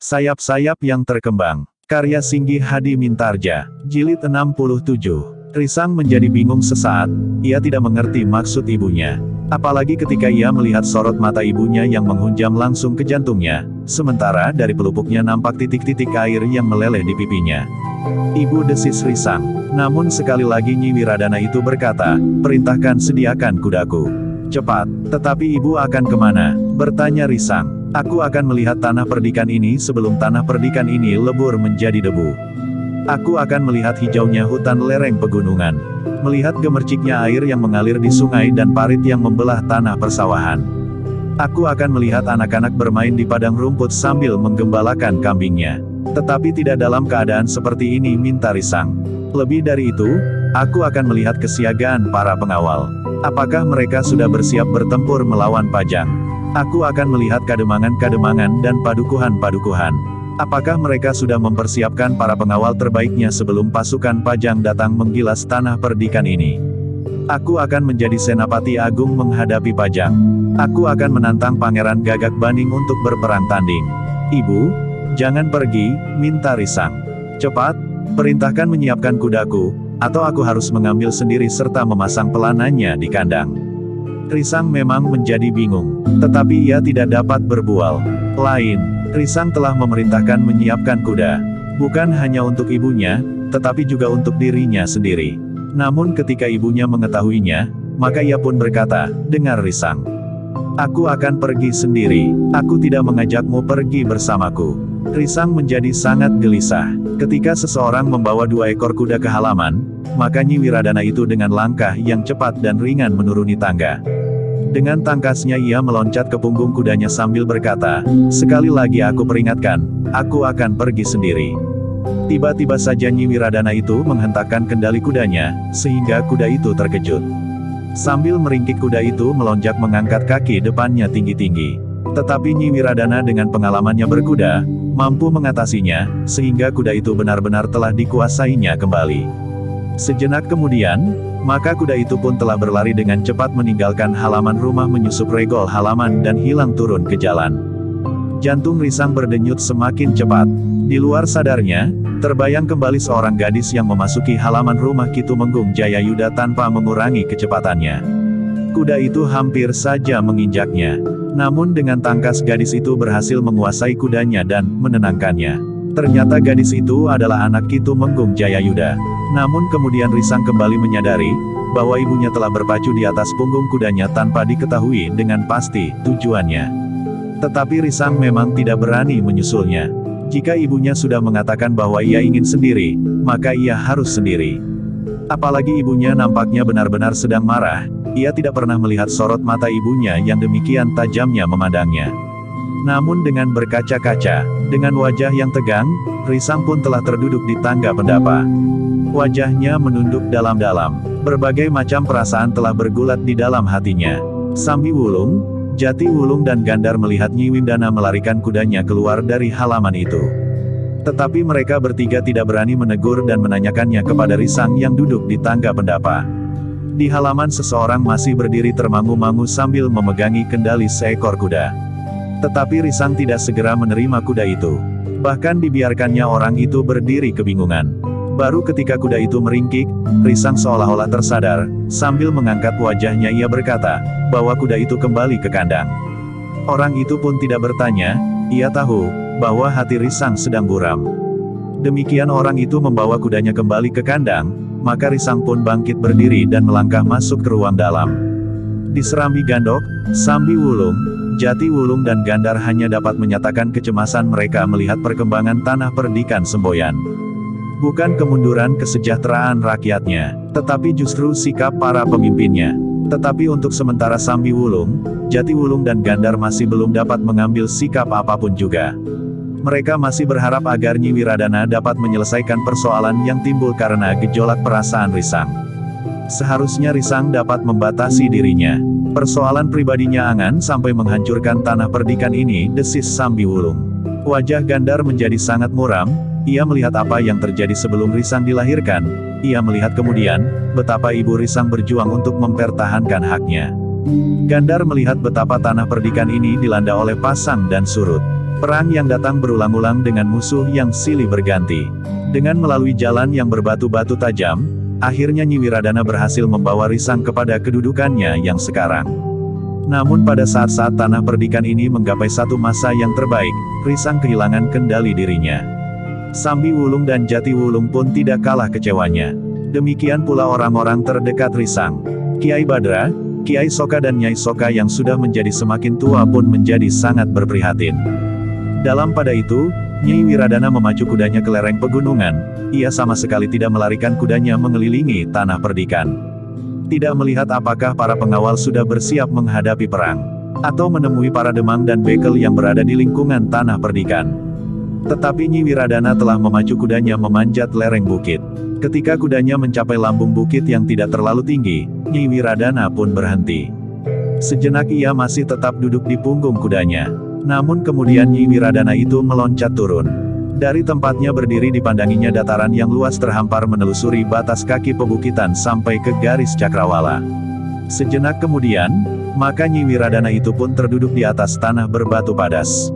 Sayap-sayap yang terkembang. Karya Singgi Hadi Mintarja. Jilid 67. Risang menjadi bingung sesaat. Ia tidak mengerti maksud ibunya. Apalagi ketika ia melihat sorot mata ibunya yang menghunjam langsung ke jantungnya. Sementara dari pelupuknya nampak titik-titik air yang meleleh di pipinya. Ibu, desis Risang. Namun sekali lagi Nyi Wiradana itu berkata, "Perintahkan sediakan kudaku. Cepat." "Tetapi ibu akan kemana?" bertanya Risang. "Aku akan melihat tanah perdikan ini sebelum tanah perdikan ini lebur menjadi debu. Aku akan melihat hijaunya hutan lereng pegunungan. Melihat gemerciknya air yang mengalir di sungai dan parit yang membelah tanah persawahan. Aku akan melihat anak-anak bermain di padang rumput sambil menggembalakan kambingnya. Tetapi tidak dalam keadaan seperti ini," minta Risang. "Lebih dari itu, aku akan melihat kesiagaan para pengawal. Apakah mereka sudah bersiap bertempur melawan Pajang? Aku akan melihat kademangan-kademangan dan padukuhan-padukuhan. Apakah mereka sudah mempersiapkan para pengawal terbaiknya sebelum pasukan Pajang datang menggilas tanah perdikan ini? Aku akan menjadi Senapati Agung menghadapi Pajang. Aku akan menantang Pangeran Gagak Baning untuk berperang tanding." "Ibu, jangan pergi," minta Risang. "Cepat, perintahkan menyiapkan kudaku, atau aku harus mengambil sendiri serta memasang pelanannya di kandang." Risang memang menjadi bingung, tetapi ia tidak dapat berbual lain. Risang telah memerintahkan menyiapkan kuda, bukan hanya untuk ibunya, tetapi juga untuk dirinya sendiri. Namun ketika ibunya mengetahuinya, maka ia pun berkata, "Dengar Risang. Aku akan pergi sendiri, aku tidak mengajakmu pergi bersamaku." Risang menjadi sangat gelisah. Ketika seseorang membawa 2 ekor kuda ke halaman, maka Nyi Wiradana itu dengan langkah yang cepat dan ringan menuruni tangga. Dengan tangkasnya ia meloncat ke punggung kudanya sambil berkata, "Sekali lagi aku peringatkan, aku akan pergi sendiri." Tiba-tiba saja Nyi Wiradana itu menghentakkan kendali kudanya, sehingga kuda itu terkejut. Sambil meringkik kuda itu melonjak mengangkat kaki depannya tinggi-tinggi. Tetapi Nyi Wiradana dengan pengalamannya berkuda, mampu mengatasinya, sehingga kuda itu benar-benar telah dikuasainya kembali. Sejenak kemudian, maka kuda itu pun telah berlari dengan cepat meninggalkan halaman rumah menyusup regol halaman dan hilang turun ke jalan. Jantung Risang berdenyut semakin cepat. Di luar sadarnya, terbayang kembali seorang gadis yang memasuki halaman rumah Ki Tumenggung Jayayuda tanpa mengurangi kecepatannya. Kuda itu hampir saja menginjaknya. Namun dengan tangkas gadis itu berhasil menguasai kudanya dan menenangkannya. Ternyata gadis itu adalah anak Ki Tumenggung Jayayuda. Namun kemudian Risang kembali menyadari, bahwa ibunya telah berpacu di atas punggung kudanya tanpa diketahui dengan pasti tujuannya. Tetapi Risang memang tidak berani menyusulnya. Jika ibunya sudah mengatakan bahwa ia ingin sendiri, maka ia harus sendiri. Apalagi ibunya nampaknya benar-benar sedang marah, ia tidak pernah melihat sorot mata ibunya yang demikian tajamnya memandangnya. Namun dengan berkaca-kaca, dengan wajah yang tegang, Risang pun telah terduduk di tangga pendapa. Wajahnya menunduk dalam-dalam. Berbagai macam perasaan telah bergulat di dalam hatinya. Sambi Wulung, Jati Wulung dan Gandar melihat Nyi Windana melarikan kudanya keluar dari halaman itu. Tetapi mereka bertiga tidak berani menegur dan menanyakannya kepada Risang yang duduk di tangga pendapa. Di halaman seseorang masih berdiri termangu-mangu sambil memegangi kendali seekor kuda. Tetapi Risang tidak segera menerima kuda itu. Bahkan dibiarkannya orang itu berdiri kebingungan. Baru ketika kuda itu meringkik, Risang seolah-olah tersadar, sambil mengangkat wajahnya ia berkata, bahwa kuda itu kembali ke kandang. Orang itu pun tidak bertanya, ia tahu, bahwa hati Risang sedang buram. Demikian orang itu membawa kudanya kembali ke kandang, maka Risang pun bangkit berdiri dan melangkah masuk ke ruang dalam. Di serambi Gandok, Sambi Wulung, Jati Wulung dan Gandar hanya dapat menyatakan kecemasan mereka melihat perkembangan tanah perdikan Semboyan. Bukan kemunduran kesejahteraan rakyatnya, tetapi justru sikap para pemimpinnya. Tetapi untuk sementara Sambi Wulung, Jati Wulung dan Gandar masih belum dapat mengambil sikap apapun juga. Mereka masih berharap agar Nyi Wiradana dapat menyelesaikan persoalan yang timbul karena gejolak perasaan Risang. Seharusnya Risang dapat membatasi dirinya. Persoalan pribadinya angan sampai menghancurkan tanah perdikan ini, desis Sambi Wulung. Wajah Gandar menjadi sangat muram. Ia melihat apa yang terjadi sebelum Risang dilahirkan. Ia melihat kemudian, betapa ibu Risang berjuang untuk mempertahankan haknya. Gandar melihat betapa tanah perdikan ini dilanda oleh pasang dan surut. Perang yang datang berulang-ulang dengan musuh yang silih berganti. Dengan melalui jalan yang berbatu-batu tajam, akhirnya Nyi Wiradana berhasil membawa Risang kepada kedudukannya yang sekarang. Namun pada saat-saat tanah perdikan ini menggapai satu masa yang terbaik, Risang kehilangan kendali dirinya. Sambi Wulung dan Jati Wulung pun tidak kalah kecewanya. Demikian pula orang-orang terdekat Risang. Kiai Badra, Kiai Soka dan Nyai Soka yang sudah menjadi semakin tua pun menjadi sangat berprihatin. Dalam pada itu, Nyi Wiradana memacu kudanya ke lereng pegunungan. Ia sama sekali tidak melarikan kudanya mengelilingi tanah perdikan. Tidak melihat apakah para pengawal sudah bersiap menghadapi perang, atau menemui para demang dan bekel yang berada di lingkungan tanah perdikan. Tetapi Nyi Wiradana telah memacu kudanya memanjat lereng bukit. Ketika kudanya mencapai lambung bukit yang tidak terlalu tinggi, Nyi Wiradana pun berhenti. Sejenak ia masih tetap duduk di punggung kudanya. Namun kemudian Nyi Wiradana itu meloncat turun. Dari tempatnya berdiri dipandanginya dataran yang luas terhampar menelusuri batas kaki pebukitan sampai ke garis cakrawala. Sejenak kemudian, maka Nyi Wiradana itu pun terduduk di atas tanah berbatu padas.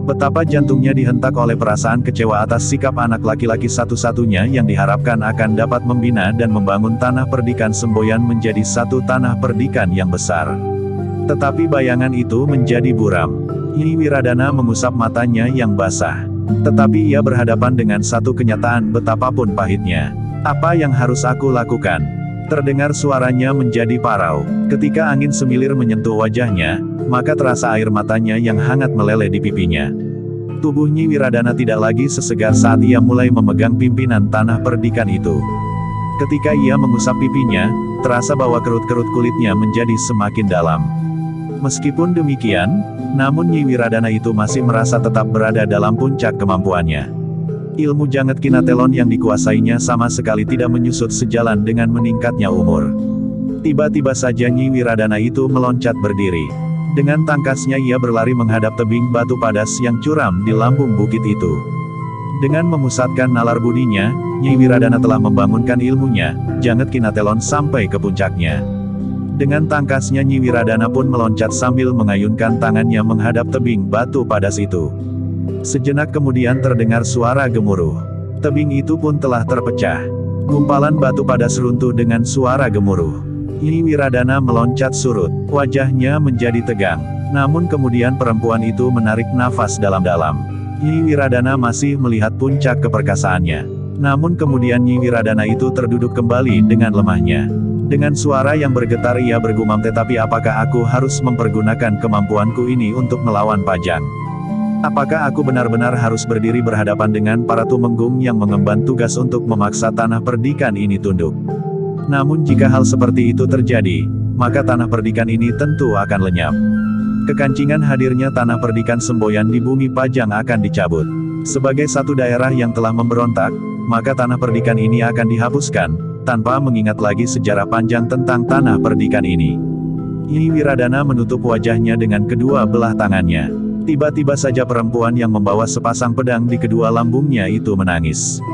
Betapa jantungnya dihentak oleh perasaan kecewa atas sikap anak laki-laki satu-satunya yang diharapkan akan dapat membina dan membangun tanah perdikan Semboyan menjadi satu tanah perdikan yang besar. Tetapi bayangan itu menjadi buram. Nyi Wiradana mengusap matanya yang basah. Tetapi ia berhadapan dengan satu kenyataan betapapun pahitnya. Apa yang harus aku lakukan? Terdengar suaranya menjadi parau. Ketika angin semilir menyentuh wajahnya, maka terasa air matanya yang hangat meleleh di pipinya. Tubuh Nyi Wiradana tidak lagi sesegar saat ia mulai memegang pimpinan tanah perdikan itu. Ketika ia mengusap pipinya, terasa bahwa kerut-kerut kulitnya menjadi semakin dalam. Meskipun demikian, namun Nyi Wiradana itu masih merasa tetap berada dalam puncak kemampuannya. Ilmu Janget Kinatelon yang dikuasainya sama sekali tidak menyusut sejalan dengan meningkatnya umur. Tiba-tiba saja Nyi Wiradana itu meloncat berdiri. Dengan tangkasnya ia berlari menghadap tebing batu padas yang curam di lambung bukit itu. Dengan memusatkan nalar budinya, Nyi Wiradana telah membangunkan ilmunya, Janget Kinatelon sampai ke puncaknya. Dengan tangkasnya Nyi Wiradana pun meloncat sambil mengayunkan tangannya menghadap tebing batu padas itu. Sejenak kemudian terdengar suara gemuruh. Tebing itu pun telah terpecah. Gumpalan batu padas runtuh dengan suara gemuruh. Nyi Wiradana meloncat surut. Wajahnya menjadi tegang. Namun kemudian perempuan itu menarik nafas dalam-dalam. Nyi Wiradana masih melihat puncak keperkasaannya. Namun kemudian Nyi Wiradana itu terduduk kembali dengan lemahnya. Dengan suara yang bergetar ia bergumam, tetapi apakah aku harus mempergunakan kemampuanku ini untuk melawan Pajang? Apakah aku benar-benar harus berdiri berhadapan dengan para tumenggung yang mengemban tugas untuk memaksa tanah perdikan ini tunduk? Namun jika hal seperti itu terjadi, maka tanah perdikan ini tentu akan lenyap. Kekancingan hadirnya tanah perdikan Semboyan di bumi Pajang akan dicabut. Sebagai satu daerah yang telah memberontak, maka tanah perdikan ini akan dihapuskan, tanpa mengingat lagi sejarah panjang tentang tanah perdikan ini. Nyi Wiradana menutup wajahnya dengan kedua belah tangannya. Tiba-tiba saja perempuan yang membawa sepasang pedang di kedua lambungnya itu menangis.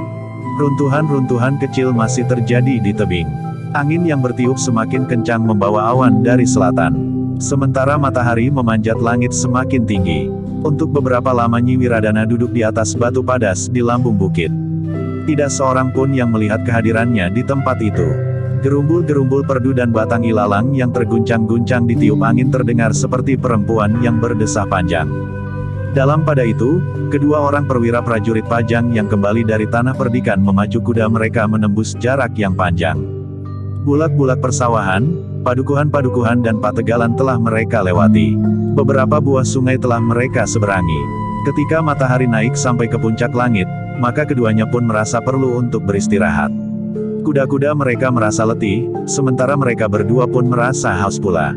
Runtuhan-runtuhan kecil masih terjadi di tebing. Angin yang bertiup semakin kencang membawa awan dari selatan. Sementara matahari memanjat langit semakin tinggi. Untuk beberapa lama Nyi Wiradana duduk di atas batu padas di lambung bukit. Tidak seorang pun yang melihat kehadirannya di tempat itu. Gerumbul-gerumbul perdu dan batang ilalang yang terguncang-guncang ditiup angin terdengar seperti perempuan yang berdesah panjang. Dalam pada itu, kedua orang perwira prajurit Pajang yang kembali dari tanah perdikan memacu kuda mereka menembus jarak yang panjang. Bulak-bulak persawahan, padukuhan-padukuhan dan pategalan telah mereka lewati. Beberapa buah sungai telah mereka seberangi. Ketika matahari naik sampai ke puncak langit, maka keduanya pun merasa perlu untuk beristirahat. Kuda-kuda mereka merasa letih, sementara mereka berdua pun merasa haus pula.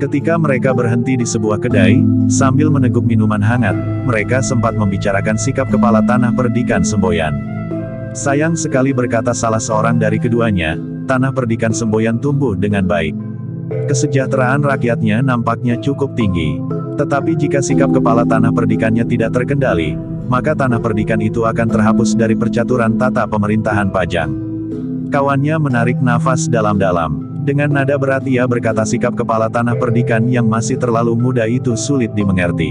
Ketika mereka berhenti di sebuah kedai, sambil meneguk minuman hangat, mereka sempat membicarakan sikap kepala tanah perdikan Semboyan. Sayang sekali, berkata salah seorang dari keduanya, tanah perdikan Semboyan tumbuh dengan baik. Kesejahteraan rakyatnya nampaknya cukup tinggi. Tetapi jika sikap kepala tanah perdikannya tidak terkendali, maka tanah perdikan itu akan terhapus dari percaturan tata pemerintahan Pajang. Kawannya menarik nafas dalam-dalam. Dengan nada berat ia berkata, sikap kepala tanah perdikan yang masih terlalu muda itu sulit dimengerti.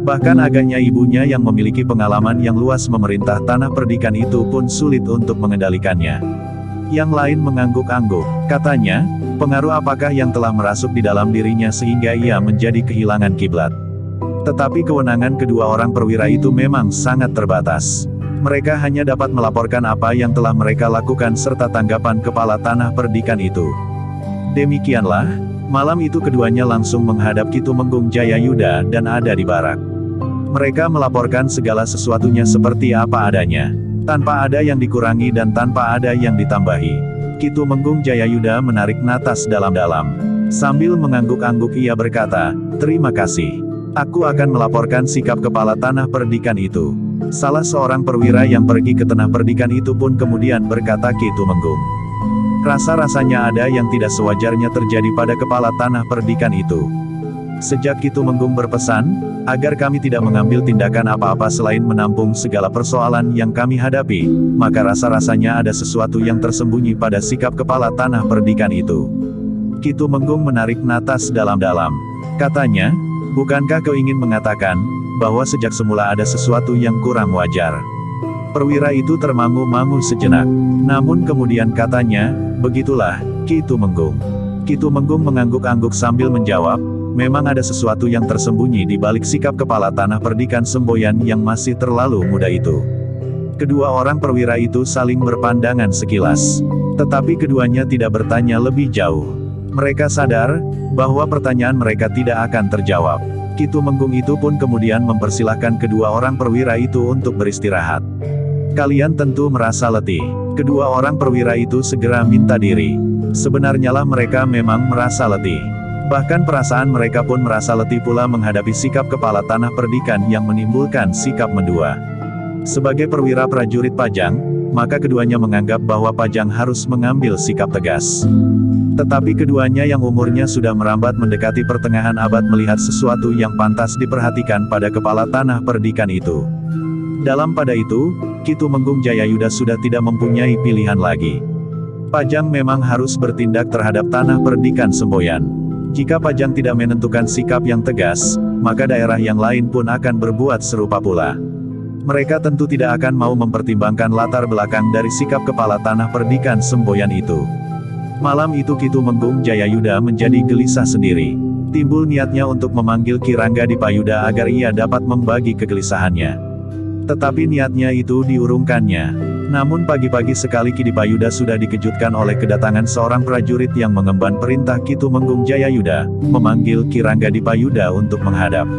Bahkan agaknya ibunya yang memiliki pengalaman yang luas memerintah tanah perdikan itu pun sulit untuk mengendalikannya. Yang lain mengangguk-angguk. Katanya, pengaruh apakah yang telah merasuk di dalam dirinya sehingga ia menjadi kehilangan kiblat. Tetapi kewenangan kedua orang perwira itu memang sangat terbatas. Mereka hanya dapat melaporkan apa yang telah mereka lakukan serta tanggapan kepala tanah perdikan itu. Demikianlah, malam itu keduanya langsung menghadap Ki Tumenggung Jayayuda dan ada di barak. Mereka melaporkan segala sesuatunya seperti apa adanya, tanpa ada yang dikurangi dan tanpa ada yang ditambahi. Ki Tumenggung Jayayuda menarik napas dalam-dalam. Sambil mengangguk-angguk ia berkata, "Terima kasih. Aku akan melaporkan sikap kepala tanah perdikan itu." Salah seorang perwira yang pergi ke tanah perdikan itu pun kemudian berkata, "Ki Tumenggung, rasa-rasanya ada yang tidak sewajarnya terjadi pada kepala tanah perdikan itu. Sejak Ki Tumenggung berpesan, agar kami tidak mengambil tindakan apa-apa selain menampung segala persoalan yang kami hadapi, maka rasa-rasanya ada sesuatu yang tersembunyi pada sikap kepala tanah perdikan itu." Ki Tumenggung menarik napas dalam-dalam. Katanya, "Bukankah kau ingin mengatakan, bahwa sejak semula ada sesuatu yang kurang wajar?" Perwira itu termangu-mangu sejenak. Namun kemudian katanya, "Begitulah, Ki Tumenggung." Ki Tumenggung mengangguk-angguk sambil menjawab, "Memang ada sesuatu yang tersembunyi di balik sikap kepala tanah perdikan Semboyan yang masih terlalu muda itu." Kedua orang perwira itu saling berpandangan sekilas. Tetapi keduanya tidak bertanya lebih jauh. Mereka sadar, bahwa pertanyaan mereka tidak akan terjawab. Ki Tumenggung itu pun kemudian mempersilahkan kedua orang perwira itu untuk beristirahat. "Kalian tentu merasa letih." Kedua orang perwira itu segera minta diri. Sebenarnya lah mereka memang merasa letih. Bahkan perasaan mereka pun merasa letih pula menghadapi sikap kepala tanah perdikan yang menimbulkan sikap mendua. Sebagai perwira prajurit Pajang, maka keduanya menganggap bahwa Pajang harus mengambil sikap tegas. Tetapi keduanya yang umurnya sudah merambat mendekati pertengahan abad melihat sesuatu yang pantas diperhatikan pada kepala tanah perdikan itu. Dalam pada itu, Ki Tumenggung Jayayuda sudah tidak mempunyai pilihan lagi. Pajang memang harus bertindak terhadap tanah perdikan Semboyan. Jika Pajang tidak menentukan sikap yang tegas, maka daerah yang lain pun akan berbuat serupa pula. Mereka tentu tidak akan mau mempertimbangkan latar belakang dari sikap kepala tanah perdikan Semboyan itu. Malam itu Ki Tumenggung Jayayuda menjadi gelisah sendiri. Timbul niatnya untuk memanggil Ki Rangga Dipayuda agar ia dapat membagi kegelisahannya. Tetapi niatnya itu diurungkannya. Namun pagi-pagi sekali Ki Dipayuda sudah dikejutkan oleh kedatangan seorang prajurit yang mengemban perintah Ki Tumenggung Jayayuda, memanggil Ki Rangga Dipayuda untuk menghadap.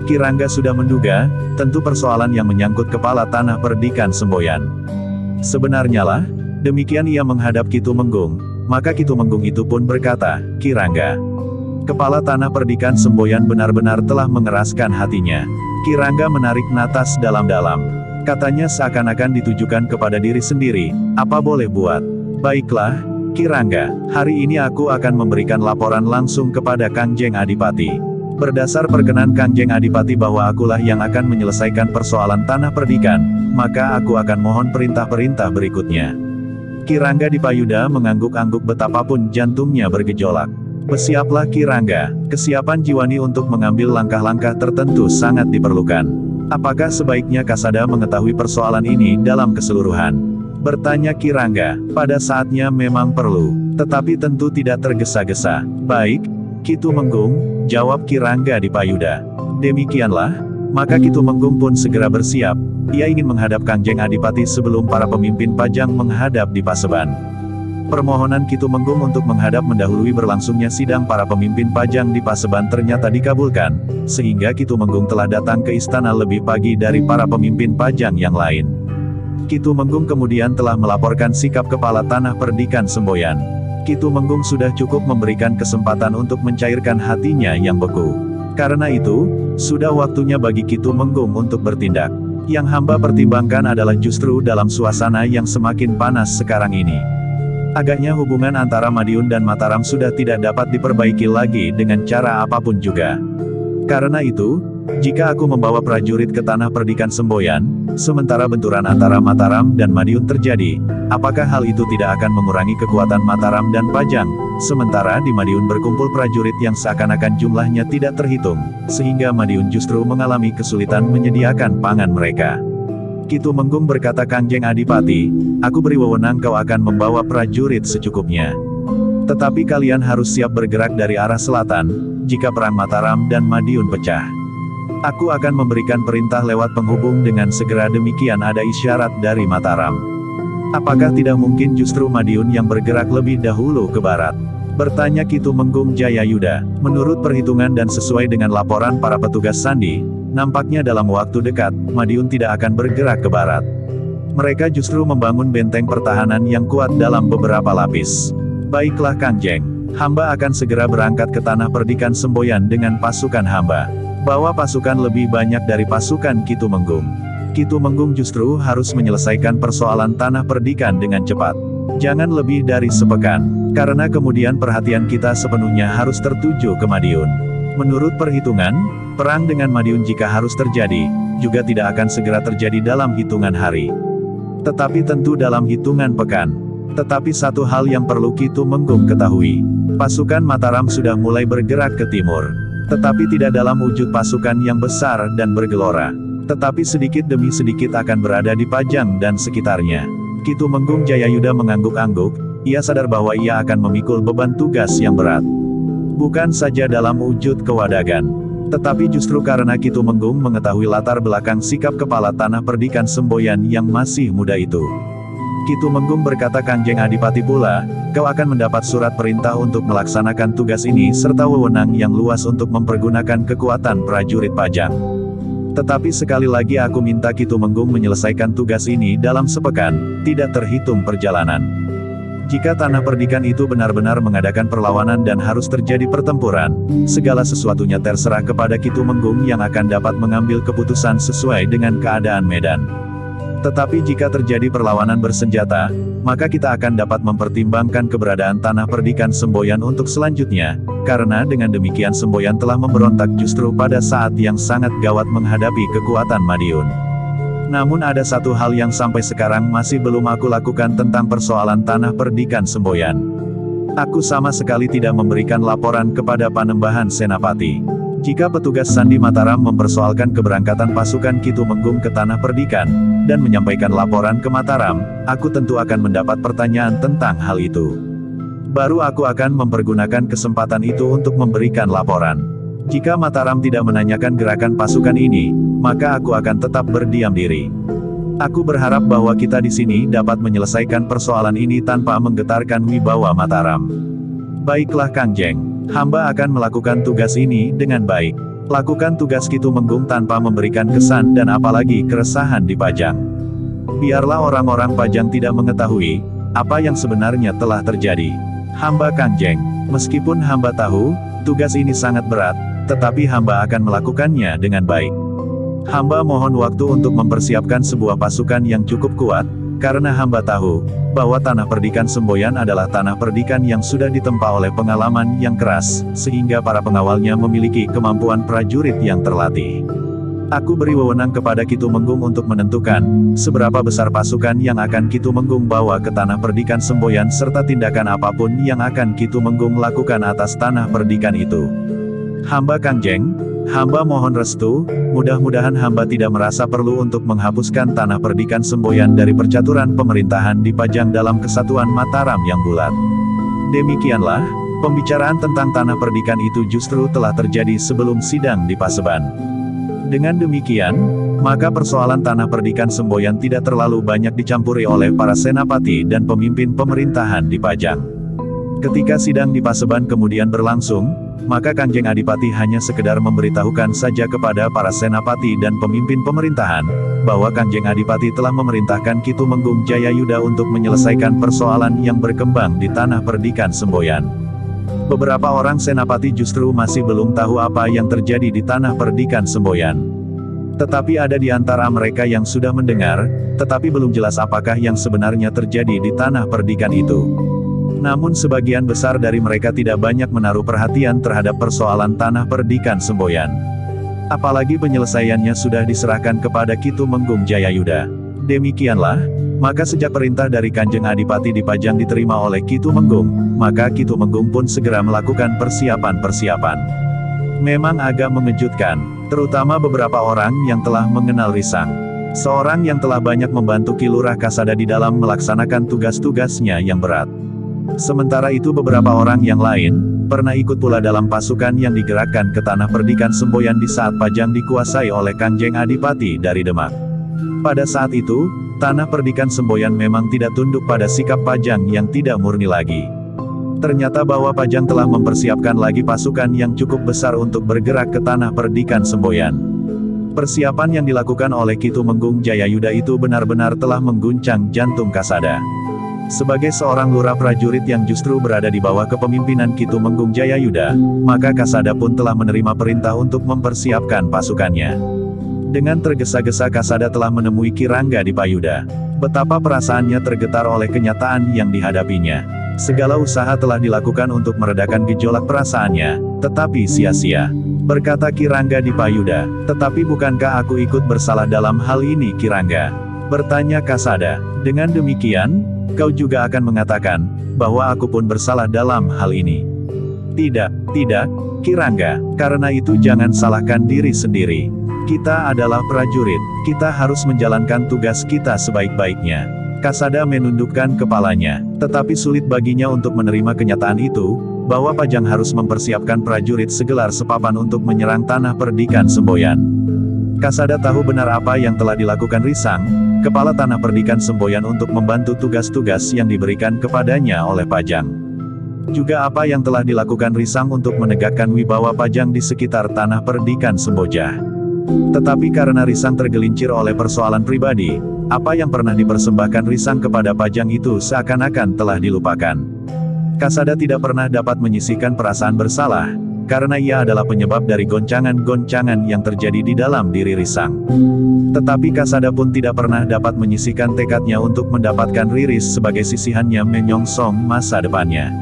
Ki Rangga sudah menduga, tentu persoalan yang menyangkut kepala tanah perdikan Semboyan. Sebenarnya lah, demikian ia menghadap Ki Tumenggung, maka Ki Tumenggung itu pun berkata, "Ki Rangga, kepala tanah perdikan Semboyan benar-benar telah mengeraskan hatinya." Ki Rangga menarik napas dalam-dalam. Katanya seakan-akan ditujukan kepada diri sendiri, "Apa boleh buat? Baiklah, Ki Rangga, hari ini aku akan memberikan laporan langsung kepada Kangjeng Adipati. Berdasar perkenan Kangjeng Adipati bahwa akulah yang akan menyelesaikan persoalan tanah perdikan, maka aku akan mohon perintah-perintah berikutnya." Ki Rangga Dipayuda mengangguk-angguk betapapun jantungnya bergejolak. Bersiaplah Ki Rangga, kesiapan jiwani untuk mengambil langkah-langkah tertentu sangat diperlukan. Apakah sebaiknya Kasada mengetahui persoalan ini dalam keseluruhan? Bertanya Ki Rangga, "Pada saatnya memang perlu, tetapi tentu tidak tergesa-gesa." "Baik, Ki Tumenggung," jawab Ki Rangga Dipayuda. Demikianlah, maka Ki Tumenggung pun segera bersiap. Ia ingin menghadap Kangjeng Adipati sebelum para pemimpin Pajang menghadap di Paseban. Permohonan Ki Tumenggung untuk menghadap mendahului berlangsungnya sidang para pemimpin Pajang di Paseban ternyata dikabulkan, sehingga Ki Tumenggung telah datang ke istana lebih pagi dari para pemimpin Pajang yang lain. Ki Tumenggung kemudian telah melaporkan sikap kepala tanah perdikan Semboyan. Ki Tumenggung sudah cukup memberikan kesempatan untuk mencairkan hatinya yang beku. Karena itu, sudah waktunya bagi Ki Tumenggung untuk bertindak. Yang hamba pertimbangkan adalah justru dalam suasana yang semakin panas sekarang ini. Agaknya hubungan antara Madiun dan Mataram sudah tidak dapat diperbaiki lagi dengan cara apapun juga. Karena itu, Jika aku membawa prajurit ke tanah perdikan Semboyan, sementara benturan antara Mataram dan Madiun terjadi, apakah hal itu tidak akan mengurangi kekuatan Mataram dan Pajang? Sementara di Madiun berkumpul prajurit yang seakan-akan jumlahnya tidak terhitung, sehingga Madiun justru mengalami kesulitan menyediakan pangan mereka. Ki Tumenggung berkata, Kangjeng Adipati, aku beri wewenang kau akan membawa prajurit secukupnya. Tetapi kalian harus siap bergerak dari arah selatan, jika perang Mataram dan Madiun pecah. Aku akan memberikan perintah lewat penghubung dengan segera, demikian ada isyarat dari Mataram. Apakah tidak mungkin justru Madiun yang bergerak lebih dahulu ke barat? Bertanya Ki Tumenggung Jayayuda. Menurut perhitungan dan sesuai dengan laporan para petugas sandi, nampaknya dalam waktu dekat, Madiun tidak akan bergerak ke barat. Mereka justru membangun benteng pertahanan yang kuat dalam beberapa lapis. Baiklah Kangjeng, hamba akan segera berangkat ke tanah perdikan Semboyan dengan pasukan hamba. Bawa pasukan lebih banyak dari pasukan Ki Tumenggung. Ki Tumenggung justru harus menyelesaikan persoalan tanah perdikan dengan cepat. Jangan lebih dari sepekan, karena kemudian perhatian kita sepenuhnya harus tertuju ke Madiun. Menurut perhitungan, perang dengan Madiun jika harus terjadi, juga tidak akan segera terjadi dalam hitungan hari. Tetapi tentu dalam hitungan pekan. Tetapi satu hal yang perlu Ki Tumenggung ketahui, pasukan Mataram sudah mulai bergerak ke timur. Tetapi tidak dalam wujud pasukan yang besar dan bergelora. Tetapi sedikit demi sedikit akan berada di Pajang dan sekitarnya. Ki Tumenggung Jayayuda mengangguk-angguk, ia sadar bahwa ia akan memikul beban tugas yang berat. Bukan saja dalam wujud kewadagan, tetapi justru karena Ki Tumenggung mengetahui latar belakang sikap kepala tanah perdikan Semboyan yang masih muda itu. Ki Tumenggung berkata, Kangjeng Adipati pula, kau akan mendapat surat perintah untuk melaksanakan tugas ini serta wewenang yang luas untuk mempergunakan kekuatan prajurit Pajang. Tetapi sekali lagi aku minta Ki Tumenggung menyelesaikan tugas ini dalam sepekan, tidak terhitung perjalanan. Jika tanah perdikan itu benar-benar mengadakan perlawanan dan harus terjadi pertempuran, segala sesuatunya terserah kepada Ki Tumenggung yang akan dapat mengambil keputusan sesuai dengan keadaan medan. Tetapi jika terjadi perlawanan bersenjata, maka kita akan dapat mempertimbangkan keberadaan tanah perdikan Semboyan untuk selanjutnya, karena dengan demikian Semboyan telah memberontak justru pada saat yang sangat gawat menghadapi kekuatan Madiun. Namun ada satu hal yang sampai sekarang masih belum aku lakukan tentang persoalan tanah perdikan Semboyan. Aku sama sekali tidak memberikan laporan kepada Panembahan Senapati. Jika petugas Sandi Mataram mempersoalkan keberangkatan pasukan Ki Tumenggung ke tanah perdikan, dan menyampaikan laporan ke Mataram, aku tentu akan mendapat pertanyaan tentang hal itu. Baru aku akan mempergunakan kesempatan itu untuk memberikan laporan. Jika Mataram tidak menanyakan gerakan pasukan ini, maka aku akan tetap berdiam diri. Aku berharap bahwa kita di sini dapat menyelesaikan persoalan ini tanpa menggetarkan wibawa Mataram. Baiklah Kangjeng. Hamba akan melakukan tugas ini dengan baik. Lakukan tugas Ki Tumenggung tanpa memberikan kesan dan apalagi keresahan di Pajang. Biarlah orang-orang Pajang tidak mengetahui apa yang sebenarnya telah terjadi. Hamba Kangjeng, meskipun hamba tahu tugas ini sangat berat, tetapi hamba akan melakukannya dengan baik. Hamba mohon waktu untuk mempersiapkan sebuah pasukan yang cukup kuat, karena hamba tahu bahwa tanah perdikan Semboyan adalah tanah perdikan yang sudah ditempa oleh pengalaman yang keras, sehingga para pengawalnya memiliki kemampuan prajurit yang terlatih. Aku beri wewenang kepada Ki Tumenggung untuk menentukan seberapa besar pasukan yang akan Ki Tumenggung bawa ke tanah perdikan Semboyan serta tindakan apapun yang akan Ki Tumenggung lakukan atas tanah perdikan itu. Hamba Kangjeng, hamba mohon restu, mudah-mudahan hamba tidak merasa perlu untuk menghapuskan tanah perdikan Semboyan dari percaturan pemerintahan di Pajang dalam kesatuan Mataram yang bulat. Demikianlah, pembicaraan tentang tanah perdikan itu justru telah terjadi sebelum sidang di Paseban. Dengan demikian, maka persoalan tanah perdikan Semboyan tidak terlalu banyak dicampuri oleh para senapati dan pemimpin pemerintahan di Pajang. Ketika sidang di Paseban kemudian berlangsung, maka Kangjeng Adipati hanya sekedar memberitahukan saja kepada para senapati dan pemimpin pemerintahan, bahwa Kangjeng Adipati telah memerintahkan Ki Tumenggung Jayayuda untuk menyelesaikan persoalan yang berkembang di tanah perdikan Semboyan. Beberapa orang senapati justru masih belum tahu apa yang terjadi di tanah perdikan Semboyan. Tetapi ada di antara mereka yang sudah mendengar, tetapi belum jelas apakah yang sebenarnya terjadi di tanah perdikan itu. Namun sebagian besar dari mereka tidak banyak menaruh perhatian terhadap persoalan tanah perdikan Semboyan. Apalagi penyelesaiannya sudah diserahkan kepada Ki Tumenggung Jayayuda. Demikianlah, maka sejak perintah dari Kanjeng Adipati Dipajang diterima oleh Ki Tumenggung, maka Ki Tumenggung pun segera melakukan persiapan-persiapan. Memang agak mengejutkan, terutama beberapa orang yang telah mengenal Risang. Seorang yang telah banyak membantu Ki Lurah Kasada di dalam melaksanakan tugas-tugasnya yang berat. Sementara itu beberapa orang yang lain, pernah ikut pula dalam pasukan yang digerakkan ke Tanah Perdikan Semboyan di saat Pajang dikuasai oleh Kanjeng Adipati dari Demak. Pada saat itu, Tanah Perdikan Semboyan memang tidak tunduk pada sikap Pajang yang tidak murni lagi. Ternyata bahwa Pajang telah mempersiapkan lagi pasukan yang cukup besar untuk bergerak ke Tanah Perdikan Semboyan. Persiapan yang dilakukan oleh Ki Tumenggung Jayayuda itu benar-benar telah mengguncang jantung Kasada. Sebagai seorang lurah prajurit yang justru berada di bawah kepemimpinan Ki Tumenggung Jayayuda, maka Kasada pun telah menerima perintah untuk mempersiapkan pasukannya. Dengan tergesa-gesa Kasada telah menemui Ki Rangga di Payuda. Betapa perasaannya tergetar oleh kenyataan yang dihadapinya. Segala usaha telah dilakukan untuk meredakan gejolak perasaannya, tetapi sia-sia. Berkata Ki Rangga di Payuda, "Tetapi bukankah aku ikut bersalah dalam hal ini Ki Rangga?" Bertanya Kasada. "Dengan demikian, kau juga akan mengatakan, bahwa aku pun bersalah dalam hal ini." "Tidak, Ki Rangga, karena itu jangan salahkan diri sendiri. Kita adalah prajurit, kita harus menjalankan tugas kita sebaik-baiknya." Kasada menundukkan kepalanya, tetapi sulit baginya untuk menerima kenyataan itu, bahwa Pajang harus mempersiapkan prajurit segelar sepapan untuk menyerang Tanah Perdikan Semboyan. Kasada tahu benar apa yang telah dilakukan Risang, kepala Tanah Perdikan Semboyan untuk membantu tugas-tugas yang diberikan kepadanya oleh Pajang. Juga apa yang telah dilakukan Risang untuk menegakkan wibawa Pajang di sekitar Tanah Perdikan Semboja. Tetapi karena Risang tergelincir oleh persoalan pribadi, apa yang pernah dipersembahkan Risang kepada Pajang itu seakan-akan telah dilupakan. Kasada tidak pernah dapat menyisihkan perasaan bersalah, karena ia adalah penyebab dari goncangan-goncangan yang terjadi di dalam diri Risang. Tetapi Kasada pun tidak pernah dapat menyisihkan tekadnya untuk mendapatkan Riris sebagai sisihannya menyongsong masa depannya.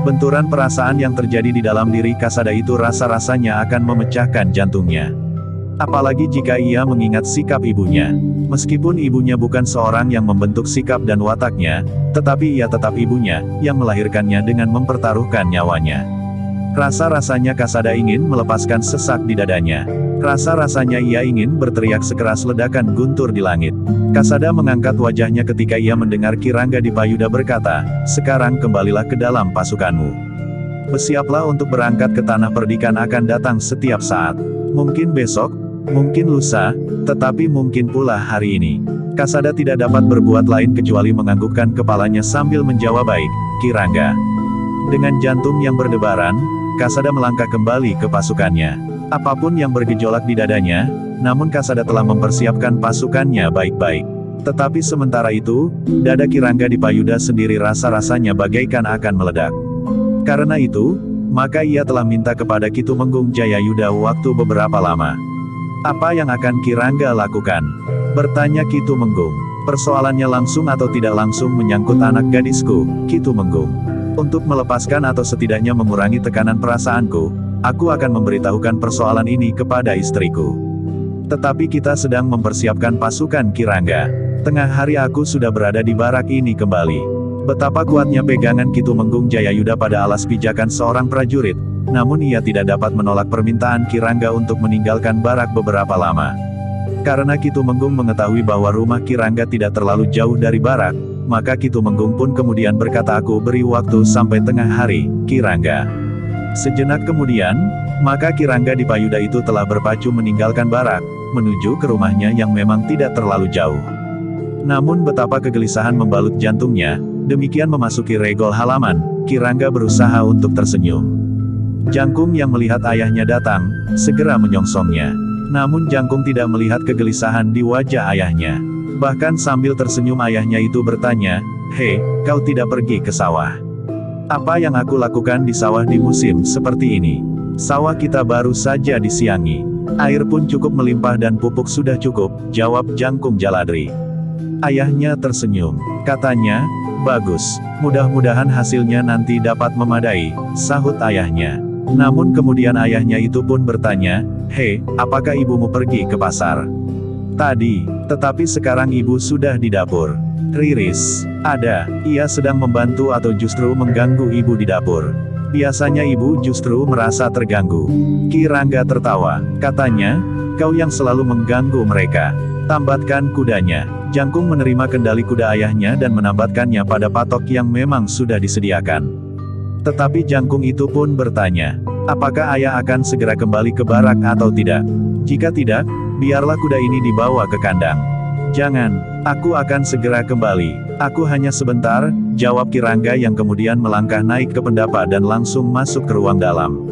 Benturan perasaan yang terjadi di dalam diri Kasada itu rasa-rasanya akan memecahkan jantungnya. Apalagi jika ia mengingat sikap ibunya. Meskipun ibunya bukan seorang yang membentuk sikap dan wataknya, tetapi ia tetap ibunya, yang melahirkannya dengan mempertaruhkan nyawanya. Rasa-rasanya Kasada ingin melepaskan sesak di dadanya. Rasa-rasanya ia ingin berteriak sekeras ledakan guntur di langit. Kasada mengangkat wajahnya ketika ia mendengar Ki Rangga di Payuda berkata, "Sekarang kembalilah ke dalam pasukanmu. Bersiaplah untuk berangkat ke Tanah Perdikan akan datang setiap saat. Mungkin besok, mungkin lusa, tetapi mungkin pula hari ini." Kasada tidak dapat berbuat lain kecuali menganggukkan kepalanya sambil menjawab, "Baik, Ki Rangga." Dengan jantung yang berdebaran, Kasada melangkah kembali ke pasukannya. Apapun yang bergejolak di dadanya, namun Kasada telah mempersiapkan pasukannya baik-baik. Tetapi sementara itu, dada Ki Rangga di Payuda sendiri rasa-rasanya bagaikan akan meledak. Karena itu, maka ia telah minta kepada Ki Tumenggung Jayayuda waktu beberapa lama. "Apa yang akan Ki Rangga lakukan?" bertanya Ki Tumenggung. "Persoalannya langsung atau tidak langsung menyangkut anak gadisku, Ki Tumenggung. Untuk melepaskan atau setidaknya mengurangi tekanan perasaanku, aku akan memberitahukan persoalan ini kepada istriku. Tetapi kita sedang mempersiapkan pasukan Ki Rangga. Tengah hari aku sudah berada di barak ini kembali." Betapa kuatnya pegangan Ki Tumenggung Jayayuda pada alas pijakan seorang prajurit, namun ia tidak dapat menolak permintaan Ki Rangga untuk meninggalkan barak beberapa lama. Karena Ki Tumenggung mengetahui bahwa rumah Ki Rangga tidak terlalu jauh dari barak, maka Ki Tumenggung pun kemudian berkata, "Aku beri waktu sampai tengah hari, Ki Rangga." Sejenak kemudian, maka Ki Rangga di Payuda itu telah berpacu meninggalkan barak, menuju ke rumahnya yang memang tidak terlalu jauh. Namun betapa kegelisahan membalut jantungnya, demikian memasuki regol halaman, Ki Rangga berusaha untuk tersenyum. Jangkung yang melihat ayahnya datang, segera menyongsongnya. Namun Jangkung tidak melihat kegelisahan di wajah ayahnya. Bahkan sambil tersenyum ayahnya itu bertanya, "Hei, kau tidak pergi ke sawah? Apa yang aku lakukan di sawah di musim seperti ini? Sawah kita baru saja disiangi. Air pun cukup melimpah dan pupuk sudah cukup," jawab Jangkung Jaladri. Ayahnya tersenyum. Katanya, "Bagus, mudah-mudahan hasilnya nanti dapat memadai," sahut ayahnya. Namun kemudian ayahnya itu pun bertanya, "Hei, apakah ibumu pergi ke pasar tadi? Tetapi sekarang ibu sudah di dapur." "Riris, ada. Ia sedang membantu atau justru mengganggu ibu di dapur?" "Biasanya ibu justru merasa terganggu." Ki Rangga tertawa. Katanya, "Kau yang selalu mengganggu mereka." Tambatkan kudanya. Jangkung menerima kendali kuda ayahnya dan menambatkannya pada patok yang memang sudah disediakan. Tetapi Jangkung itu pun bertanya, "Apakah ayah akan segera kembali ke barak atau tidak? Jika tidak, biarlah kuda ini dibawa ke kandang." "Jangan, aku akan segera kembali. Aku hanya sebentar," jawab Ki Rangga yang kemudian melangkah naik ke pendapa dan langsung masuk ke ruang dalam.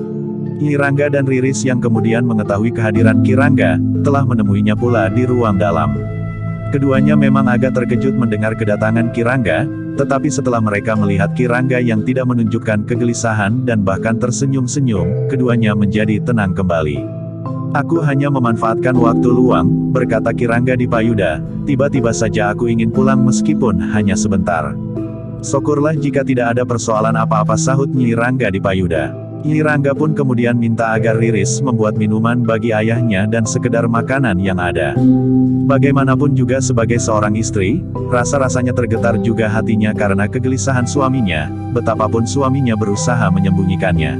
Nyi Rangga dan Riris yang kemudian mengetahui kehadiran Ki Rangga, telah menemuinya pula di ruang dalam. Keduanya memang agak terkejut mendengar kedatangan Ki Rangga, tetapi setelah mereka melihat Ki Rangga yang tidak menunjukkan kegelisahan dan bahkan tersenyum-senyum, keduanya menjadi tenang kembali. "Aku hanya memanfaatkan waktu luang," berkata Ki Rangga di Payuda, "tiba-tiba saja aku ingin pulang meskipun hanya sebentar." "Syukurlah jika tidak ada persoalan apa-apa," sahut Nyi Rangga di Payuda. Nyi Rangga pun kemudian minta agar Riris membuat minuman bagi ayahnya dan sekedar makanan yang ada. Bagaimanapun juga sebagai seorang istri, rasa-rasanya tergetar juga hatinya karena kegelisahan suaminya, betapapun suaminya berusaha menyembunyikannya.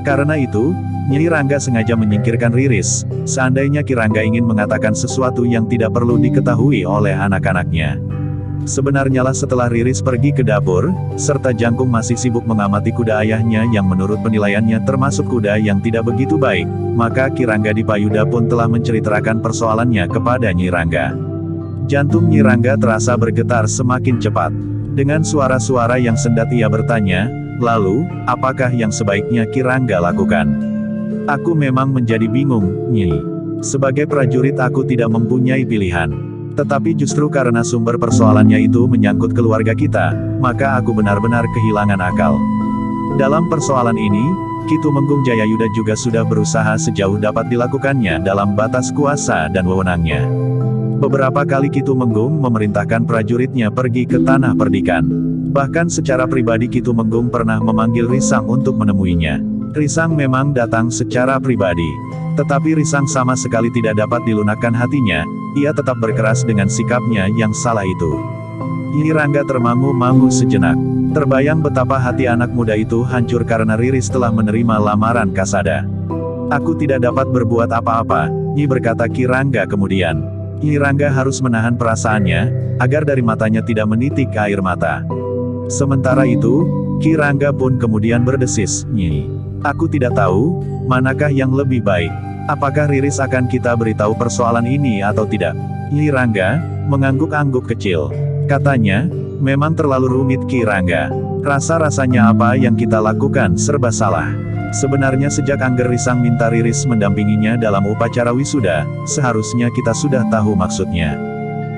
Karena itu, Nyi Rangga sengaja menyingkirkan Riris, seandainya Ki Rangga ingin mengatakan sesuatu yang tidak perlu diketahui oleh anak-anaknya. Sebenarnya lah setelah Riris pergi ke dapur, serta Jangkung masih sibuk mengamati kuda ayahnya yang menurut penilaiannya termasuk kuda yang tidak begitu baik, maka Ki Rangga di Payuda pun telah menceritakan persoalannya kepada Nyi Rangga. Jantung Nyi Rangga terasa bergetar semakin cepat. Dengan suara-suara yang sendat ia bertanya, "Lalu, apakah yang sebaiknya Ki Rangga lakukan?" "Aku memang menjadi bingung, Nyi. Sebagai prajurit aku tidak mempunyai pilihan. Tetapi justru karena sumber persoalannya itu menyangkut keluarga kita, maka aku benar-benar kehilangan akal. Dalam persoalan ini, Ki Tumenggung Jayayuda juga sudah berusaha sejauh dapat dilakukannya dalam batas kuasa dan wewenangnya. Beberapa kali Ki Tumenggung memerintahkan prajuritnya pergi ke tanah perdikan. Bahkan secara pribadi Ki Tumenggung pernah memanggil Risang untuk menemuinya. Risang memang datang secara pribadi. Tetapi Risang sama sekali tidak dapat dilunakkan hatinya, ia tetap berkeras dengan sikapnya yang salah itu." Nyi Rangga termangu-mangu sejenak. Terbayang betapa hati anak muda itu hancur karena Riris telah menerima lamaran Kasada. "Aku tidak dapat berbuat apa-apa," Nyi berkata Ki Rangga kemudian. Nyi Rangga harus menahan perasaannya, agar dari matanya tidak menitik air mata. Sementara itu, Ki Rangga pun kemudian berdesis, "Nyi, aku tidak tahu, manakah yang lebih baik. Apakah Riris akan kita beritahu persoalan ini atau tidak?" Nyi Rangga mengangguk-angguk kecil. Katanya, "Memang terlalu rumit Ki Rangga. Rasa-rasanya apa yang kita lakukan serba salah. Sebenarnya sejak Angger Risang minta Riris mendampinginya dalam upacara wisuda, seharusnya kita sudah tahu maksudnya.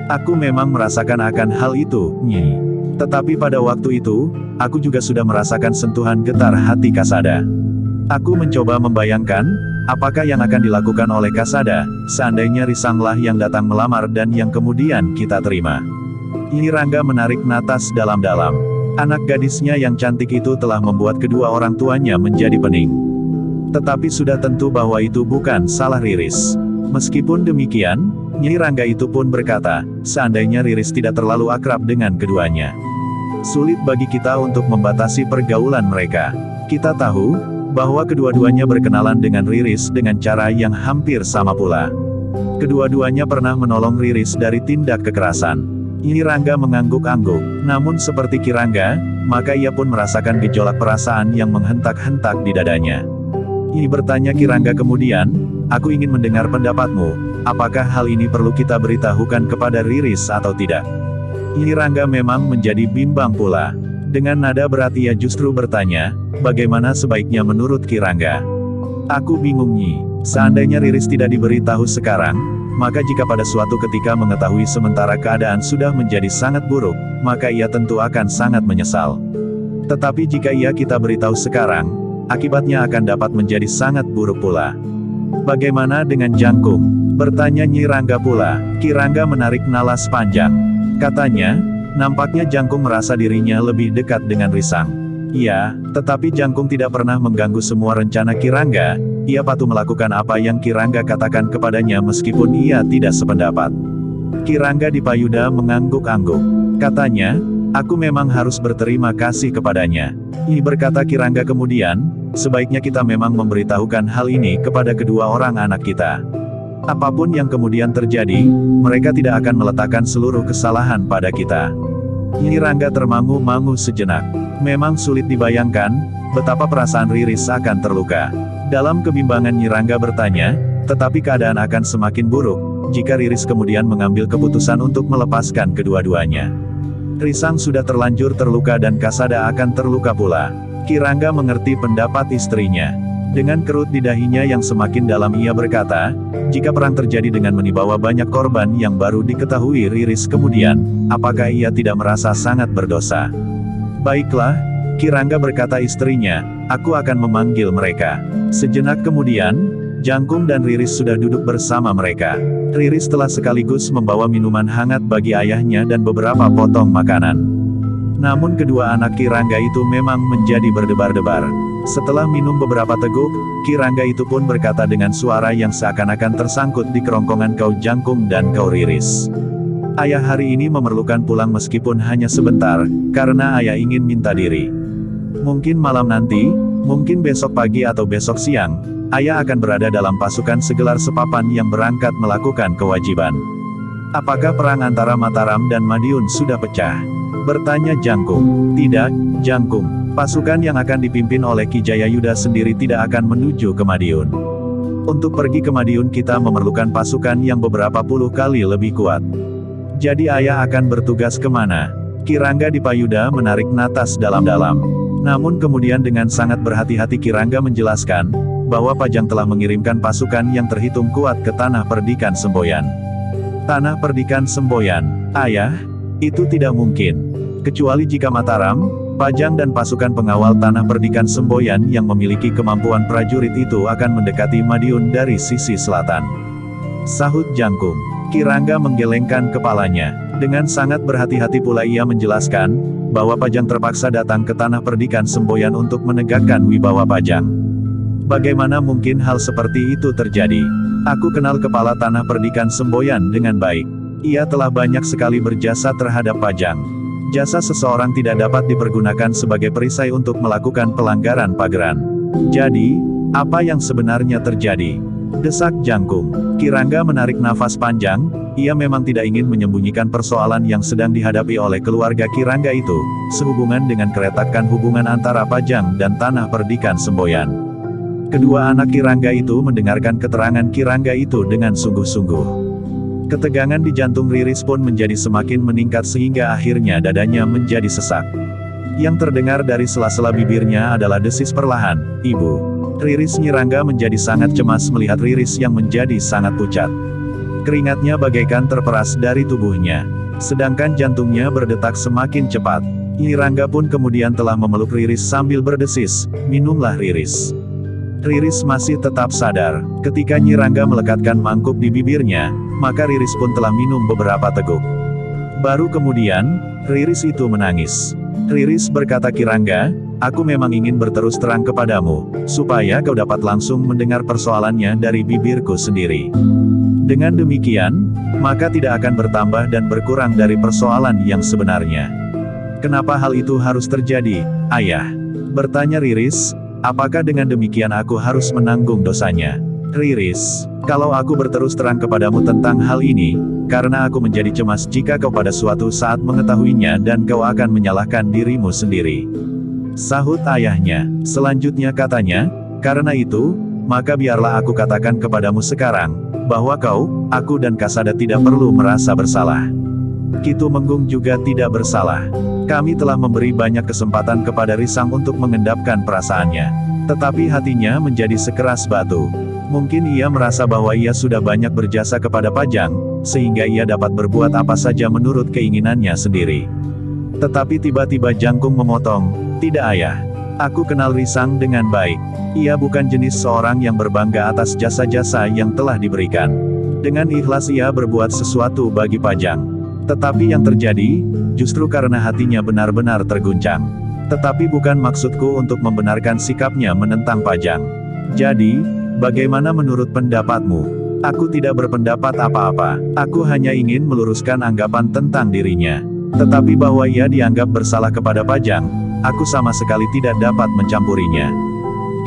Aku memang merasakan akan hal itu, Nyi. Tetapi pada waktu itu, aku juga sudah merasakan sentuhan getar hati Kasada. Aku mencoba membayangkan, apakah yang akan dilakukan oleh Kasada, seandainya Risanglah yang datang melamar dan yang kemudian kita terima." Nyi Rangga menarik napas dalam-dalam. Anak gadisnya yang cantik itu telah membuat kedua orang tuanya menjadi pening. Tetapi sudah tentu bahwa itu bukan salah Riris. Meskipun demikian, Nyi Rangga itu pun berkata, seandainya Riris tidak terlalu akrab dengan keduanya, sulit bagi kita untuk membatasi pergaulan mereka. Kita tahu bahwa kedua-duanya berkenalan dengan Riris dengan cara yang hampir sama pula. Kedua-duanya pernah menolong Riris dari tindak kekerasan. Nyi Rangga mengangguk-angguk, namun seperti Ki Rangga, maka ia pun merasakan gejolak perasaan yang menghentak-hentak di dadanya. Nyi bertanya Ki Rangga kemudian, "Aku ingin mendengar pendapatmu, apakah hal ini perlu kita beritahukan kepada Riris atau tidak?" Nyi Rangga memang menjadi bimbang pula. Dengan nada berat ia justru bertanya, "Bagaimana sebaiknya menurut Ki Rangga?" "Aku bingung Nyi. Seandainya Riris tidak diberitahu sekarang, maka jika pada suatu ketika mengetahui sementara keadaan sudah menjadi sangat buruk, maka ia tentu akan sangat menyesal. Tetapi jika ia kita beritahu sekarang, akibatnya akan dapat menjadi sangat buruk pula." "Bagaimana dengan Jangkung?" bertanya Nyi Rangga pula. Ki Rangga menarik napas panjang. Katanya, nampaknya Jangkung merasa dirinya lebih dekat dengan Risang. "Iya, tetapi Jangkung tidak pernah mengganggu semua rencana Ki Rangga, ia patuh melakukan apa yang Ki Rangga katakan kepadanya meskipun ia tidak sependapat. Ki Rangga Dipayuda mengangguk-angguk. Katanya, aku memang harus berterima kasih kepadanya. Berkata Ki Rangga kemudian, sebaiknya kita memang memberitahukan hal ini kepada kedua orang anak kita. Apapun yang kemudian terjadi, mereka tidak akan meletakkan seluruh kesalahan pada kita. Ki Rangga termangu-mangu sejenak. Memang sulit dibayangkan, betapa perasaan Riris akan terluka. Dalam kebimbangan Nyi Rangga bertanya, tetapi keadaan akan semakin buruk, jika Riris kemudian mengambil keputusan untuk melepaskan kedua-duanya. Risang sudah terlanjur terluka dan Kasada akan terluka pula. Ki Rangga mengerti pendapat istrinya. Dengan kerut di dahinya yang semakin dalam ia berkata, jika perang terjadi dengan menibawa banyak korban yang baru diketahui Riris kemudian, apakah ia tidak merasa sangat berdosa? Baiklah, Ki Rangga berkata istrinya, aku akan memanggil mereka. Sejenak kemudian, Jangkung dan Riris sudah duduk bersama mereka. Riris telah sekaligus membawa minuman hangat bagi ayahnya dan beberapa potong makanan. Namun kedua anak Ki Rangga itu memang menjadi berdebar-debar. Setelah minum beberapa teguk, Ki Rangga itu pun berkata dengan suara yang seakan-akan tersangkut di kerongkongan kau Jangkung dan kau Riris. Ayah hari ini memerlukan pulang meskipun hanya sebentar, karena ayah ingin minta diri. Mungkin malam nanti, mungkin besok pagi atau besok siang, ayah akan berada dalam pasukan segelar sepapan yang berangkat melakukan kewajiban. Apakah perang antara Mataram dan Madiun sudah pecah? Bertanya Jangkung. Tidak, Jangkung. Pasukan yang akan dipimpin oleh Ki Jayayuda sendiri tidak akan menuju ke Madiun. Untuk pergi ke Madiun kita memerlukan pasukan yang beberapa puluh kali lebih kuat. Jadi ayah akan bertugas kemana? Ki Rangga Dipayuda menarik napas dalam-dalam. Namun kemudian dengan sangat berhati-hati Ki Rangga menjelaskan, bahwa Pajang telah mengirimkan pasukan yang terhitung kuat ke Tanah Perdikan Semboyan. Tanah Perdikan Semboyan, ayah? Itu tidak mungkin. Kecuali jika Mataram, Pajang dan pasukan pengawal Tanah Perdikan Semboyan yang memiliki kemampuan prajurit itu akan mendekati Madiun dari sisi selatan. Sahut Jangkung. Ki Rangga menggelengkan kepalanya. Dengan sangat berhati-hati pula ia menjelaskan, bahwa Pajang terpaksa datang ke Tanah Perdikan Semboyan untuk menegakkan wibawa Pajang. Bagaimana mungkin hal seperti itu terjadi? Aku kenal kepala Tanah Perdikan Semboyan dengan baik. Ia telah banyak sekali berjasa terhadap Pajang. Jasa seseorang tidak dapat dipergunakan sebagai perisai untuk melakukan pelanggaran pageran. Jadi, apa yang sebenarnya terjadi? Desak Jangkung. Ki Rangga menarik nafas panjang, ia memang tidak ingin menyembunyikan persoalan yang sedang dihadapi oleh keluarga Ki Rangga itu, sehubungan dengan keretakan hubungan antara Pajang dan Tanah Perdikan Semboyan. Kedua anak Ki Rangga itu mendengarkan keterangan Ki Rangga itu dengan sungguh-sungguh. Ketegangan di jantung Riris pun menjadi semakin meningkat sehingga akhirnya dadanya menjadi sesak. Yang terdengar dari sela-sela bibirnya adalah desis perlahan, "Ibu." Riris Nyi Rangga menjadi sangat cemas melihat Riris yang menjadi sangat pucat. Keringatnya bagaikan terperas dari tubuhnya. Sedangkan jantungnya berdetak semakin cepat. Nyi Rangga pun kemudian telah memeluk Riris sambil berdesis, "Minumlah Riris." Riris masih tetap sadar. Ketika Nyi Rangga melekatkan mangkuk di bibirnya, maka Riris pun telah minum beberapa teguk. Baru kemudian, Riris itu menangis. Riris berkata, "Ki Rangga, aku memang ingin berterus terang kepadamu, supaya kau dapat langsung mendengar persoalannya dari bibirku sendiri. Dengan demikian, maka tidak akan bertambah dan berkurang dari persoalan yang sebenarnya." "Kenapa hal itu harus terjadi, Ayah?" bertanya Riris. "Apakah dengan demikian aku harus menanggung dosanya?" "Riris, kalau aku berterus terang kepadamu tentang hal ini, karena aku menjadi cemas jika kau pada suatu saat mengetahuinya dan kau akan menyalahkan dirimu sendiri," sahut ayahnya. Selanjutnya katanya, "Karena itu, maka biarlah aku katakan kepadamu sekarang, bahwa kau, aku dan Kasada tidak perlu merasa bersalah. Ki Tumenggung juga tidak bersalah. Kami telah memberi banyak kesempatan kepada Risang untuk mengendapkan perasaannya. Tetapi hatinya menjadi sekeras batu. Mungkin ia merasa bahwa ia sudah banyak berjasa kepada Pajang, sehingga ia dapat berbuat apa saja menurut keinginannya sendiri." Tetapi tiba-tiba Jangkung memotong, "Tidak Ayah. Aku kenal Risang dengan baik. Ia bukan jenis seorang yang berbangga atas jasa-jasa yang telah diberikan. Dengan ikhlas ia berbuat sesuatu bagi Pajang. Tetapi yang terjadi, justru karena hatinya benar-benar terguncang. Tetapi bukan maksudku untuk membenarkan sikapnya menentang Pajang. Jadi, Bagaimana menurut pendapatmu? Aku tidak berpendapat apa-apa. Aku hanya ingin meluruskan anggapan tentang dirinya. Tetapi bahwa ia dianggap bersalah kepada Pajang, aku sama sekali tidak dapat mencampurinya.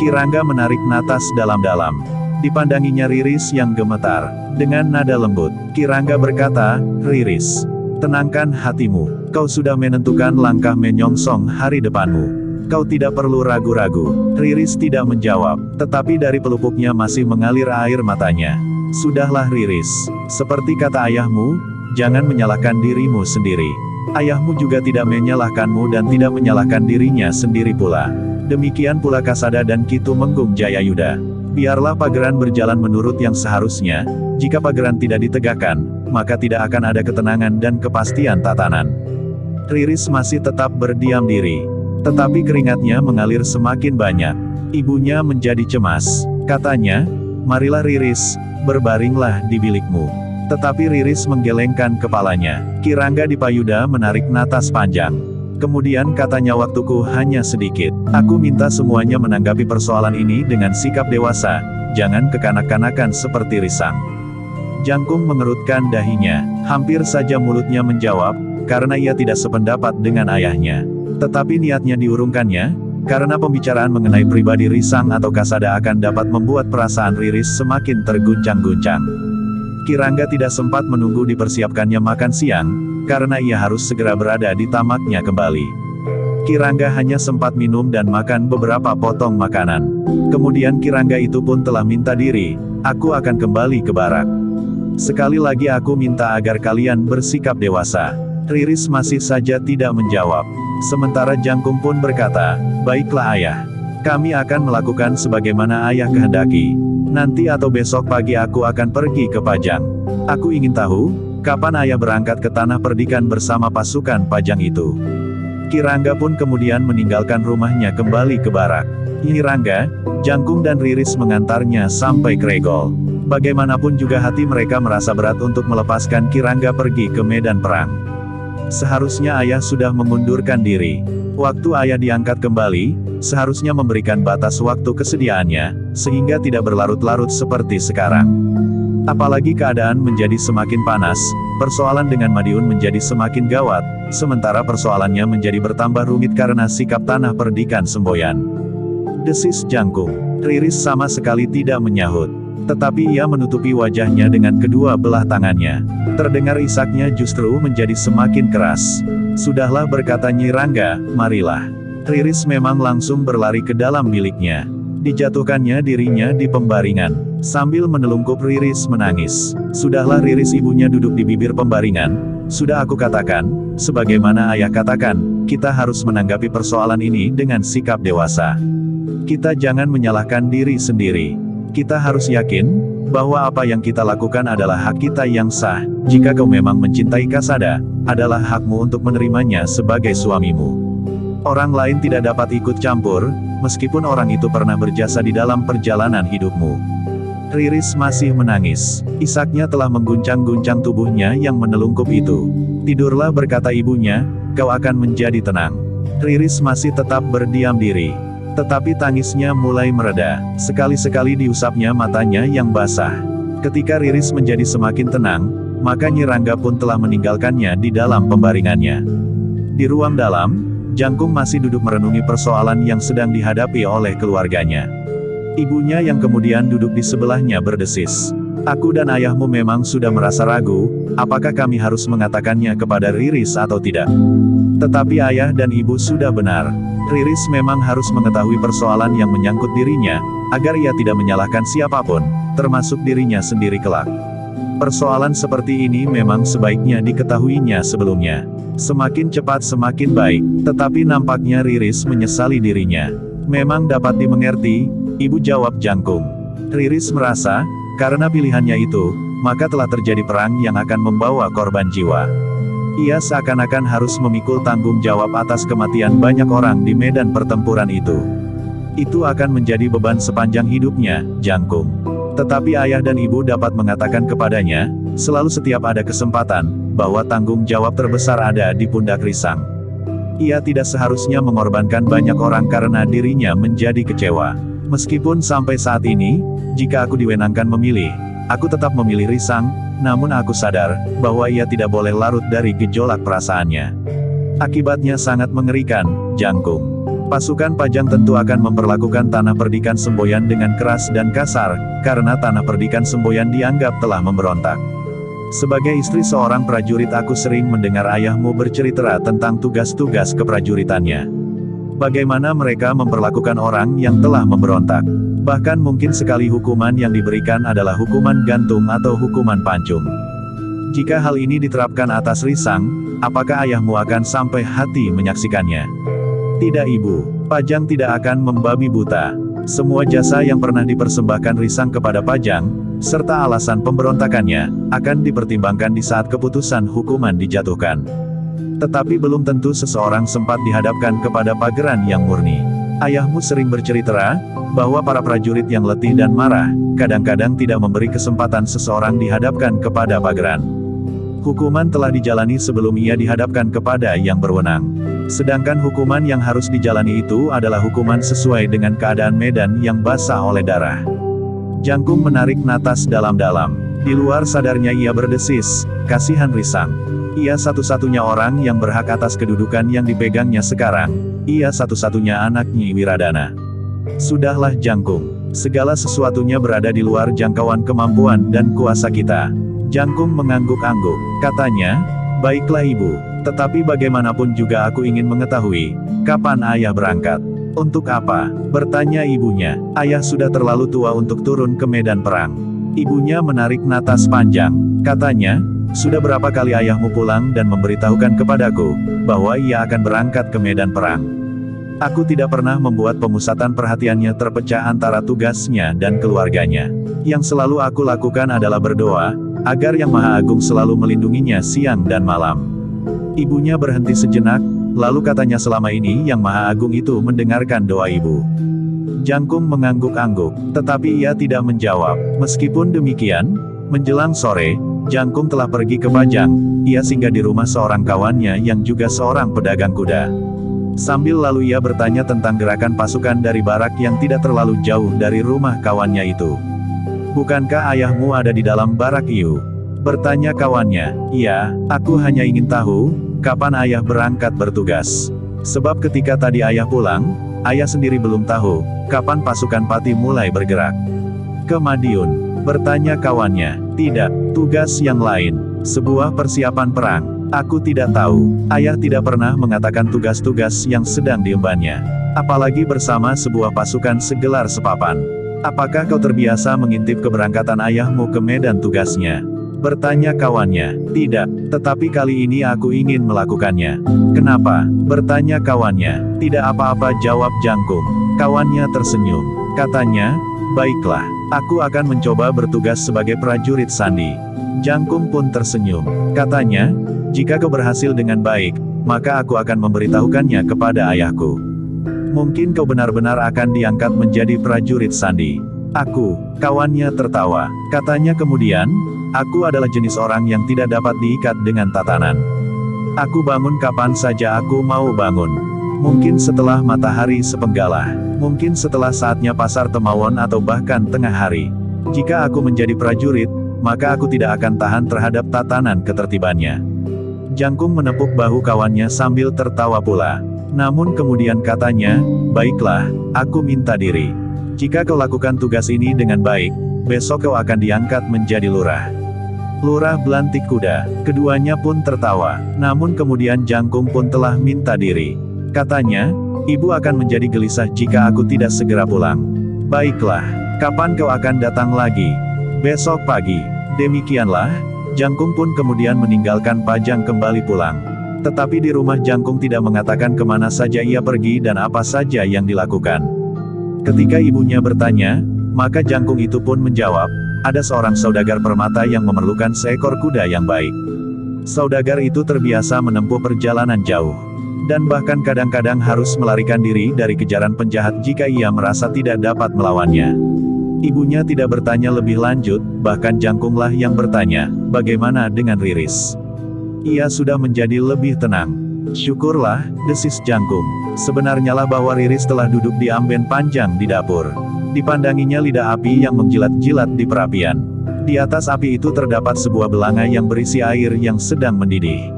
Kirangga menarik napas dalam-dalam. Dipandanginya Riris yang gemetar. Dengan nada lembut, Kirangga berkata, "Riris, tenangkan hatimu. Kau sudah menentukan langkah menyongsong hari depanmu. Kau tidak perlu ragu-ragu." Riris tidak menjawab, tetapi dari pelupuknya masih mengalir air matanya. "Sudahlah Riris, seperti kata ayahmu, jangan menyalahkan dirimu sendiri. Ayahmu juga tidak menyalahkanmu dan tidak menyalahkan dirinya sendiri pula. Demikian pula Kasada dan Kitu Menggung Jayayuda. Biarlah pageran berjalan menurut yang seharusnya. Jika pageran tidak ditegakkan, maka tidak akan ada ketenangan dan kepastian tatanan." Riris masih tetap berdiam diri. Tetapi keringatnya mengalir semakin banyak. Ibunya menjadi cemas. Katanya, "Marilah Riris, berbaringlah di bilikmu." Tetapi Riris menggelengkan kepalanya. Kirangga Dipayuda menarik napas panjang. Kemudian katanya, "Waktuku hanya sedikit. Aku minta semuanya menanggapi persoalan ini dengan sikap dewasa, jangan kekanak-kanakan seperti Risang." Jangkung mengerutkan dahinya. Hampir saja mulutnya menjawab, karena ia tidak sependapat dengan ayahnya. Tetapi niatnya diurungkannya, karena pembicaraan mengenai pribadi Risang atau Kasada akan dapat membuat perasaan Riris semakin terguncang-guncang. Kirangga tidak sempat menunggu dipersiapkannya makan siang, karena ia harus segera berada di tamaknya kembali. Kirangga hanya sempat minum dan makan beberapa potong makanan. Kemudian Kirangga itu pun telah minta diri, "Aku akan kembali ke barak. Sekali lagi aku minta agar kalian bersikap dewasa." Riris masih saja tidak menjawab. Sementara Jangkung pun berkata, "Baiklah ayah. Kami akan melakukan sebagaimana ayah kehendaki. Nanti atau besok pagi aku akan pergi ke Pajang. Aku ingin tahu, kapan ayah berangkat ke tanah perdikan bersama pasukan Pajang itu." Kirangga pun kemudian meninggalkan rumahnya kembali ke barak. Kirangga, Jangkung dan Riris mengantarnya sampai Kregol. Bagaimanapun juga hati mereka merasa berat untuk melepaskan Kirangga pergi ke medan perang. Seharusnya ayah sudah mengundurkan diri. Waktu ayah diangkat kembali, seharusnya memberikan batas waktu kesediaannya, sehingga tidak berlarut-larut seperti sekarang. Apalagi keadaan menjadi semakin panas, persoalan dengan Madiun menjadi semakin gawat, sementara persoalannya menjadi bertambah rumit karena sikap tanah perdikan semboyan. Desis Jangkung. Riris sama sekali tidak menyahut. Tetapi ia menutupi wajahnya dengan kedua belah tangannya. Terdengar isaknya justru menjadi semakin keras. "Sudahlah," berkata Nyi Rangga, "marilah." Riris memang langsung berlari ke dalam biliknya. Dijatuhkannya dirinya di pembaringan. Sambil menelungkup Riris menangis. "Sudahlah Riris," ibunya duduk di bibir pembaringan. "Sudah aku katakan, sebagaimana ayah katakan, kita harus menanggapi persoalan ini dengan sikap dewasa. Kita jangan menyalahkan diri sendiri. Kita harus yakin, bahwa apa yang kita lakukan adalah hak kita yang sah. Jika kau memang mencintai Kasada, adalah hakmu untuk menerimanya sebagai suamimu. Orang lain tidak dapat ikut campur, meskipun orang itu pernah berjasa di dalam perjalanan hidupmu." Riris masih menangis. Isaknya telah mengguncang-guncang tubuhnya yang menelungkup itu. "Tidurlah," berkata ibunya, "kau akan menjadi tenang." Riris masih tetap berdiam diri. Tetapi tangisnya mulai mereda. Sekali-sekali diusapnya matanya yang basah. Ketika Riris menjadi semakin tenang, maka Nyi Rangga pun telah meninggalkannya di dalam pembaringannya. Di ruang dalam, Jangkung masih duduk merenungi persoalan yang sedang dihadapi oleh keluarganya. Ibunya yang kemudian duduk di sebelahnya berdesis, "Aku dan ayahmu memang sudah merasa ragu, apakah kami harus mengatakannya kepada Riris atau tidak. Tetapi ayah dan ibu sudah benar. Riris memang harus mengetahui persoalan yang menyangkut dirinya, agar ia tidak menyalahkan siapapun, termasuk dirinya sendiri kelak. Persoalan seperti ini memang sebaiknya diketahuinya sebelumnya. Semakin cepat semakin baik." Tetapi nampaknya Riris menyesali dirinya. "Memang dapat dimengerti," ibu jawab Jangkung. Riris merasa, karena pilihannya itu, maka telah terjadi perang yang akan membawa korban jiwa. Ia seakan-akan harus memikul tanggung jawab atas kematian banyak orang di medan pertempuran itu. Itu akan menjadi beban sepanjang hidupnya, Jangkung. Tetapi ayah dan ibu dapat mengatakan kepadanya, selalu setiap ada kesempatan, bahwa tanggung jawab terbesar ada di pundak Risang. Ia tidak seharusnya mengorbankan banyak orang karena dirinya menjadi kecewa. Meskipun sampai saat ini, jika aku diwenangkan memilih, aku tetap memilih Risang, namun aku sadar, bahwa ia tidak boleh larut dari gejolak perasaannya. Akibatnya sangat mengerikan, Jangkung. Pasukan Pajang tentu akan memperlakukan Tanah Perdikan Semboyan dengan keras dan kasar, karena Tanah Perdikan Semboyan dianggap telah memberontak. Sebagai istri seorang prajurit aku sering mendengar ayahmu bercerita tentang tugas-tugas keprajuritannya. Bagaimana mereka memperlakukan orang yang telah memberontak. Bahkan mungkin sekali hukuman yang diberikan adalah hukuman gantung atau hukuman pancung. Jika hal ini diterapkan atas Risang, apakah ayahmu akan sampai hati menyaksikannya? Tidak Ibu, Pajang tidak akan membabi buta. Semua jasa yang pernah dipersembahkan Risang kepada Pajang, serta alasan pemberontakannya, akan dipertimbangkan di saat keputusan hukuman dijatuhkan. Tetapi belum tentu seseorang sempat dihadapkan kepada pageran yang murni. Ayahmu sering bercerita, bahwa para prajurit yang letih dan marah, kadang-kadang tidak memberi kesempatan seseorang dihadapkan kepada pageran. Hukuman telah dijalani sebelum ia dihadapkan kepada yang berwenang. Sedangkan hukuman yang harus dijalani itu adalah hukuman sesuai dengan keadaan medan yang basah oleh darah. Jangkung menarik napas dalam-dalam. Di luar sadarnya ia berdesis, kasihan Risang. Ia satu-satunya orang yang berhak atas kedudukan yang dipegangnya sekarang. Ia satu-satunya anak Nyi Wiradana. Sudahlah Jangkung. Segala sesuatunya berada di luar jangkauan kemampuan dan kuasa kita. Jangkung mengangguk-angguk. Katanya, baiklah Ibu, tetapi bagaimanapun juga aku ingin mengetahui, kapan ayah berangkat? Untuk apa? Bertanya ibunya. Ayah sudah terlalu tua untuk turun ke medan perang. Ibunya menarik napas panjang. Katanya, sudah berapa kali ayahmu pulang dan memberitahukan kepadaku, bahwa ia akan berangkat ke medan perang. Aku tidak pernah membuat pemusatan perhatiannya terpecah antara tugasnya dan keluarganya. Yang selalu aku lakukan adalah berdoa, agar Yang Maha Agung selalu melindunginya siang dan malam. Ibunya berhenti sejenak, lalu katanya selama ini Yang Maha Agung itu mendengarkan doa ibu. Jangkung mengangguk-angguk, tetapi ia tidak menjawab. Meskipun demikian, menjelang sore, Jangkung telah pergi ke Pajang. Ia singgah di rumah seorang kawannya yang juga seorang pedagang kuda. Sambil lalu ia bertanya tentang gerakan pasukan dari barak yang tidak terlalu jauh dari rumah kawannya itu. Bukankah ayahmu ada di dalam barak Iu? Bertanya kawannya. Iya, aku hanya ingin tahu, kapan ayah berangkat bertugas. Sebab ketika tadi ayah pulang, ayah sendiri belum tahu, kapan pasukan Pati mulai bergerak. Ke Madiun? Bertanya kawannya. Tidak, tugas yang lain. Sebuah persiapan perang. Aku tidak tahu. Ayah tidak pernah mengatakan tugas-tugas yang sedang diembannya. Apalagi bersama sebuah pasukan segelar sepapan. Apakah kau terbiasa mengintip keberangkatan ayahmu ke medan tugasnya? Bertanya kawannya. Tidak, tetapi kali ini aku ingin melakukannya. Kenapa? Bertanya kawannya. Tidak apa-apa jawab Jangkung. Kawannya tersenyum. Katanya, baiklah, aku akan mencoba bertugas sebagai prajurit sandi. Jangkung pun tersenyum. Katanya, jika kau berhasil dengan baik, maka aku akan memberitahukannya kepada ayahku. Mungkin kau benar-benar akan diangkat menjadi prajurit sandi. Aku, kawannya tertawa. Katanya kemudian, aku adalah jenis orang yang tidak dapat diikat dengan tatanan. Aku bangun kapan saja aku mau bangun. Mungkin setelah matahari sepenggalah. Mungkin setelah saatnya pasar Temawon atau bahkan tengah hari. Jika aku menjadi prajurit, maka aku tidak akan tahan terhadap tatanan ketertibannya. Jangkung menepuk bahu kawannya sambil tertawa pula. Namun kemudian katanya, baiklah, aku minta diri. Jika kau lakukan tugas ini dengan baik, besok kau akan diangkat menjadi lurah. Lurah Belantik Kuda. Keduanya pun tertawa. Namun kemudian Jangkung pun telah minta diri. Katanya, ibu akan menjadi gelisah jika aku tidak segera pulang. Baiklah, kapan kau akan datang lagi? Besok pagi. Demikianlah, Jangkung pun kemudian meninggalkan Pajang kembali pulang. Tetapi di rumah Jangkung tidak mengatakan kemana saja ia pergi dan apa saja yang dilakukan. Ketika ibunya bertanya, maka Jangkung itu pun menjawab, ada seorang saudagar permata yang memerlukan seekor kuda yang baik. Saudagar itu terbiasa menempuh perjalanan jauh. Dan bahkan kadang-kadang harus melarikan diri dari kejaran penjahat jika ia merasa tidak dapat melawannya. Ibunya tidak bertanya lebih lanjut, bahkan Jangkunglah yang bertanya, bagaimana dengan Riris? Ia sudah menjadi lebih tenang. Syukurlah, desis Jangkung. Sebenarnya lah bahwa Riris telah duduk di amben panjang di dapur. Dipandanginya lidah api yang menjilat-jilat di perapian. Di atas api itu terdapat sebuah belanga yang berisi air yang sedang mendidih.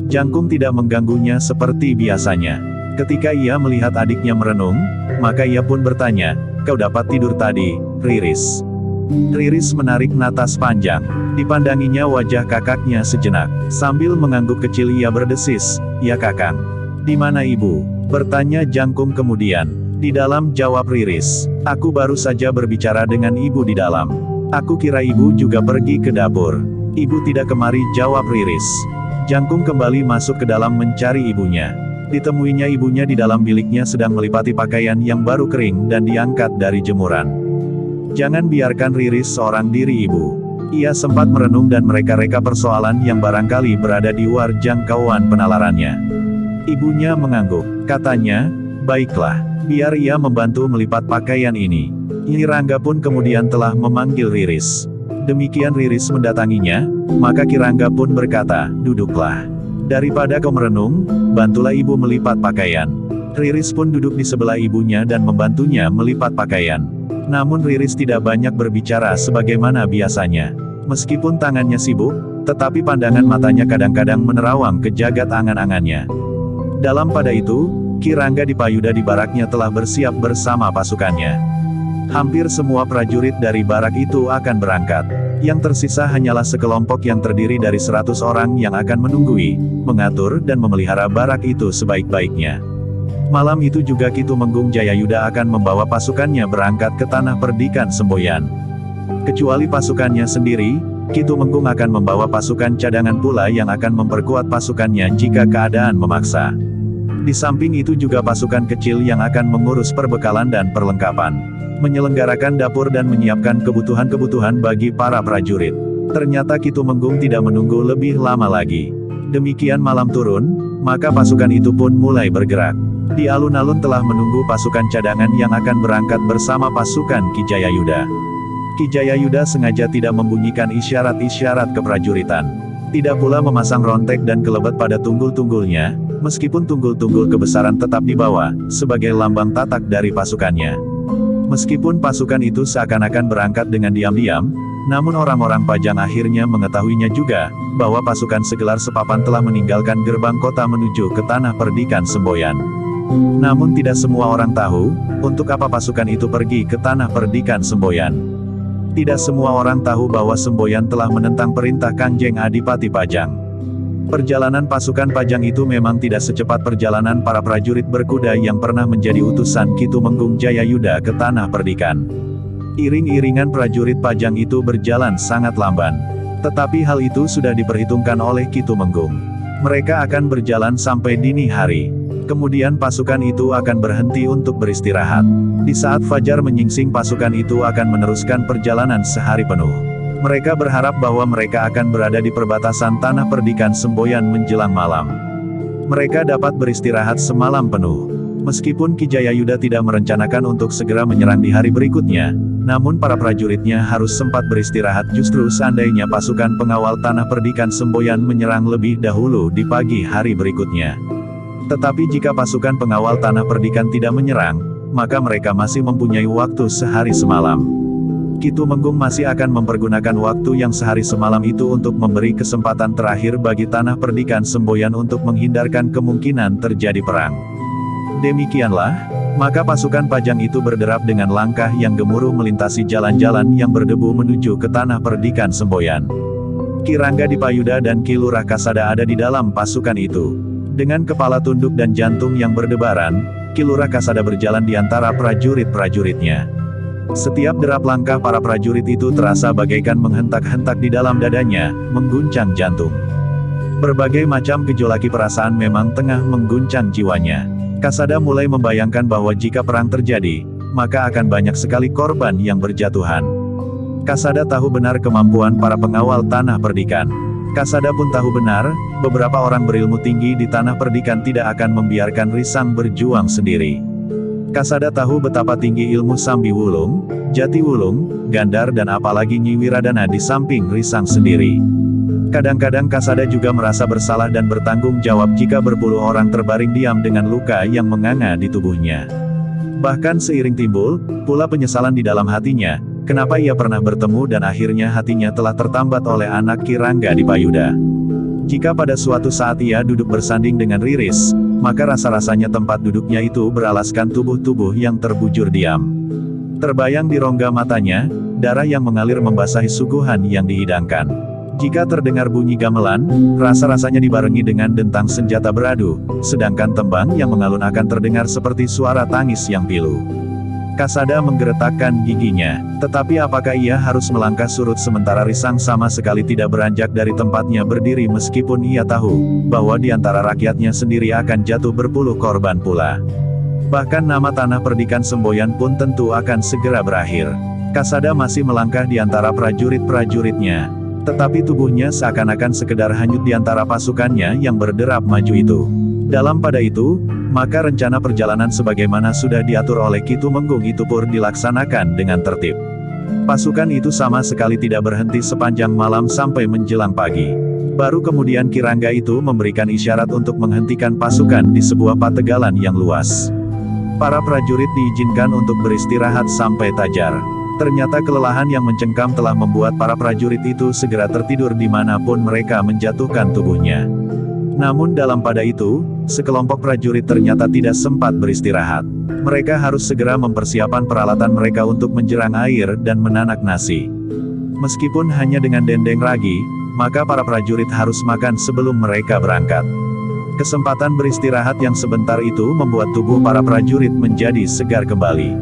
Jangkung tidak mengganggunya seperti biasanya. Ketika ia melihat adiknya merenung, maka ia pun bertanya, "Kau dapat tidur tadi, Riris?" Riris menarik napas panjang. Dipandanginya wajah kakaknya sejenak. Sambil mengangguk kecil ia berdesis, "Ya kakang." "Di mana ibu?" bertanya Jangkung kemudian. "Di dalam," jawab Riris. "Aku baru saja berbicara dengan ibu di dalam. Aku kira ibu juga pergi ke dapur." "Ibu tidak kemari," jawab Riris. Jangkung kembali masuk ke dalam mencari ibunya. Ditemuinya ibunya di dalam biliknya sedang melipati pakaian yang baru kering dan diangkat dari jemuran. Jangan biarkan Riris seorang diri ibu. Ia sempat merenung dan mereka-reka persoalan yang barangkali berada di luar jangkauan penalarannya. Ibunya mengangguk. Katanya, "Baiklah, biar ia membantu melipat pakaian ini." Nyi Rangga pun kemudian telah memanggil Riris. Demikian Riris mendatanginya, maka Ki Rangga pun berkata, "Duduklah. Daripada kau merenung, bantulah ibu melipat pakaian." Riris pun duduk di sebelah ibunya dan membantunya melipat pakaian. Namun Riris tidak banyak berbicara sebagaimana biasanya. Meskipun tangannya sibuk, tetapi pandangan matanya kadang-kadang menerawang ke jagat angan-angannya. Dalam pada itu, Ki Rangga Dipayuda di baraknya telah bersiap bersama pasukannya. Hampir semua prajurit dari barak itu akan berangkat. Yang tersisa hanyalah sekelompok yang terdiri dari 100 orang yang akan menunggui, mengatur dan memelihara barak itu sebaik-baiknya. Malam itu juga Ki Tumenggung Jayayuda akan membawa pasukannya berangkat ke tanah perdikan Semboyan. Kecuali pasukannya sendiri, Ki Tumenggung akan membawa pasukan cadangan pula yang akan memperkuat pasukannya jika keadaan memaksa. Di samping itu juga pasukan kecil yang akan mengurus perbekalan dan perlengkapan, menyelenggarakan dapur dan menyiapkan kebutuhan-kebutuhan bagi para prajurit. Ternyata Ki Tumenggung tidak menunggu lebih lama lagi. Demikian malam turun, maka pasukan itu pun mulai bergerak. Di alun-alun telah menunggu pasukan cadangan yang akan berangkat bersama pasukan Ki Jayayuda. Ki Jayayuda sengaja tidak membunyikan isyarat-isyarat keprajuritan. Tidak pula memasang rontek dan kelebet pada tunggul-tunggulnya, meskipun tunggul-tunggul kebesaran tetap dibawa, sebagai lambang tatak dari pasukannya. Meskipun pasukan itu seakan-akan berangkat dengan diam-diam, namun orang-orang Pajang akhirnya mengetahuinya juga, bahwa pasukan segelar sepapan telah meninggalkan gerbang kota menuju ke tanah perdikan Semboyan. Namun tidak semua orang tahu, untuk apa pasukan itu pergi ke tanah perdikan Semboyan. Tidak semua orang tahu bahwa Semboyan telah menentang perintah Kangjeng Adipati Pajang. Perjalanan pasukan Pajang itu memang tidak secepat perjalanan para prajurit berkuda yang pernah menjadi utusan Ki Tumenggung Jayayuda ke tanah perdikan. Iring-iringan prajurit Pajang itu berjalan sangat lamban. Tetapi hal itu sudah diperhitungkan oleh Ki Tumenggung. Mereka akan berjalan sampai dini hari. Kemudian pasukan itu akan berhenti untuk beristirahat. Di saat fajar menyingsing pasukan itu akan meneruskan perjalanan sehari penuh. Mereka berharap bahwa mereka akan berada di perbatasan tanah perdikan Semboyan menjelang malam. Mereka dapat beristirahat semalam penuh. Meskipun Ki Jayayuda tidak merencanakan untuk segera menyerang di hari berikutnya, namun para prajuritnya harus sempat beristirahat justru seandainya pasukan pengawal tanah perdikan Semboyan menyerang lebih dahulu di pagi hari berikutnya. Tetapi jika pasukan pengawal tanah perdikan tidak menyerang, maka mereka masih mempunyai waktu sehari semalam. Ki Tumenggung masih akan mempergunakan waktu yang sehari semalam itu untuk memberi kesempatan terakhir bagi tanah perdikan Semboyan untuk menghindarkan kemungkinan terjadi perang. Demikianlah, maka pasukan Pajang itu berderap dengan langkah yang gemuruh melintasi jalan-jalan yang berdebu menuju ke tanah perdikan Semboyan. Ki Rangga Dipayuda dan Ki Lurah Kasada ada di dalam pasukan itu. Dengan kepala tunduk dan jantung yang berdebaran, Ki Lurah Kasada berjalan di antara prajurit-prajuritnya. Setiap derap langkah para prajurit itu terasa bagaikan menghentak-hentak di dalam dadanya, mengguncang jantung. Berbagai macam gejolaki perasaan memang tengah mengguncang jiwanya. Kasada mulai membayangkan bahwa jika perang terjadi, maka akan banyak sekali korban yang berjatuhan. Kasada tahu benar kemampuan para pengawal tanah perdikan. Kasada pun tahu benar, beberapa orang berilmu tinggi di tanah perdikan tidak akan membiarkan Risang berjuang sendiri. Kasada tahu betapa tinggi ilmu Sambi Wulung, Jati Wulung, Gandar dan apalagi Nyi Wiradana di samping Risang sendiri. Kadang-kadang Kasada juga merasa bersalah dan bertanggung jawab jika berpuluh orang terbaring diam dengan luka yang menganga di tubuhnya. Bahkan seiring timbul pula penyesalan di dalam hatinya, kenapa ia pernah bertemu dan akhirnya hatinya telah tertambat oleh anak Ki Rangga Dipayuda. Jika pada suatu saat ia duduk bersanding dengan Riris, maka rasa-rasanya tempat duduknya itu beralaskan tubuh-tubuh yang terbujur diam. Terbayang di rongga matanya, darah yang mengalir membasahi suguhan yang dihidangkan. Jika terdengar bunyi gamelan, rasa-rasanya dibarengi dengan dentang senjata beradu, sedangkan tembang yang mengalun akan terdengar seperti suara tangis yang pilu. Kasada menggeretakkan giginya, tetapi apakah ia harus melangkah surut sementara Risang sama sekali tidak beranjak dari tempatnya berdiri meskipun ia tahu, bahwa di antara rakyatnya sendiri akan jatuh berpuluh korban pula. Bahkan nama tanah perdikan Semboyan pun tentu akan segera berakhir. Kasada masih melangkah di antara prajurit-prajuritnya, tetapi tubuhnya seakan-akan sekedar hanyut di antara pasukannya yang berderap maju itu. Dalam pada itu, maka rencana perjalanan sebagaimana sudah diatur oleh Ki Tumenggung itu pun dilaksanakan dengan tertib. Pasukan itu sama sekali tidak berhenti sepanjang malam sampai menjelang pagi. Baru kemudian Ki Rangga itu memberikan isyarat untuk menghentikan pasukan di sebuah pategalan yang luas. Para prajurit diizinkan untuk beristirahat sampai tajar. Ternyata kelelahan yang mencengkam telah membuat para prajurit itu segera tertidur dimanapun mereka menjatuhkan tubuhnya. Namun dalam pada itu, sekelompok prajurit ternyata tidak sempat beristirahat. Mereka harus segera mempersiapkan peralatan mereka untuk menjerang air dan menanak nasi. Meskipun hanya dengan dendeng ragi, maka para prajurit harus makan sebelum mereka berangkat. Kesempatan beristirahat yang sebentar itu membuat tubuh para prajurit menjadi segar kembali.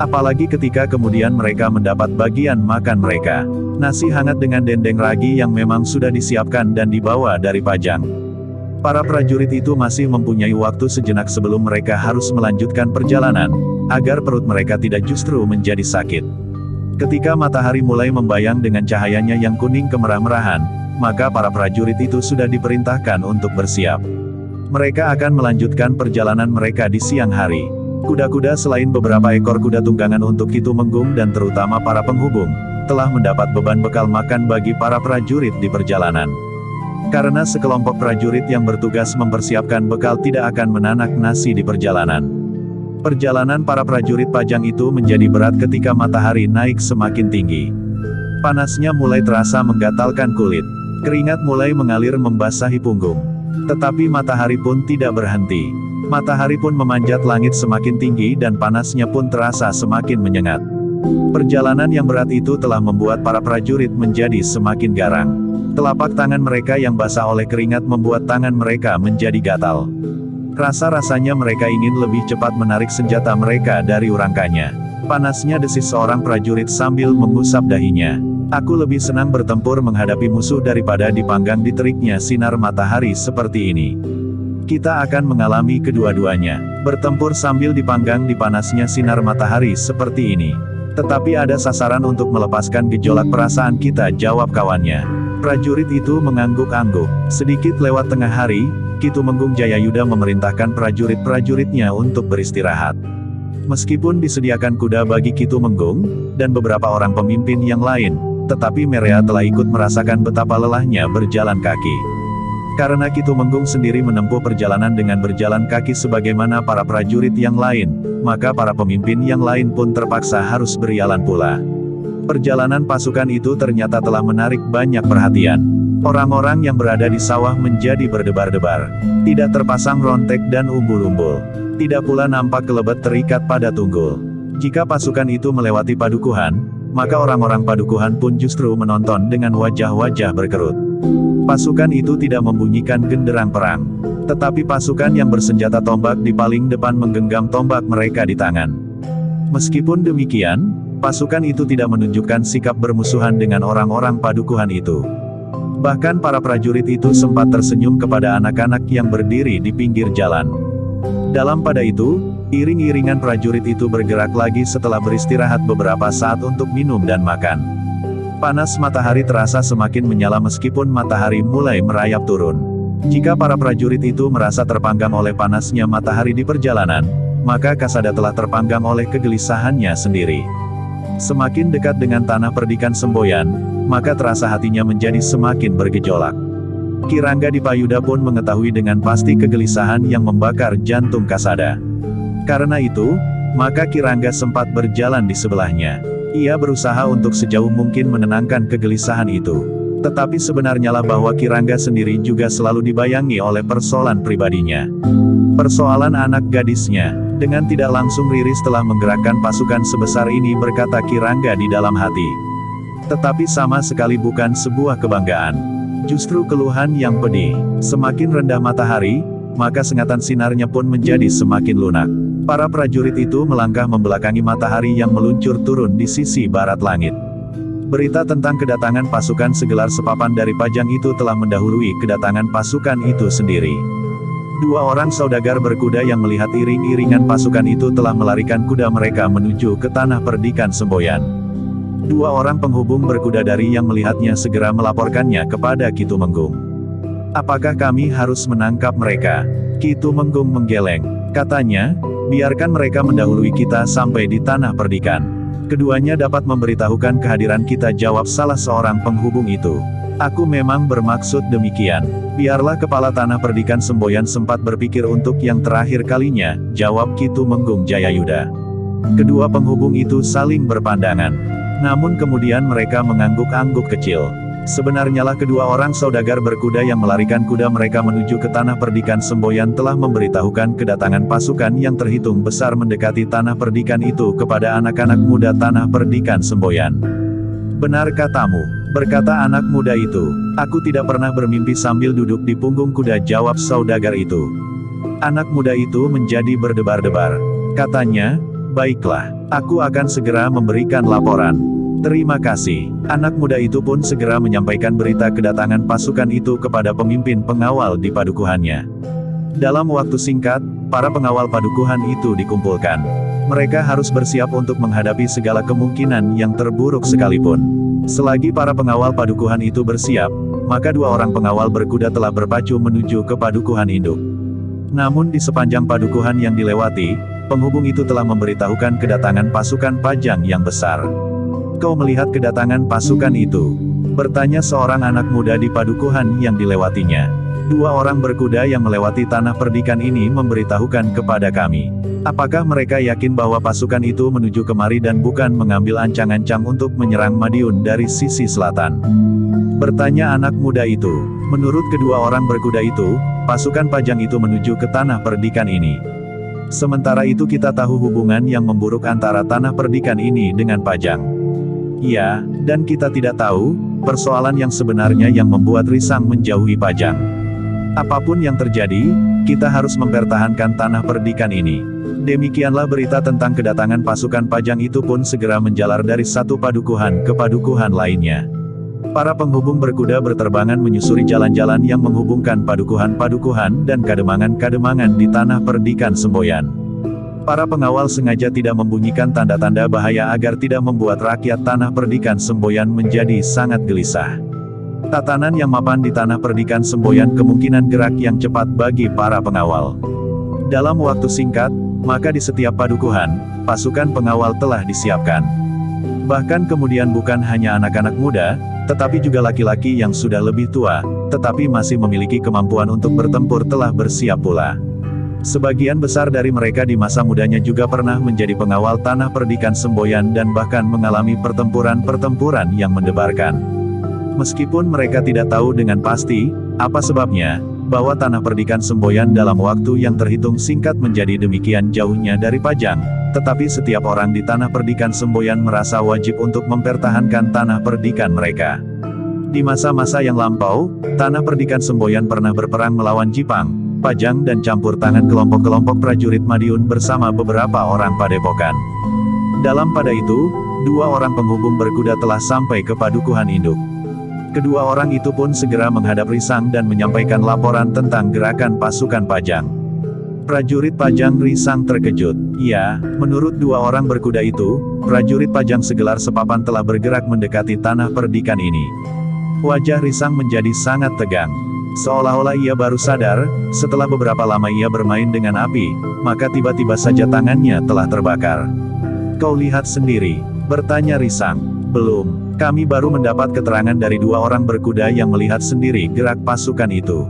Apalagi ketika kemudian mereka mendapat bagian makan mereka, nasi hangat dengan dendeng ragi yang memang sudah disiapkan dan dibawa dari Pajang. Para prajurit itu masih mempunyai waktu sejenak sebelum mereka harus melanjutkan perjalanan, agar perut mereka tidak justru menjadi sakit. Ketika matahari mulai membayang dengan cahayanya yang kuning kemerah-merahan, maka para prajurit itu sudah diperintahkan untuk bersiap. Mereka akan melanjutkan perjalanan mereka di siang hari. Kuda-kuda selain beberapa ekor kuda tunggangan untuk Ki Tumenggung dan terutama para penghubung, telah mendapat beban bekal makan bagi para prajurit di perjalanan. Karena sekelompok prajurit yang bertugas mempersiapkan bekal tidak akan menanak nasi di perjalanan. Perjalanan para prajurit Pajang itu menjadi berat ketika matahari naik semakin tinggi. Panasnya mulai terasa menggatalkan kulit. Keringat mulai mengalir membasahi punggung. Tetapi matahari pun tidak berhenti. Matahari pun memanjat langit semakin tinggi dan panasnya pun terasa semakin menyengat. Perjalanan yang berat itu telah membuat para prajurit menjadi semakin garang. Telapak tangan mereka yang basah oleh keringat membuat tangan mereka menjadi gatal. Rasa-rasanya mereka ingin lebih cepat menarik senjata mereka dari urangkanya. Panasnya desis seorang prajurit sambil mengusap dahinya. Aku lebih senang bertempur menghadapi musuh daripada dipanggang di teriknya sinar matahari seperti ini. Kita akan mengalami kedua-duanya. Bertempur sambil dipanggang di panasnya sinar matahari seperti ini. Tetapi ada sasaran untuk melepaskan gejolak perasaan kita, jawab kawannya. Prajurit itu mengangguk-angguk. Sedikit lewat tengah hari, Ki Tumenggung Jayayuda memerintahkan prajurit-prajuritnya untuk beristirahat. Meskipun disediakan kuda bagi Ki Tumenggung, dan beberapa orang pemimpin yang lain, tetapi Merea telah ikut merasakan betapa lelahnya berjalan kaki. Karena Ki Tumenggung sendiri menempuh perjalanan dengan berjalan kaki sebagaimana para prajurit yang lain, maka para pemimpin yang lain pun terpaksa harus berjalan pula. Perjalanan pasukan itu ternyata telah menarik banyak perhatian. Orang-orang yang berada di sawah menjadi berdebar-debar. Tidak terpasang rontek dan umbul-umbul. Tidak pula nampak kelebet terikat pada tunggul. Jika pasukan itu melewati padukuhan, maka orang-orang padukuhan pun justru menonton dengan wajah-wajah berkerut. Pasukan itu tidak membunyikan genderang perang. Tetapi pasukan yang bersenjata tombak di paling depan menggenggam tombak mereka di tangan. Meskipun demikian, pasukan itu tidak menunjukkan sikap bermusuhan dengan orang-orang padukuhan itu. Bahkan para prajurit itu sempat tersenyum kepada anak-anak yang berdiri di pinggir jalan. Dalam pada itu, iring-iringan prajurit itu bergerak lagi setelah beristirahat beberapa saat untuk minum dan makan. Panas matahari terasa semakin menyala meskipun matahari mulai merayap turun. Jika para prajurit itu merasa terpanggang oleh panasnya matahari di perjalanan, maka Kasada telah terpanggang oleh kegelisahannya sendiri. Semakin dekat dengan tanah perdikan Semboyan, maka terasa hatinya menjadi semakin bergejolak. Ki Rangga Dipayuda pun mengetahui dengan pasti kegelisahan yang membakar jantung Kasada. Karena itu, Maka Kirangga sempat berjalan di sebelahnya. Ia berusaha untuk sejauh mungkin menenangkan kegelisahan itu. Tetapi sebenarnya lah bahwa Kirangga sendiri juga selalu dibayangi oleh persoalan pribadinya. Persoalan anak gadisnya. Dengan tidak langsung Riris telah menggerakkan pasukan sebesar ini, berkata Kirangga di dalam hati. Tetapi sama sekali bukan sebuah kebanggaan. Justru keluhan yang pedih. Semakin rendah matahari, maka sengatan sinarnya pun menjadi semakin lunak. Para prajurit itu melangkah membelakangi matahari yang meluncur turun di sisi barat langit. Berita tentang kedatangan pasukan segelar sepapan dari Pajang itu telah mendahului kedatangan pasukan itu sendiri. Dua orang saudagar berkuda yang melihat iring-iringan pasukan itu telah melarikan kuda mereka menuju ke tanah perdikan semboyan. Dua orang penghubung berkuda dari yang melihatnya segera melaporkannya kepada Ki Tumenggung. Apakah kami harus menangkap mereka? Ki Tumenggung menggeleng. Katanya, biarkan mereka mendahului kita sampai di tanah perdikan. Keduanya dapat memberitahukan kehadiran kita, jawab salah seorang penghubung itu. Aku memang bermaksud demikian. Biarlah kepala tanah perdikan semboyan sempat berpikir untuk yang terakhir kalinya, jawab Ki Tumenggung Jayayuda. Kedua penghubung itu saling berpandangan. Namun kemudian mereka mengangguk-angguk kecil. Sebenarnya lah kedua orang saudagar berkuda yang melarikan kuda mereka menuju ke tanah perdikan semboyan telah memberitahukan kedatangan pasukan yang terhitung besar mendekati tanah perdikan itu kepada anak-anak muda tanah perdikan semboyan. Benar katamu, berkata anak muda itu. Aku tidak pernah bermimpi sambil duduk di punggung kuda, jawab saudagar itu. Anak muda itu menjadi berdebar-debar. Katanya, baiklah, aku akan segera memberikan laporan. Terima kasih. Anak muda itu pun segera menyampaikan berita kedatangan pasukan itu kepada pemimpin pengawal di padukuhannya. Dalam waktu singkat, para pengawal padukuhan itu dikumpulkan. Mereka harus bersiap untuk menghadapi segala kemungkinan yang terburuk sekalipun. Selagi para pengawal padukuhan itu bersiap, maka dua orang pengawal berkuda telah berpacu menuju ke padukuhan induk. Namun di sepanjang padukuhan yang dilewati, penghubung itu telah memberitahukan kedatangan pasukan Pajang yang besar. Kau melihat kedatangan pasukan itu? Bertanya seorang anak muda di padukuhan yang dilewatinya. Dua orang berkuda yang melewati tanah perdikan ini memberitahukan kepada kami. Apakah mereka yakin bahwa pasukan itu menuju kemari dan bukan mengambil ancang-ancang untuk menyerang Madiun dari sisi selatan? Bertanya anak muda itu. Menurut kedua orang berkuda itu, pasukan Pajang itu menuju ke tanah perdikan ini. Sementara itu kita tahu hubungan yang memburuk antara tanah perdikan ini dengan Pajang. Ya, dan kita tidak tahu persoalan yang sebenarnya yang membuat Risang menjauhi Pajang. Apapun yang terjadi, kita harus mempertahankan tanah perdikan ini. Demikianlah berita tentang kedatangan pasukan Pajang itu pun segera menjalar dari satu padukuhan ke padukuhan lainnya. Para penghubung berkuda berterbangan menyusuri jalan-jalan yang menghubungkan padukuhan-padukuhan dan kademangan-kademangan di tanah perdikan semboyan. Para pengawal sengaja tidak membunyikan tanda-tanda bahaya agar tidak membuat rakyat tanah perdikan semboyan menjadi sangat gelisah. Tatanan yang mapan di tanah perdikan semboyan kemungkinan gerak yang cepat bagi para pengawal. Dalam waktu singkat, maka di setiap padukuhan, pasukan pengawal telah disiapkan. Bahkan kemudian bukan hanya anak-anak muda, tetapi juga laki-laki yang sudah lebih tua, tetapi masih memiliki kemampuan untuk bertempur telah bersiap pula. Sebagian besar dari mereka di masa mudanya juga pernah menjadi pengawal tanah perdikan semboyan dan bahkan mengalami pertempuran-pertempuran yang mendebarkan. Meskipun mereka tidak tahu dengan pasti, apa sebabnya, bahwa tanah perdikan semboyan dalam waktu yang terhitung singkat menjadi demikian jauhnya dari Pajang, tetapi setiap orang di tanah perdikan semboyan merasa wajib untuk mempertahankan tanah perdikan mereka. Di masa-masa yang lampau, tanah perdikan semboyan pernah berperang melawan Jipang, Pajang dan campur tangan kelompok-kelompok prajurit Madiun bersama beberapa orang padepokan. Dalam pada itu, dua orang penghubung berkuda telah sampai ke padukuhan induk. Kedua orang itu pun segera menghadap Risang dan menyampaikan laporan tentang gerakan pasukan Pajang. Prajurit Pajang Risang terkejut. Ya, menurut dua orang berkuda itu, prajurit Pajang segelar sepapan telah bergerak mendekati tanah perdikan ini. Wajah Risang menjadi sangat tegang. Seolah-olah ia baru sadar, setelah beberapa lama ia bermain dengan api, maka tiba-tiba saja tangannya telah terbakar. Kau lihat sendiri, bertanya Risang. Belum, kami baru mendapat keterangan dari dua orang berkuda yang melihat sendiri gerak pasukan itu.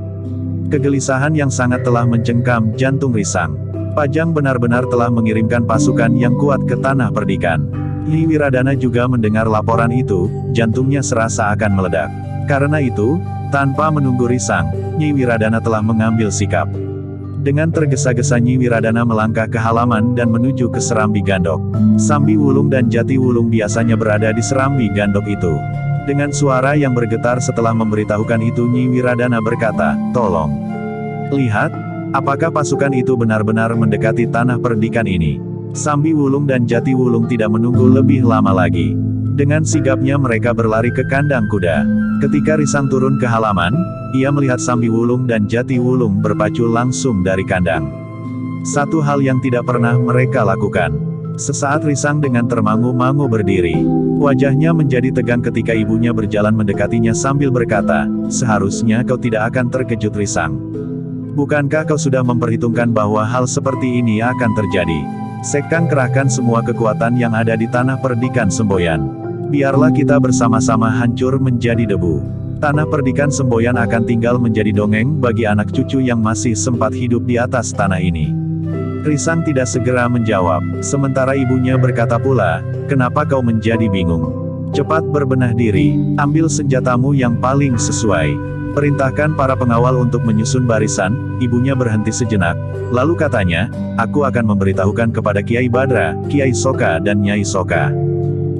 Kegelisahan yang sangat telah mencengkam jantung Risang. Pajang benar-benar telah mengirimkan pasukan yang kuat ke Tanah Perdikan. Nyi Wiradana juga mendengar laporan itu, jantungnya serasa akan meledak. Karena itu, tanpa menunggu risang, Nyi Wiradana telah mengambil sikap. Dengan tergesa-gesa Nyi Wiradana melangkah ke halaman dan menuju ke Serambi Gandok. Sambi Wulung dan Jati Wulung biasanya berada di Serambi Gandok itu. Dengan suara yang bergetar setelah memberitahukan itu Nyi Wiradana berkata, "Tolong lihat, apakah pasukan itu benar-benar mendekati Tanah Perdikan ini?" Sambi Wulung dan Jati Wulung tidak menunggu lebih lama lagi. Dengan sigapnya mereka berlari ke kandang kuda. Ketika Risang turun ke halaman, ia melihat Sambi Wulung dan Jati Wulung berpacu langsung dari kandang. Satu hal yang tidak pernah mereka lakukan. Sesaat Risang dengan termangu-mangu berdiri. Wajahnya menjadi tegang ketika ibunya berjalan mendekatinya sambil berkata, "Seharusnya kau tidak akan terkejut Risang. Bukankah kau sudah memperhitungkan bahwa hal seperti ini akan terjadi? Sekang kerahkan semua kekuatan yang ada di Tanah Perdikan Semboyan. Biarlah kita bersama-sama hancur menjadi debu. Tanah Perdikan Semboyan akan tinggal menjadi dongeng bagi anak cucu yang masih sempat hidup di atas tanah ini." Risang tidak segera menjawab, sementara ibunya berkata pula, "Kenapa kau menjadi bingung? Cepat berbenah diri, ambil senjatamu yang paling sesuai. Perintahkan para pengawal untuk menyusun barisan." Ibunya berhenti sejenak, lalu katanya, "Aku akan memberitahukan kepada Kiai Badra, Kiai Soka dan Nyai Soka.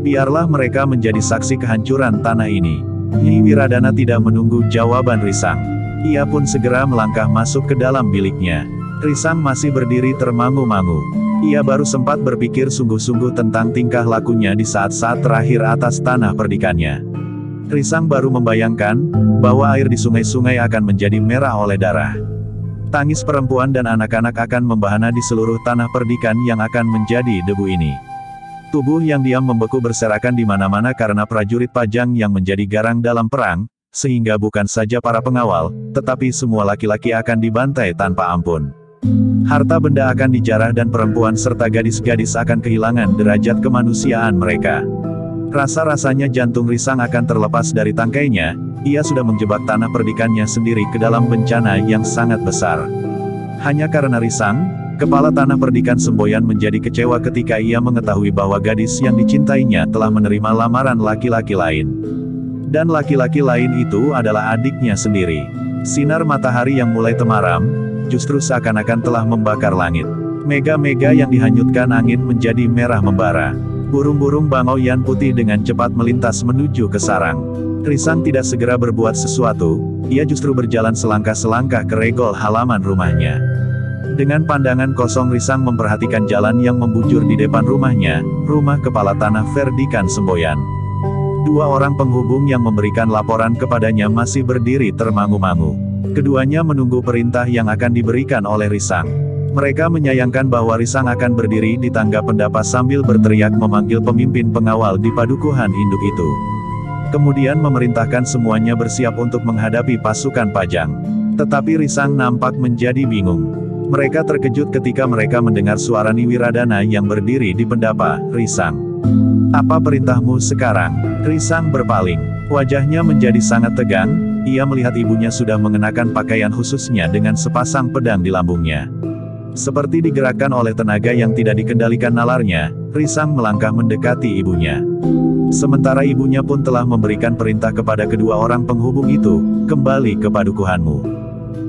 Biarlah mereka menjadi saksi kehancuran tanah ini." Nyi Wiradana tidak menunggu jawaban Risang. Ia pun segera melangkah masuk ke dalam biliknya. Risang masih berdiri termangu-mangu. Ia baru sempat berpikir sungguh-sungguh tentang tingkah lakunya di saat-saat terakhir atas Tanah Perdikannya. Risang baru membayangkan bahwa air di sungai-sungai akan menjadi merah oleh darah. Tangis perempuan dan anak-anak akan membahana di seluruh Tanah Perdikan yang akan menjadi debu ini. Tubuh yang diam membeku berserakan di mana-mana karena prajurit Pajang yang menjadi garang dalam perang, sehingga bukan saja para pengawal, tetapi semua laki-laki akan dibantai tanpa ampun. Harta benda akan dijarah dan perempuan serta gadis-gadis akan kehilangan derajat kemanusiaan mereka. Rasa-rasanya jantung Risang akan terlepas dari tangkainya, ia sudah menjebak Tanah Perdikannya sendiri ke dalam bencana yang sangat besar. Hanya karena Risang, kepala Tanah Perdikan Semboyan menjadi kecewa ketika ia mengetahui bahwa gadis yang dicintainya telah menerima lamaran laki-laki lain. Dan laki-laki lain itu adalah adiknya sendiri. Sinar matahari yang mulai temaram, justru seakan-akan telah membakar langit. Mega-mega yang dihanyutkan angin menjadi merah membara. Burung-burung bangau yan putih dengan cepat melintas menuju ke sarang. Risang tidak segera berbuat sesuatu, ia justru berjalan selangkah-selangkah ke regol halaman rumahnya. Dengan pandangan kosong Risang memperhatikan jalan yang membujur di depan rumahnya, rumah kepala Tanah Perdikan Semboyan. Dua orang penghubung yang memberikan laporan kepadanya masih berdiri termangu-mangu. Keduanya menunggu perintah yang akan diberikan oleh Risang. Mereka menyayangkan bahwa Risang akan berdiri di tangga pendapa sambil berteriak memanggil pemimpin pengawal di padukuhan induk itu. Kemudian memerintahkan semuanya bersiap untuk menghadapi pasukan Pajang. Tetapi Risang nampak menjadi bingung. Mereka terkejut ketika mereka mendengar suara Nyi Wiradana yang berdiri di pendapa. "Risang, apa perintahmu sekarang?" Risang berpaling. Wajahnya menjadi sangat tegang. Ia melihat ibunya sudah mengenakan pakaian khususnya dengan sepasang pedang di lambungnya. Seperti digerakkan oleh tenaga yang tidak dikendalikan nalarnya, Risang melangkah mendekati ibunya. Sementara ibunya pun telah memberikan perintah kepada kedua orang penghubung itu, "Kembali ke padukuhanmu.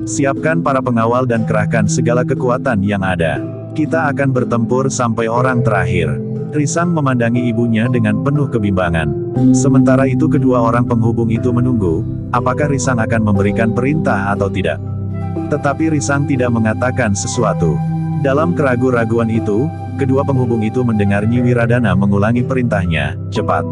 Siapkan para pengawal dan kerahkan segala kekuatan yang ada. Kita akan bertempur sampai orang terakhir." Risang memandangi ibunya dengan penuh kebimbangan. Sementara itu kedua orang penghubung itu menunggu, apakah Risang akan memberikan perintah atau tidak. Tetapi Risang tidak mengatakan sesuatu. Dalam keraguan-raguan itu, kedua penghubung itu mendengar Nyi Wiradana mengulangi perintahnya, "Cepat.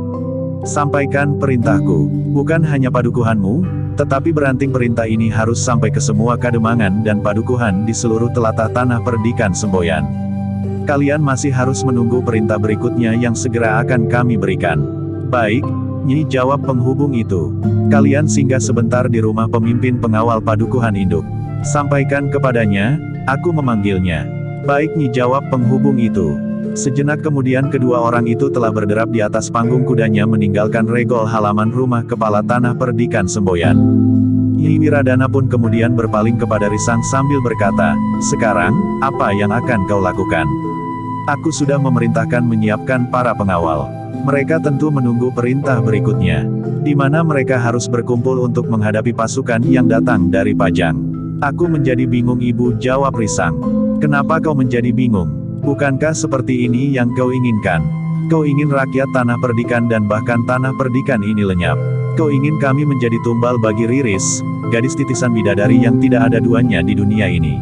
Sampaikan perintahku. Bukan hanya padukuhanmu, tetapi beranting perintah ini harus sampai ke semua kademangan dan padukuhan di seluruh telatah Tanah Perdikan Semboyan. Kalian masih harus menunggu perintah berikutnya yang segera akan kami berikan." "Baik, Nyi," jawab penghubung itu. "Kalian singgah sebentar di rumah pemimpin pengawal padukuhan induk. Sampaikan kepadanya, aku memanggilnya." "Baik Nyi," jawab penghubung itu. Sejenak kemudian kedua orang itu telah berderap di atas panggung kudanya meninggalkan regol halaman rumah kepala Tanah Perdikan Semboyan. Nyi Wiradana pun kemudian berpaling kepada Risang sambil berkata, "Sekarang, apa yang akan kau lakukan?" "Aku sudah memerintahkan menyiapkan para pengawal. Mereka tentu menunggu perintah berikutnya, di mana mereka harus berkumpul untuk menghadapi pasukan yang datang dari Pajang." "Aku menjadi bingung Ibu," jawab Risang. "Kenapa kau menjadi bingung? Bukankah seperti ini yang kau inginkan? Kau ingin rakyat Tanah Perdikan dan bahkan Tanah Perdikan ini lenyap. Kau ingin kami menjadi tumbal bagi Riris, gadis titisan bidadari yang tidak ada duanya di dunia ini."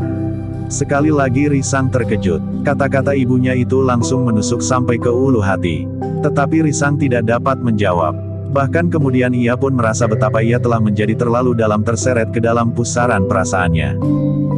Sekali lagi Risang terkejut. Kata-kata ibunya itu langsung menusuk sampai ke ulu hati. Tetapi Risang tidak dapat menjawab. Bahkan kemudian ia pun merasa betapa ia telah menjadi terlalu dalam terseret ke dalam pusaran perasaannya.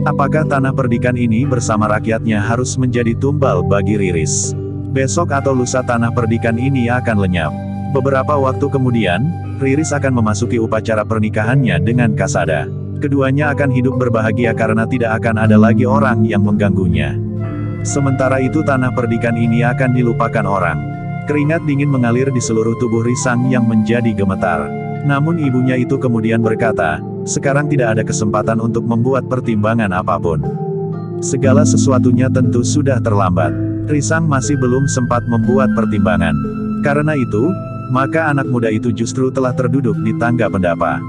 Apakah Tanah Perdikan ini bersama rakyatnya harus menjadi tumbal bagi Riris? Besok atau lusa Tanah Perdikan ini akan lenyap. Beberapa waktu kemudian, Riris akan memasuki upacara pernikahannya dengan Kasada. Keduanya akan hidup berbahagia karena tidak akan ada lagi orang yang mengganggunya. Sementara itu Tanah Perdikan ini akan dilupakan orang. Keringat dingin mengalir di seluruh tubuh Risang yang menjadi gemetar. Namun ibunya itu kemudian berkata, "Sekarang tidak ada kesempatan untuk membuat pertimbangan apapun. Segala sesuatunya tentu sudah terlambat." Risang masih belum sempat membuat pertimbangan. Karena itu, maka anak muda itu justru telah terduduk di tangga pendapa.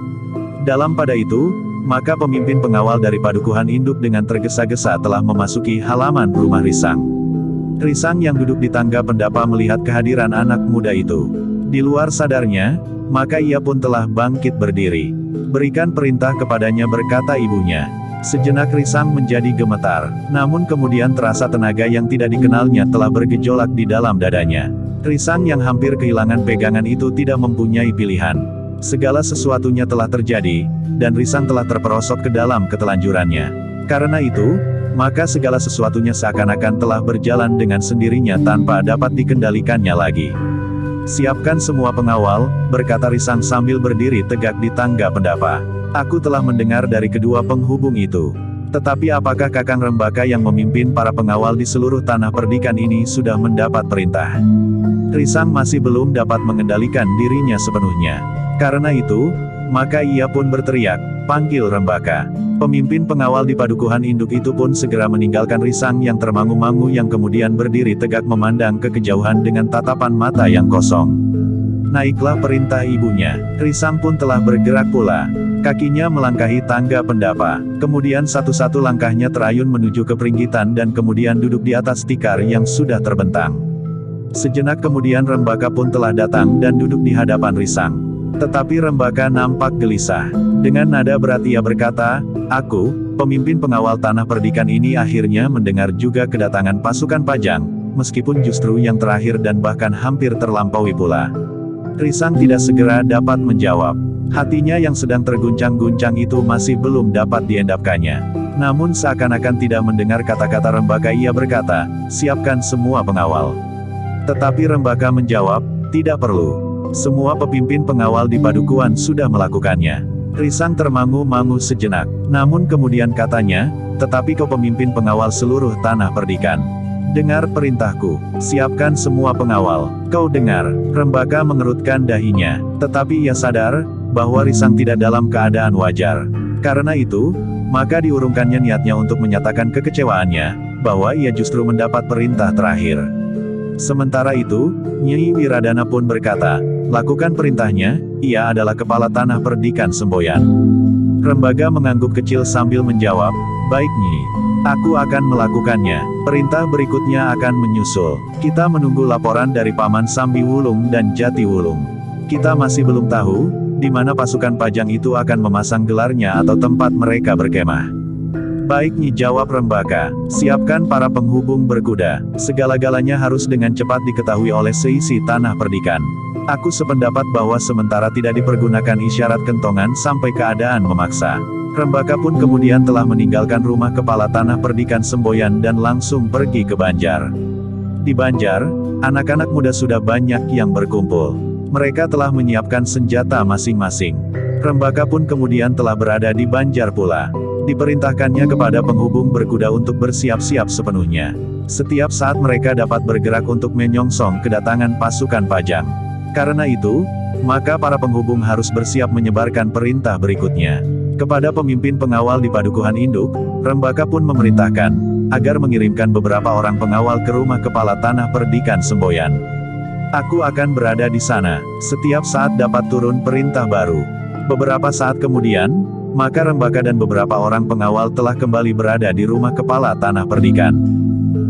Dalam pada itu, maka pemimpin pengawal dari Padukuhan Induk dengan tergesa-gesa telah memasuki halaman rumah Risang. Risang yang duduk di tangga pendapa melihat kehadiran anak muda itu. Di luar sadarnya, maka ia pun telah bangkit berdiri. "Berikan perintah kepadanya," berkata ibunya. Sejenak Risang menjadi gemetar, namun kemudian terasa tenaga yang tidak dikenalnya telah bergejolak di dalam dadanya. Risang yang hampir kehilangan pegangan itu tidak mempunyai pilihan. Segala sesuatunya telah terjadi, dan Risang telah terperosok ke dalam ketelanjurannya. Karena itu, maka segala sesuatunya seakan-akan telah berjalan dengan sendirinya tanpa dapat dikendalikannya lagi. "Siapkan semua pengawal," berkata Risang sambil berdiri tegak di tangga pendapa. "Aku telah mendengar dari kedua penghubung itu. Tetapi apakah Kakang Rembaka yang memimpin para pengawal di seluruh Tanah Perdikan ini sudah mendapat perintah?" Risang masih belum dapat mengendalikan dirinya sepenuhnya. Karena itu, maka ia pun berteriak, "Panggil Rembaka." Pemimpin pengawal di Padukuhan Induk itu pun segera meninggalkan Risang yang termangu-mangu yang kemudian berdiri tegak memandang ke kejauhan dengan tatapan mata yang kosong. Naiklah perintah ibunya. Risang pun telah bergerak pula. Kakinya melangkahi tangga pendapa. Kemudian satu-satu langkahnya terayun menuju ke peringgitan dan kemudian duduk di atas tikar yang sudah terbentang. Sejenak kemudian Rembaka pun telah datang dan duduk di hadapan Risang. Tetapi Rembaka nampak gelisah. Dengan nada berat ia berkata, "Aku, pemimpin pengawal Tanah Perdikan ini akhirnya mendengar juga kedatangan pasukan Pajang, meskipun justru yang terakhir dan bahkan hampir terlampaui pula." Risang tidak segera dapat menjawab. Hatinya yang sedang terguncang-guncang itu masih belum dapat diendapkannya. Namun seakan-akan tidak mendengar kata-kata Rembaka ia berkata, "Siapkan semua pengawal." Tetapi Rembaka menjawab, "Tidak perlu. Semua pemimpin pengawal di Padukuhan sudah melakukannya." Risang termangu-mangu sejenak. Namun kemudian katanya, "Tetapi kau pemimpin pengawal seluruh Tanah Perdikan. Dengar perintahku, siapkan semua pengawal." "Kau dengar?" Rembaka mengerutkan dahinya. Tetapi ia sadar, bahwa Risang tidak dalam keadaan wajar. Karena itu, maka diurungkannya niatnya untuk menyatakan kekecewaannya, bahwa ia justru mendapat perintah terakhir. Sementara itu, Nyi Wiradana pun berkata, "Lakukan perintahnya, ia adalah kepala Tanah Perdikan Semboyan." Rembaka mengangguk kecil sambil menjawab, "Baik Nyi. Aku akan melakukannya. Perintah berikutnya akan menyusul. Kita menunggu laporan dari Paman Sambi Wulung dan Jati Wulung. Kita masih belum tahu, di mana pasukan Pajang itu akan memasang gelarnya atau tempat mereka berkemah." "Baik Nyi," jawab Rembaka. "Siapkan para penghubung berkuda. Segala-galanya harus dengan cepat diketahui oleh seisi Tanah Perdikan. Aku sependapat bahwa sementara tidak dipergunakan isyarat kentongan sampai keadaan memaksa." Rembaka pun kemudian telah meninggalkan rumah kepala Tanah Perdikan Semboyan dan langsung pergi ke Banjar. Di Banjar, anak-anak muda sudah banyak yang berkumpul. Mereka telah menyiapkan senjata masing-masing. Rembaka pun kemudian telah berada di Banjar pula. Diperintahkannya kepada penghubung berkuda untuk bersiap-siap sepenuhnya. Setiap saat mereka dapat bergerak untuk menyongsong kedatangan pasukan Pajang. Karena itu, maka para penghubung harus bersiap menyebarkan perintah berikutnya. Kepada pemimpin pengawal di Padukuhan Induk, Rembaka pun memerintahkan agar mengirimkan beberapa orang pengawal ke rumah kepala tanah Perdikan Semboyan. Aku akan berada di sana, setiap saat dapat turun perintah baru. Beberapa saat kemudian, maka Rembaka dan beberapa orang pengawal telah kembali berada di rumah kepala tanah Perdikan.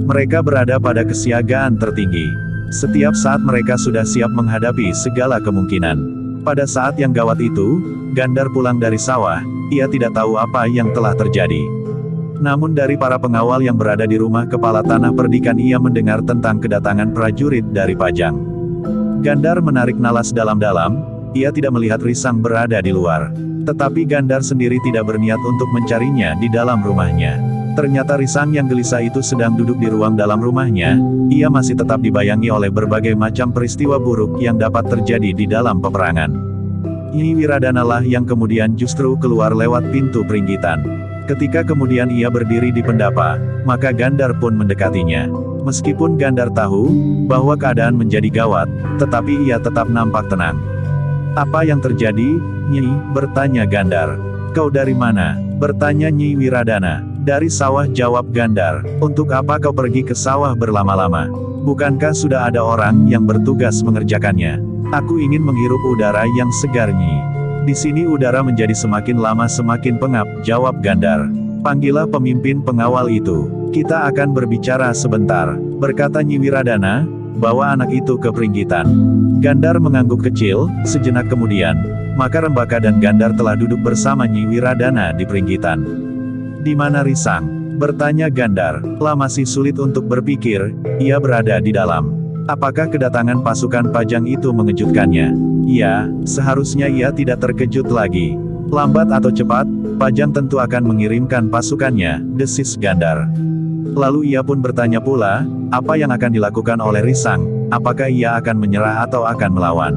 Mereka berada pada kesiagaan tertinggi. Setiap saat mereka sudah siap menghadapi segala kemungkinan. Pada saat yang gawat itu, Gandar pulang dari sawah, ia tidak tahu apa yang telah terjadi. Namun dari para pengawal yang berada di rumah kepala tanah Perdikan ia mendengar tentang kedatangan prajurit dari Pajang. Gandar menarik nalas dalam-dalam, ia tidak melihat Risang berada di luar. Tetapi Gandar sendiri tidak berniat untuk mencarinya di dalam rumahnya. Ternyata Risang yang gelisah itu sedang duduk di ruang dalam rumahnya, ia masih tetap dibayangi oleh berbagai macam peristiwa buruk yang dapat terjadi di dalam peperangan. Nyi Wiradana lah yang kemudian justru keluar lewat pintu peringgitan. Ketika kemudian ia berdiri di pendapa, maka Gandar pun mendekatinya. Meskipun Gandar tahu bahwa keadaan menjadi gawat, tetapi ia tetap nampak tenang. "Apa yang terjadi, Nyi?" bertanya Gandar. "Kau dari mana?" bertanya Nyi Wiradana. "Dari sawah," jawab Gandar. "Untuk apa kau pergi ke sawah berlama-lama? Bukankah sudah ada orang yang bertugas mengerjakannya?" "Aku ingin menghirup udara yang segar, Nyi. Di sini udara menjadi semakin lama semakin pengap," jawab Gandar. "Panggillah pemimpin pengawal itu. Kita akan berbicara sebentar," berkata Nyi Wiradana. "Bawa anak itu ke peringgitan." Gandar mengangguk kecil, sejenak kemudian, maka Rembaka dan Gandar telah duduk bersama Nyi Wiradana di peringgitan. "Di mana Risang?" bertanya Gandar. Lah masih sulit untuk berpikir, ia berada di dalam. Apakah kedatangan pasukan Pajang itu mengejutkannya? Ya, seharusnya ia tidak terkejut lagi. Lambat atau cepat, Pajang tentu akan mengirimkan pasukannya, desis Gandar. Lalu ia pun bertanya pula, apa yang akan dilakukan oleh Risang? Apakah ia akan menyerah atau akan melawan?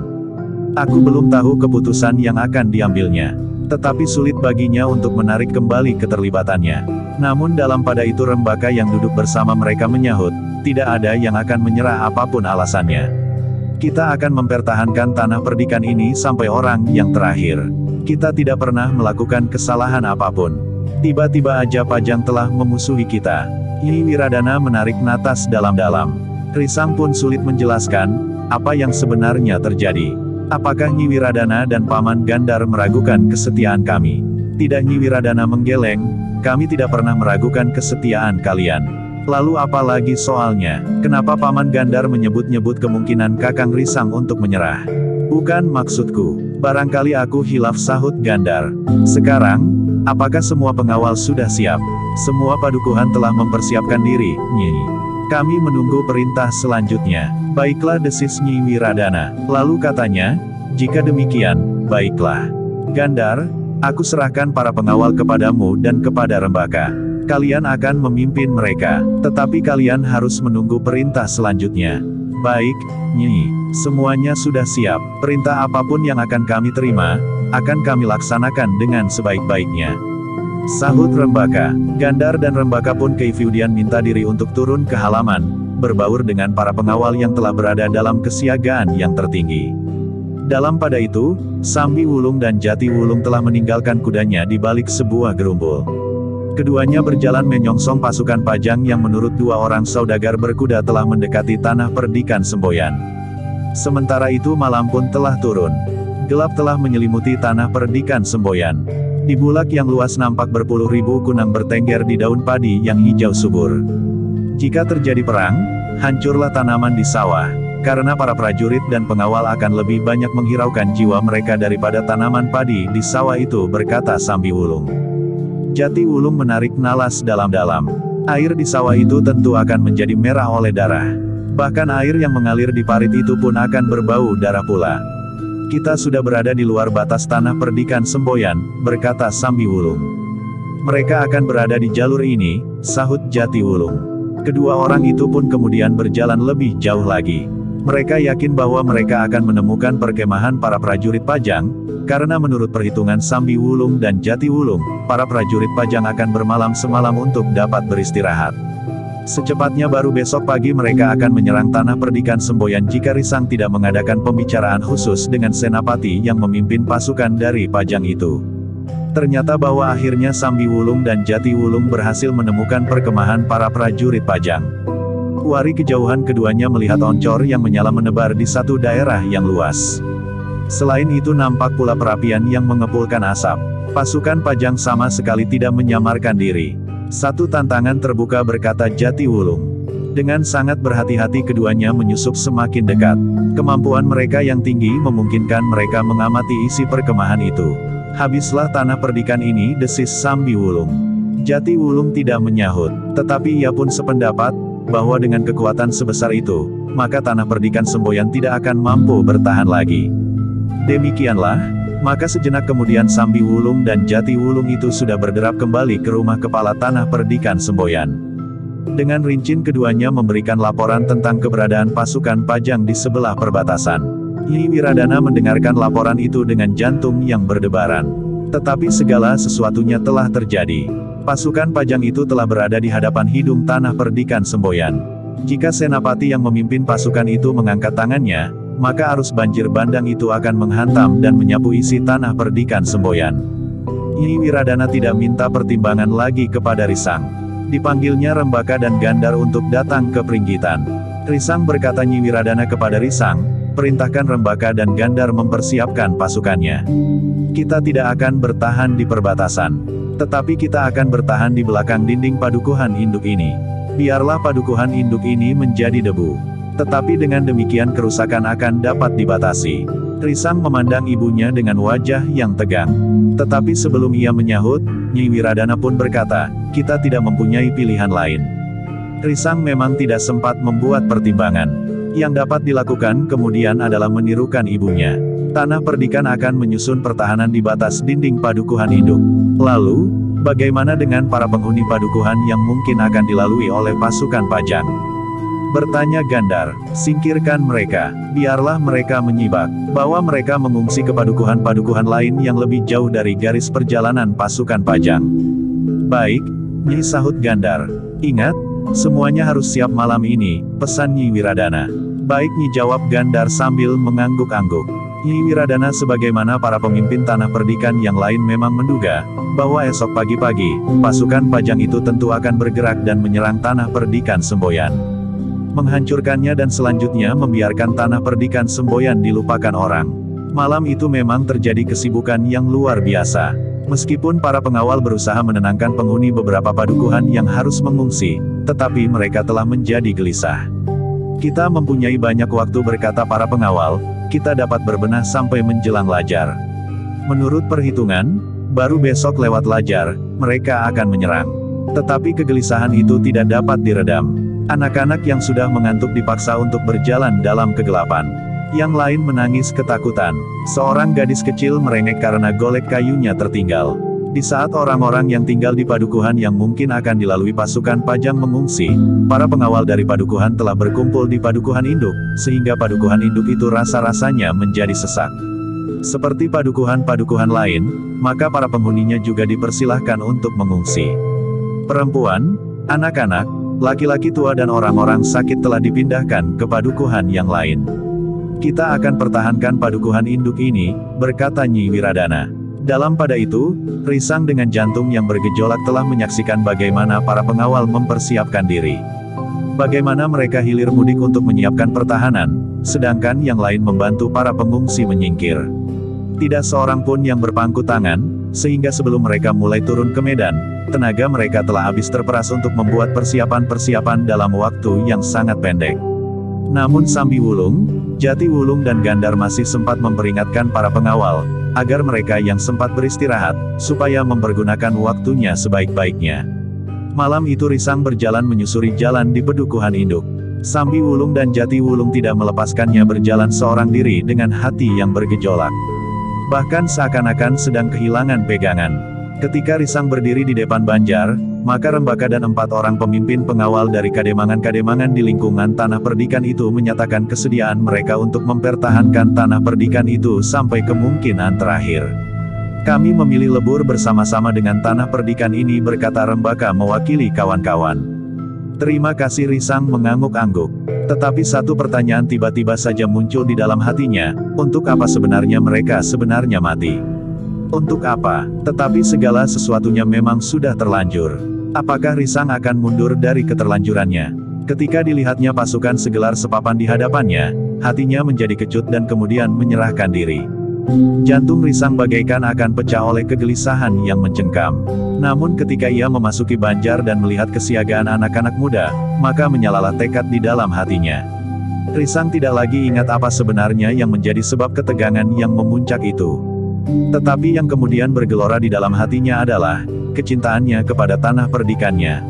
"Aku belum tahu keputusan yang akan diambilnya. Tetapi sulit baginya untuk menarik kembali keterlibatannya." Namun dalam pada itu Rembaka yang duduk bersama mereka menyahut, "Tidak ada yang akan menyerah apapun alasannya. Kita akan mempertahankan tanah Perdikan ini sampai orang yang terakhir. Kita tidak pernah melakukan kesalahan apapun. Tiba-tiba aja Pajang telah memusuhi kita." Nyi Wiradana menarik napas dalam-dalam. Risang pun sulit menjelaskan apa yang sebenarnya terjadi. "Apakah Nyi Wiradana dan Paman Gandar meragukan kesetiaan kami?" "Tidak," Nyi Wiradana menggeleng, "kami tidak pernah meragukan kesetiaan kalian. Lalu apa lagi soalnya? Kenapa Paman Gandar menyebut-nyebut kemungkinan Kakang Risang untuk menyerah?" "Bukan maksudku. Barangkali aku hilaf," sahut Gandar. "Sekarang, apakah semua pengawal sudah siap?" "Semua padukuhan telah mempersiapkan diri, Nyi. Kami menunggu perintah selanjutnya." "Baiklah," desis Nyi Wiradana. Lalu katanya, "Jika demikian, baiklah. Gandar, aku serahkan para pengawal kepadamu dan kepada Rembaka. Kalian akan memimpin mereka, tetapi kalian harus menunggu perintah selanjutnya." "Baik, Nyi. Semuanya sudah siap. Perintah apapun yang akan kami terima, akan kami laksanakan dengan sebaik-baiknya," sahut Rembaka. Gandar dan Rembaka pun kemudian minta diri untuk turun ke halaman, berbaur dengan para pengawal yang telah berada dalam kesiagaan yang tertinggi. Dalam pada itu, Sambi Wulung dan Jati Wulung telah meninggalkan kudanya di balik sebuah gerumbul. Keduanya berjalan menyongsong pasukan Pajang yang menurut dua orang saudagar berkuda telah mendekati tanah Perdikan Semboyan. Sementara itu malam pun telah turun. Gelap telah menyelimuti tanah Perdikan Semboyan. Di bulak yang luas nampak berpuluh ribu kunang bertengger di daun padi yang hijau subur. Jika terjadi perang, hancurlah tanaman di sawah, karena para prajurit dan pengawal akan lebih banyak menghiraukan jiwa mereka daripada tanaman padi di sawah itu, berkata Sambi Wulung. Jati Wulung menarik nalas dalam-dalam. Air di sawah itu tentu akan menjadi merah oleh darah. Bahkan air yang mengalir di parit itu pun akan berbau darah pula. "Kita sudah berada di luar batas tanah Perdikan Semboyan," berkata Sambi Wulung. "Mereka akan berada di jalur ini," sahut Jati Wulung. Kedua orang itu pun kemudian berjalan lebih jauh lagi. Mereka yakin bahwa mereka akan menemukan perkemahan para prajurit Pajang, karena menurut perhitungan Sambi Wulung dan Jati Wulung, para prajurit Pajang akan bermalam semalam untuk dapat beristirahat. Secepatnya baru besok pagi mereka akan menyerang tanah Perdikan Semboyan jika Risang tidak mengadakan pembicaraan khusus dengan senapati yang memimpin pasukan dari Pajang itu. Ternyata bahwa akhirnya Sambi Wulung dan Jati Wulung berhasil menemukan perkemahan para prajurit Pajang. Wari kejauhan keduanya melihat oncor yang menyala menebar di satu daerah yang luas. Selain itu nampak pula perapian yang mengepulkan asap. Pasukan Pajang sama sekali tidak menyamarkan diri. Satu tantangan terbuka, berkata Jati Wulung. Dengan sangat berhati-hati keduanya menyusup semakin dekat. Kemampuan mereka yang tinggi memungkinkan mereka mengamati isi perkemahan itu. Habislah tanah perdikan ini, desis Sambi Wulung. Jati Wulung tidak menyahut, tetapi ia pun sependapat, bahwa dengan kekuatan sebesar itu, maka tanah perdikan Semboyan tidak akan mampu bertahan lagi. Demikianlah, maka sejenak kemudian Sambi Wulung dan Jati Wulung itu sudah berderap kembali ke rumah kepala tanah perdikan Semboyan. Dengan rincin keduanya memberikan laporan tentang keberadaan pasukan Pajang di sebelah perbatasan. Nyi Wiradana mendengarkan laporan itu dengan jantung yang berdebaran. Tetapi segala sesuatunya telah terjadi. Pasukan Pajang itu telah berada di hadapan hidung tanah perdikan Semboyan. Jika senapati yang memimpin pasukan itu mengangkat tangannya, maka arus banjir bandang itu akan menghantam dan menyapu isi tanah perdikan Semboyan. Nyi Wiradana tidak minta pertimbangan lagi kepada Risang. Dipanggilnya Rembaka dan Gandar untuk datang ke Pringgitan. Risang, berkata Nyi Wiradana kepada Risang, perintahkan Rembaka dan Gandar mempersiapkan pasukannya. Kita tidak akan bertahan di perbatasan, tetapi kita akan bertahan di belakang dinding padukuhan induk ini. Biarlah padukuhan induk ini menjadi debu. Tetapi dengan demikian kerusakan akan dapat dibatasi. Risang memandang ibunya dengan wajah yang tegang. Tetapi sebelum ia menyahut, Nyi Wiradana pun berkata, kita tidak mempunyai pilihan lain. Risang memang tidak sempat membuat pertimbangan. Yang dapat dilakukan kemudian adalah menirukan ibunya. Tanah perdikan akan menyusun pertahanan di batas dinding padukuhan induk. Lalu, bagaimana dengan para penghuni padukuhan yang mungkin akan dilalui oleh pasukan Pajang? Bertanya Gandar, singkirkan mereka, biarlah mereka menyibak, bahwa mereka mengungsi ke padukuhan-padukuhan lain yang lebih jauh dari garis perjalanan pasukan Pajang. Baik, Nyi, sahut Gandar. Ingat, semuanya harus siap malam ini, pesan Nyi Wiradana. Baik Nyi, jawab Gandar sambil mengangguk-angguk. Nyi Wiradana sebagaimana para pemimpin tanah perdikan yang lain memang menduga, bahwa esok pagi-pagi, pasukan Pajang itu tentu akan bergerak dan menyerang tanah perdikan Semboyan. Menghancurkannya dan selanjutnya membiarkan tanah perdikan Semboyan dilupakan orang. Malam itu memang terjadi kesibukan yang luar biasa. Meskipun para pengawal berusaha menenangkan penghuni beberapa padukuhan yang harus mengungsi, tetapi mereka telah menjadi gelisah. Kita mempunyai banyak waktu, berkata para pengawal, kita dapat berbenah sampai menjelang Lajar. Menurut perhitungan, baru besok lewat Lajar, mereka akan menyerang. Tetapi kegelisahan itu tidak dapat diredam. Anak-anak yang sudah mengantuk dipaksa untuk berjalan dalam kegelapan. Yang lain menangis ketakutan. Seorang gadis kecil merengek karena golek kayunya tertinggal. Di saat orang-orang yang tinggal di padukuhan yang mungkin akan dilalui pasukan Pajang mengungsi, para pengawal dari padukuhan telah berkumpul di padukuhan induk, sehingga padukuhan induk itu rasa-rasanya menjadi sesak. Seperti padukuhan-padukuhan lain, maka para penghuninya juga dipersilahkan untuk mengungsi. Perempuan, anak-anak, laki-laki tua dan orang-orang sakit telah dipindahkan ke padukuhan yang lain. Kita akan pertahankan padukuhan induk ini, berkata Nyi Wiradana. Dalam pada itu, Risang dengan jantung yang bergejolak telah menyaksikan bagaimana para pengawal mempersiapkan diri. Bagaimana mereka hilir mudik untuk menyiapkan pertahanan, sedangkan yang lain membantu para pengungsi menyingkir. Tidak seorang pun yang berpangku tangan, sehingga sebelum mereka mulai turun ke medan, tenaga mereka telah habis terperas untuk membuat persiapan-persiapan dalam waktu yang sangat pendek. Namun Sambi Wulung, Jati Wulung dan Gandar masih sempat memperingatkan para pengawal, agar mereka yang sempat beristirahat, supaya mempergunakan waktunya sebaik-baiknya. Malam itu Risang berjalan menyusuri jalan di padukuhan induk. Sambi Wulung dan Jati Wulung tidak melepaskannya berjalan seorang diri dengan hati yang bergejolak. Bahkan seakan-akan sedang kehilangan pegangan. Ketika Risang berdiri di depan Banjar, maka Rembaka dan 4 orang pemimpin pengawal dari kademangan-kademangan di lingkungan tanah perdikan itu menyatakan kesediaan mereka untuk mempertahankan tanah perdikan itu sampai kemungkinan terakhir. Kami memilih lebur bersama-sama dengan tanah perdikan ini, berkata Rembaka mewakili kawan-kawan. Terima kasih, Risang mengangguk-angguk. Tetapi satu pertanyaan tiba-tiba saja muncul di dalam hatinya, untuk apa sebenarnya mereka sebenarnya mati? Untuk apa? Tetapi segala sesuatunya memang sudah terlanjur. Apakah Risang akan mundur dari keterlanjurannya? Ketika dilihatnya pasukan segelar sepapan di hadapannya, hatinya menjadi kecut dan kemudian menyerahkan diri. Jantung Risang bagaikan akan pecah oleh kegelisahan yang mencengkam. Namun ketika ia memasuki Banjar dan melihat kesiagaan anak-anak muda, maka menyalalah tekad di dalam hatinya. Risang tidak lagi ingat apa sebenarnya yang menjadi sebab ketegangan yang memuncak itu. Tetapi yang kemudian bergelora di dalam hatinya adalah kecintaannya kepada tanah perdikannya.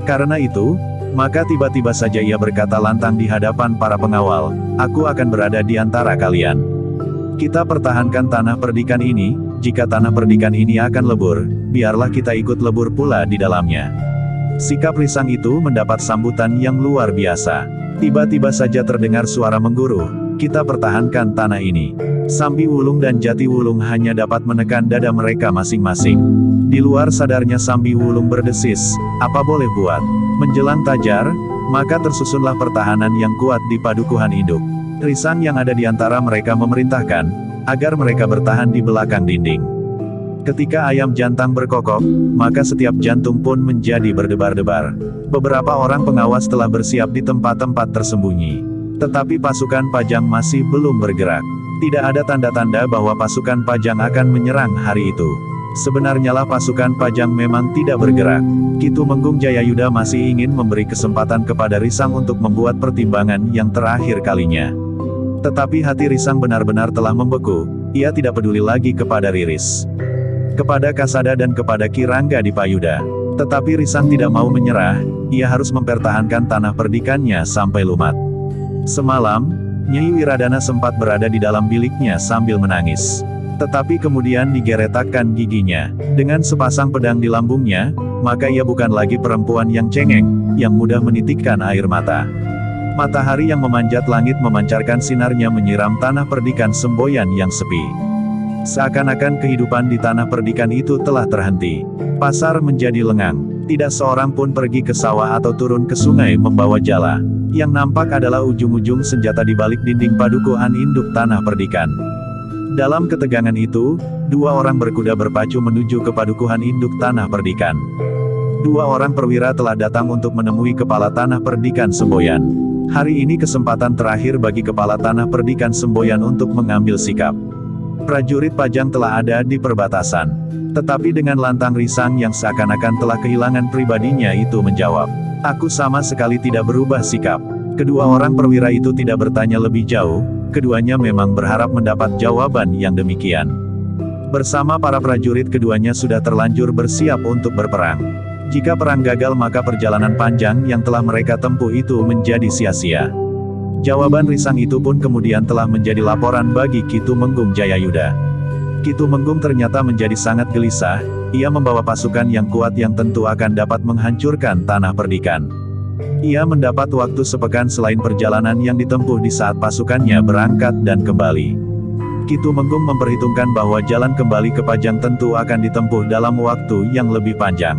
Karena itu, maka tiba-tiba saja ia berkata lantang di hadapan para pengawal, "Aku akan berada di antara kalian. Kita pertahankan tanah perdikan ini, jika tanah perdikan ini akan lebur, biarlah kita ikut lebur pula di dalamnya." Sikap Risang itu mendapat sambutan yang luar biasa. Tiba-tiba saja terdengar suara mengguruh, "Kita pertahankan tanah ini." Sambi Wulung dan Jati Wulung hanya dapat menekan dada mereka masing-masing. Di luar sadarnya Sambi Wulung berdesis, "Apa boleh buat?" Menjelang Tajar, maka tersusunlah pertahanan yang kuat di Padukuhan Induk. Risang yang ada di antara mereka memerintahkan, agar mereka bertahan di belakang dinding. Ketika ayam jantan berkokok, maka setiap jantung pun menjadi berdebar-debar. Beberapa orang pengawas telah bersiap di tempat-tempat tersembunyi. Tetapi pasukan Pajang masih belum bergerak. Tidak ada tanda-tanda bahwa pasukan Pajang akan menyerang hari itu. Sebenarnya lah pasukan Pajang memang tidak bergerak. Ki Tumenggung Jayayuda masih ingin memberi kesempatan kepada Risang untuk membuat pertimbangan yang terakhir kalinya. Tetapi hati Risang benar-benar telah membeku, ia tidak peduli lagi kepada Riris, kepada Kasada dan kepada Ki Rangga di Payuda. Tetapi Risang tidak mau menyerah, ia harus mempertahankan tanah perdikannya sampai lumat. Semalam, Nyai Wiradana sempat berada di dalam biliknya sambil menangis. Tetapi kemudian digeretakkan giginya. Dengan sepasang pedang di lambungnya, maka ia bukan lagi perempuan yang cengeng, yang mudah menitikkan air mata. Matahari yang memanjat langit memancarkan sinarnya menyiram tanah perdikan semboyan yang sepi. Seakan-akan kehidupan di tanah perdikan itu telah terhenti. Pasar menjadi lengang. Tidak seorang pun pergi ke sawah atau turun ke sungai membawa jala. Yang nampak adalah ujung-ujung senjata di balik dinding Padukuhan Induk tanah perdikan. Dalam ketegangan itu, dua orang berkuda berpacu menuju ke Padukuhan Induk tanah perdikan. Dua orang perwira telah datang untuk menemui kepala tanah perdikan semboyan. Hari ini kesempatan terakhir bagi kepala tanah perdikan semboyan untuk mengambil sikap. Prajurit Pajang telah ada di perbatasan. Tetapi dengan lantang Risang yang seakan-akan telah kehilangan pribadinya itu menjawab, "Aku sama sekali tidak berubah sikap." Kedua orang perwira itu tidak bertanya lebih jauh, keduanya memang berharap mendapat jawaban yang demikian. Bersama para prajurit keduanya sudah terlanjur bersiap untuk berperang. Jika perang gagal maka perjalanan panjang yang telah mereka tempuh itu menjadi sia-sia. Jawaban Risang itu pun kemudian telah menjadi laporan bagi Ki Tumenggung Jayayuda. Ki Tumenggung ternyata menjadi sangat gelisah, ia membawa pasukan yang kuat yang tentu akan dapat menghancurkan tanah perdikan. Ia mendapat waktu sepekan selain perjalanan yang ditempuh di saat pasukannya berangkat dan kembali. Ki Tumenggung memperhitungkan bahwa jalan kembali ke Pajang tentu akan ditempuh dalam waktu yang lebih panjang.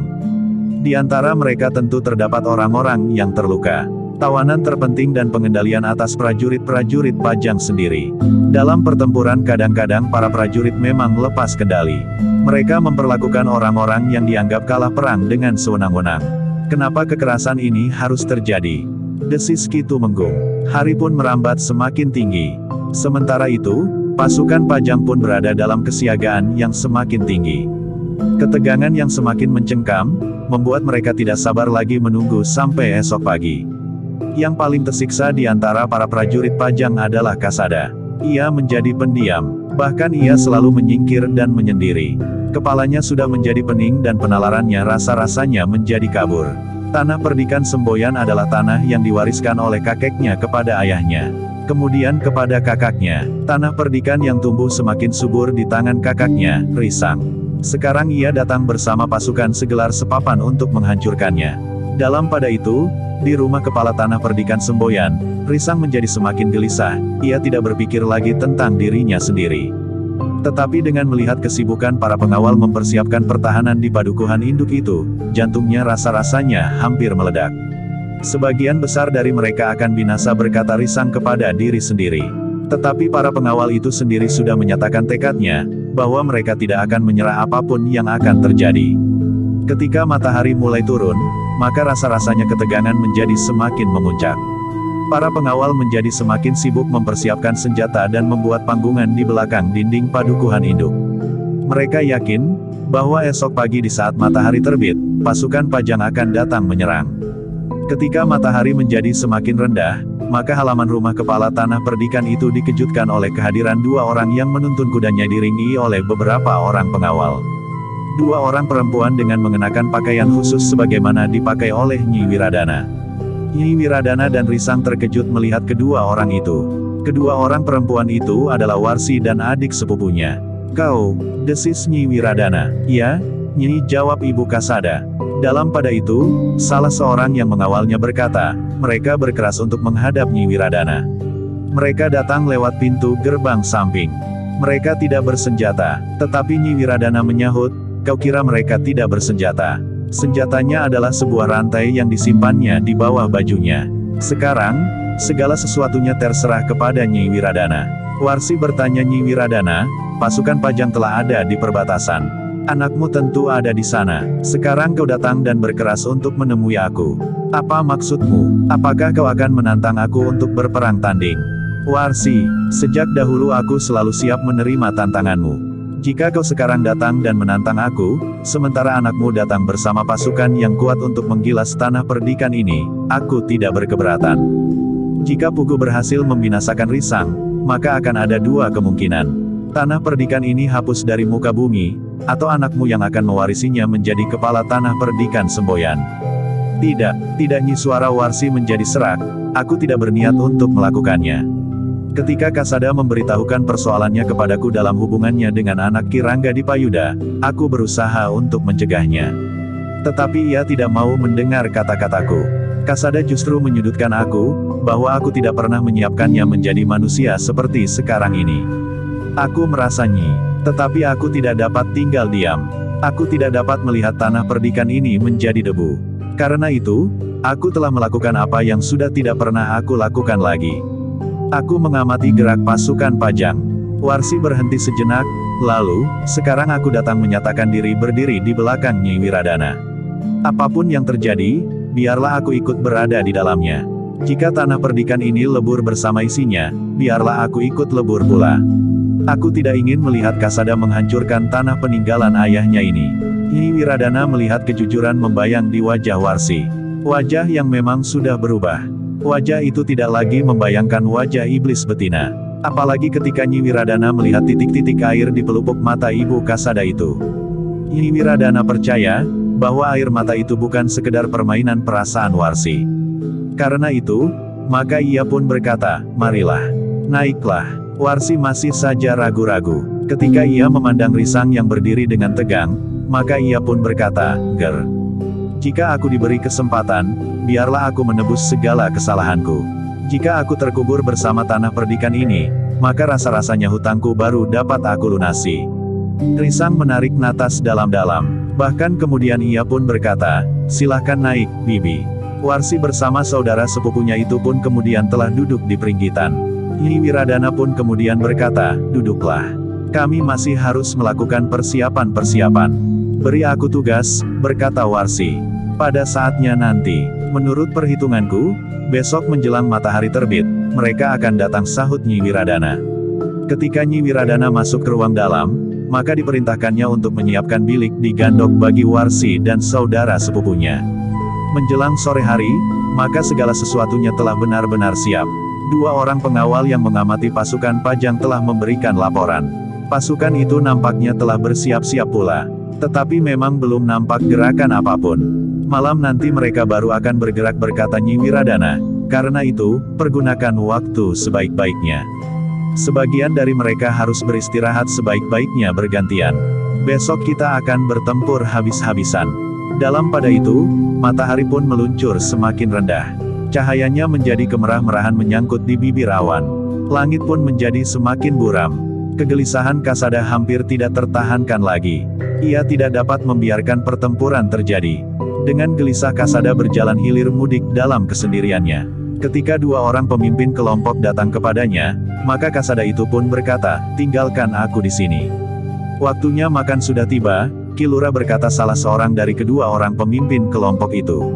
Di antara mereka tentu terdapat orang-orang yang terluka. Tawanan terpenting dan pengendalian atas prajurit-prajurit Pajang sendiri. Dalam pertempuran kadang-kadang para prajurit memang lepas kendali. Mereka memperlakukan orang-orang yang dianggap kalah perang dengan sewenang-wenang. Kenapa kekerasan ini harus terjadi? Desis Ki Tumenggung. Hari pun merambat semakin tinggi. Sementara itu, pasukan Pajang pun berada dalam kesiagaan yang semakin tinggi. Ketegangan yang semakin mencengkam, membuat mereka tidak sabar lagi menunggu sampai esok pagi. Yang paling tersiksa di antara para prajurit Pajang adalah Kasada. Ia menjadi pendiam, bahkan ia selalu menyingkir dan menyendiri. Kepalanya sudah menjadi pening dan penalarannya rasa-rasanya menjadi kabur. Tanah perdikan semboyan adalah tanah yang diwariskan oleh kakeknya kepada ayahnya. Kemudian kepada kakaknya. Tanah perdikan yang tumbuh semakin subur di tangan kakaknya, Risang. Sekarang ia datang bersama pasukan segelar sepapan untuk menghancurkannya. Dalam pada itu, di rumah kepala tanah perdikan semboyan, Risang menjadi semakin gelisah, ia tidak berpikir lagi tentang dirinya sendiri. Tetapi dengan melihat kesibukan para pengawal mempersiapkan pertahanan di Padukuhan Induk itu, jantungnya rasa-rasanya hampir meledak. Sebagian besar dari mereka akan binasa, berkata Risang kepada diri sendiri. Tetapi para pengawal itu sendiri sudah menyatakan tekadnya, bahwa mereka tidak akan menyerah apapun yang akan terjadi. Ketika matahari mulai turun, maka rasa-rasanya ketegangan menjadi semakin memuncak. Para pengawal menjadi semakin sibuk mempersiapkan senjata dan membuat panggungan di belakang dinding padukuhan induk. Mereka yakin bahwa esok pagi di saat matahari terbit, pasukan Pajang akan datang menyerang. Ketika matahari menjadi semakin rendah, maka halaman rumah kepala tanah perdikan itu dikejutkan oleh kehadiran dua orang yang menuntun kudanya diiringi oleh beberapa orang pengawal. Dua orang perempuan dengan mengenakan pakaian khusus sebagaimana dipakai oleh Nyi Wiradana. Nyi Wiradana dan Risang terkejut melihat kedua orang itu. Kedua orang perempuan itu adalah Warsi dan adik sepupunya. "Kau," desis Nyi Wiradana. "Ya, Nyi," jawab Ibu Kasada. Dalam pada itu, salah seorang yang mengawalnya berkata, mereka berkeras untuk menghadap Nyi Wiradana. Mereka datang lewat pintu gerbang samping. Mereka tidak bersenjata, tetapi Nyi Wiradana menyahut, "Kau kira mereka tidak bersenjata? Senjatanya adalah sebuah rantai yang disimpannya di bawah bajunya. Sekarang, segala sesuatunya terserah kepada Nyi Wiradana." Warsi bertanya Nyi Wiradana, "Pasukan Pajang telah ada di perbatasan. Anakmu tentu ada di sana. Sekarang kau datang dan berkeras untuk menemui aku. Apa maksudmu? Apakah kau akan menantang aku untuk berperang tanding?" "Warsi, sejak dahulu aku selalu siap menerima tantanganmu. Jika kau sekarang datang dan menantang aku, sementara anakmu datang bersama pasukan yang kuat untuk menggilas tanah perdikan ini, aku tidak berkeberatan. Jika Pugu berhasil membinasakan Risang, maka akan ada dua kemungkinan. Tanah perdikan ini hapus dari muka bumi, atau anakmu yang akan mewarisinya menjadi kepala tanah perdikan semboyan." "Tidak, tidak Nyi," suara Warsi menjadi serak, "aku tidak berniat untuk melakukannya. Ketika Kasada memberitahukan persoalannya kepadaku dalam hubungannya dengan anak Ki Rangga di Payuda, aku berusaha untuk mencegahnya. Tetapi ia tidak mau mendengar kata-kataku. Kasada justru menyudutkan aku, bahwa aku tidak pernah menyiapkannya menjadi manusia seperti sekarang ini. Aku merasa Nyi, tetapi aku tidak dapat tinggal diam. Aku tidak dapat melihat tanah perdikan ini menjadi debu. Karena itu, aku telah melakukan apa yang sudah tidak pernah aku lakukan lagi. Aku mengamati gerak pasukan Pajang." Warsi berhenti sejenak, lalu, "Sekarang aku datang menyatakan diri berdiri di belakang Nyi Wiradana. Apapun yang terjadi, biarlah aku ikut berada di dalamnya. Jika tanah perdikan ini lebur bersama isinya, biarlah aku ikut lebur pula. Aku tidak ingin melihat Kasada menghancurkan tanah peninggalan ayahnya ini." Nyi Wiradana melihat kejujuran membayang di wajah Warsi. Wajah yang memang sudah berubah. Wajah itu tidak lagi membayangkan wajah iblis betina. Apalagi ketika Nyi Wiradana melihat titik-titik air di pelupuk mata Ibu Kasada itu. Nyi Wiradana percaya, bahwa air mata itu bukan sekedar permainan perasaan Warsi. Karena itu, maka ia pun berkata, "Marilah. Naiklah." Warsi masih saja ragu-ragu. Ketika ia memandang Risang yang berdiri dengan tegang, maka ia pun berkata, "Ger. Jika aku diberi kesempatan, biarlah aku menebus segala kesalahanku. Jika aku terkubur bersama tanah perdikan ini, maka rasa-rasanya hutangku baru dapat aku lunasi." Risang menarik napas dalam-dalam. Bahkan kemudian ia pun berkata, "Silahkan naik, Bibi." Warsi bersama saudara sepupunya itu pun kemudian telah duduk di peringgitan. Nyi Wiradana pun kemudian berkata, "Duduklah. Kami masih harus melakukan persiapan-persiapan." "Beri aku tugas," berkata Warsi. "Pada saatnya nanti, menurut perhitunganku, besok menjelang matahari terbit, mereka akan datang," sahut Nyi Wiradana. Ketika Nyi Wiradana masuk ke ruang dalam, maka diperintahkannya untuk menyiapkan bilik di gandok bagi Warsi dan saudara sepupunya. Menjelang sore hari, maka segala sesuatunya telah benar-benar siap. Dua orang pengawal yang mengamati pasukan Pajang telah memberikan laporan. Pasukan itu nampaknya telah bersiap-siap pula. Tetapi memang belum nampak gerakan apapun. "Malam nanti mereka baru akan bergerak," berkata Nyi Wiradana. "Karena itu, pergunakan waktu sebaik-baiknya. Sebagian dari mereka harus beristirahat sebaik-baiknya bergantian. Besok kita akan bertempur habis-habisan." Dalam pada itu, matahari pun meluncur semakin rendah. Cahayanya menjadi kemerah-merahan menyangkut di bibir awan. Langit pun menjadi semakin buram. Kegelisahan Kasada hampir tidak tertahankan lagi. Ia tidak dapat membiarkan pertempuran terjadi. Dengan gelisah Kasada berjalan hilir mudik dalam kesendiriannya. Ketika dua orang pemimpin kelompok datang kepadanya, maka Kasada itu pun berkata, "Tinggalkan aku di sini. Waktunya makan sudah tiba, Ki Lurah berkata salah seorang dari kedua orang pemimpin kelompok itu.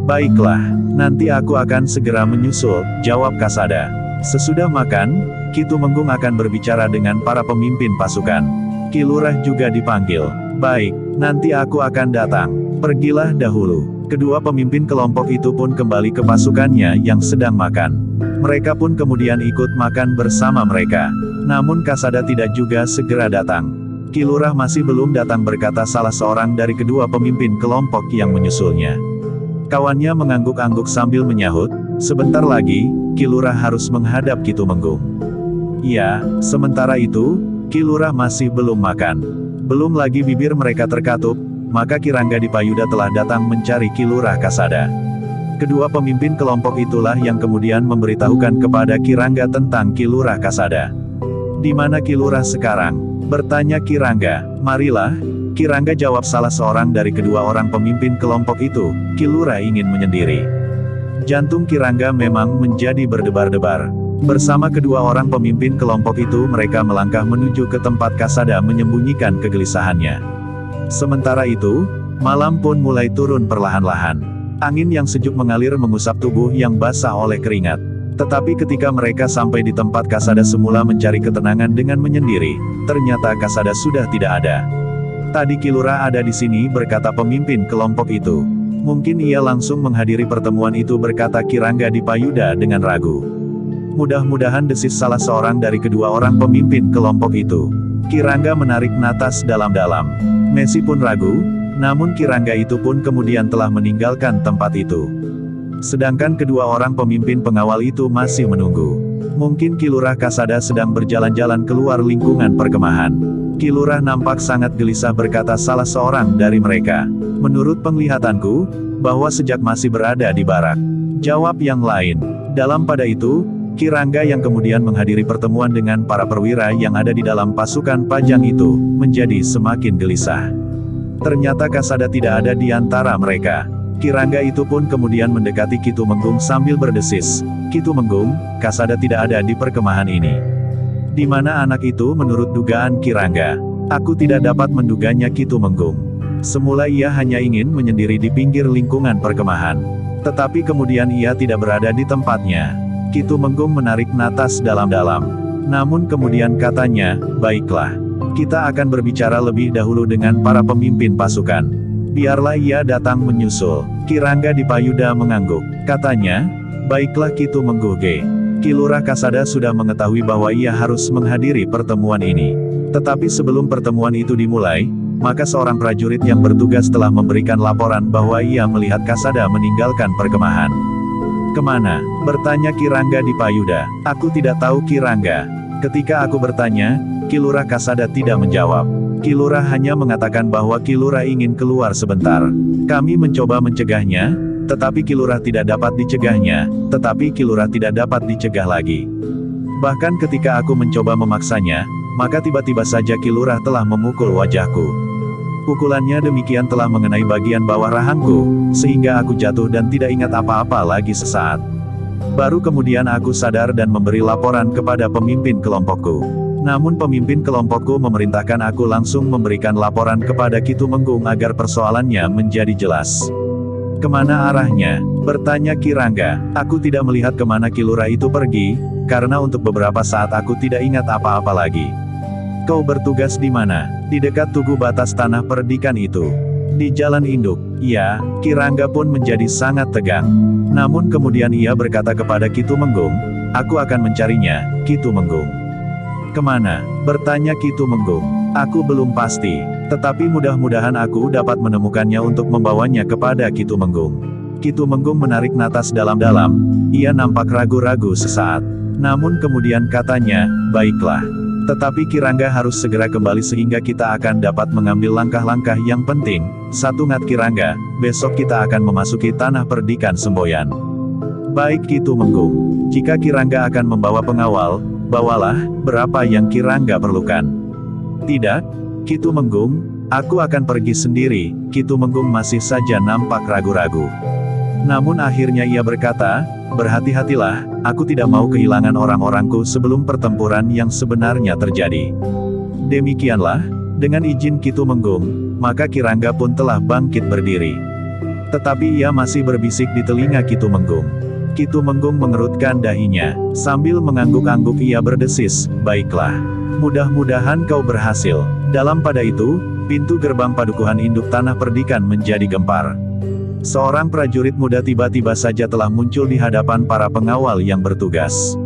Baiklah, nanti aku akan segera menyusul, jawab Kasada. Sesudah makan, Ki Tumenggung akan berbicara dengan para pemimpin pasukan. Ki Lurah juga dipanggil. Baik, nanti aku akan datang. Pergilah dahulu. Kedua pemimpin kelompok itu pun kembali ke pasukannya yang sedang makan. Mereka pun kemudian ikut makan bersama mereka. Namun Kasada tidak juga segera datang. Ki Lurah masih belum datang, berkata salah seorang dari kedua pemimpin kelompok yang menyusulnya. Kawannya mengangguk-angguk sambil menyahut, sebentar lagi, Ki Lurah harus menghadap Ki Tumenggung. Ya, sementara itu, Ki Lurah masih belum makan. Belum lagi bibir mereka terkatup, maka Ki Rangga Dipayuda telah datang mencari Ki Lurah Kasada. Kedua pemimpin kelompok itulah yang kemudian memberitahukan kepada Ki Rangga tentang Ki Lurah Kasada. Di mana Ki Lurah sekarang? Bertanya Ki Rangga. Marilah, Ki Rangga jawab salah seorang dari kedua orang pemimpin kelompok itu. Ki Lurah ingin menyendiri. Jantung Ki Rangga memang menjadi berdebar-debar. Bersama kedua orang pemimpin kelompok itu mereka melangkah menuju ke tempat Kasada menyembunyikan kegelisahannya. Sementara itu, malam pun mulai turun perlahan-lahan. Angin yang sejuk mengalir mengusap tubuh yang basah oleh keringat. Tetapi ketika mereka sampai di tempat Kasada semula mencari ketenangan dengan menyendiri, ternyata Kasada sudah tidak ada. Tadi Ki Lurah ada di sini, berkata pemimpin kelompok itu. Mungkin ia langsung menghadiri pertemuan itu, berkata Ki Rangga Dipayuda dengan ragu. Mudah-mudahan, desis salah seorang dari kedua orang pemimpin kelompok itu. Ki Rangga menarik napas dalam-dalam. Messi pun ragu, namun Ki Rangga itu pun kemudian telah meninggalkan tempat itu. Sedangkan kedua orang pemimpin pengawal itu masih menunggu. Mungkin Ki Lurah Kasada sedang berjalan-jalan keluar lingkungan perkemahan. Ki Lurah nampak sangat gelisah, berkata salah seorang dari mereka. Menurut penglihatanku, bahwa sejak masih berada di barak. Jawab yang lain. Dalam pada itu, Ki Rangga yang kemudian menghadiri pertemuan dengan para perwira yang ada di dalam pasukan Pajang itu, menjadi semakin gelisah. Ternyata Kasada tidak ada di antara mereka. Ki Rangga itu pun kemudian mendekati Ki Tumenggung sambil berdesis. Ki Tumenggung, Kasada tidak ada di perkemahan ini. Di mana anak itu? Menurut dugaan Ki Rangga, aku tidak dapat menduganya Ki Tumenggung. Semula ia hanya ingin menyendiri di pinggir lingkungan perkemahan. Tetapi kemudian ia tidak berada di tempatnya. Ki Tumenggung menarik napas dalam-dalam. Namun kemudian katanya, baiklah. Kita akan berbicara lebih dahulu dengan para pemimpin pasukan. Biarlah ia datang menyusul. Ki Rangga Dipayuda mengangguk. Katanya, baiklah Ki Tumenggung. Ki Lurah Kasada sudah mengetahui bahwa ia harus menghadiri pertemuan ini. Tetapi sebelum pertemuan itu dimulai, maka seorang prajurit yang bertugas telah memberikan laporan bahwa ia melihat Kasada meninggalkan perkemahan. Kemana? Bertanya Ki Rangga Dipayuda. Aku tidak tahu Ki Rangga. Ketika aku bertanya, Ki Lurah Kasada tidak menjawab. Ki Lurah hanya mengatakan bahwa Ki Lurah ingin keluar sebentar. Kami mencoba mencegahnya, tetapi Ki Lurah tidak dapat dicegahnya, tetapi Ki Lurah tidak dapat dicegah lagi. Bahkan ketika aku mencoba memaksanya, maka tiba-tiba saja Ki Lurah telah memukul wajahku. Pukulannya demikian telah mengenai bagian bawah rahangku, sehingga aku jatuh dan tidak ingat apa-apa lagi sesaat. Baru kemudian aku sadar dan memberi laporan kepada pemimpin kelompokku. Namun pemimpin kelompokku memerintahkan aku langsung memberikan laporan kepada Ki Tumenggung agar persoalannya menjadi jelas. Kemana arahnya? Bertanya Ki Rangga. Aku tidak melihat kemana Ki Lurah itu pergi, karena untuk beberapa saat aku tidak ingat apa-apa lagi. Kau bertugas di mana? Di dekat tugu batas tanah perdikan itu. Di Jalan Induk. Ya, Ki Rangga pun menjadi sangat tegang. Namun kemudian ia berkata kepada Ki Tumenggung, aku akan mencarinya, Ki Tumenggung. Kemana? Bertanya Ki Tumenggung. Aku belum pasti, tetapi mudah-mudahan aku dapat menemukannya untuk membawanya kepada Ki Tumenggung. Ki Tumenggung menarik napas dalam-dalam. Ia nampak ragu-ragu sesaat. Namun kemudian katanya, baiklah. Tetapi Ki Rangga harus segera kembali sehingga kita akan dapat mengambil langkah-langkah yang penting. Satu ngat Ki Rangga, besok kita akan memasuki tanah perdikan Semboyan. Baik Ki Tumenggung. Jika Ki Rangga akan membawa pengawal, bawalah, berapa yang Ki Rangga perlukan. Tidak, Ki Tumenggung, aku akan pergi sendiri. Ki Tumenggung masih saja nampak ragu-ragu. Namun akhirnya ia berkata, berhati-hatilah, aku tidak mau kehilangan orang-orangku sebelum pertempuran yang sebenarnya terjadi. Demikianlah, Dengan izin Ki Tumenggung, maka Ki Rangga pun telah bangkit berdiri. Tetapi ia masih berbisik di telinga Ki Tumenggung. Ki Tumenggung mengerutkan dahinya, sambil mengangguk-angguk ia berdesis, "Baiklah. Mudah-mudahan kau berhasil." Dalam pada itu, pintu gerbang Padukuhan Induk Tanah Perdikan menjadi gempar. Seorang prajurit muda tiba-tiba saja telah muncul di hadapan para pengawal yang bertugas.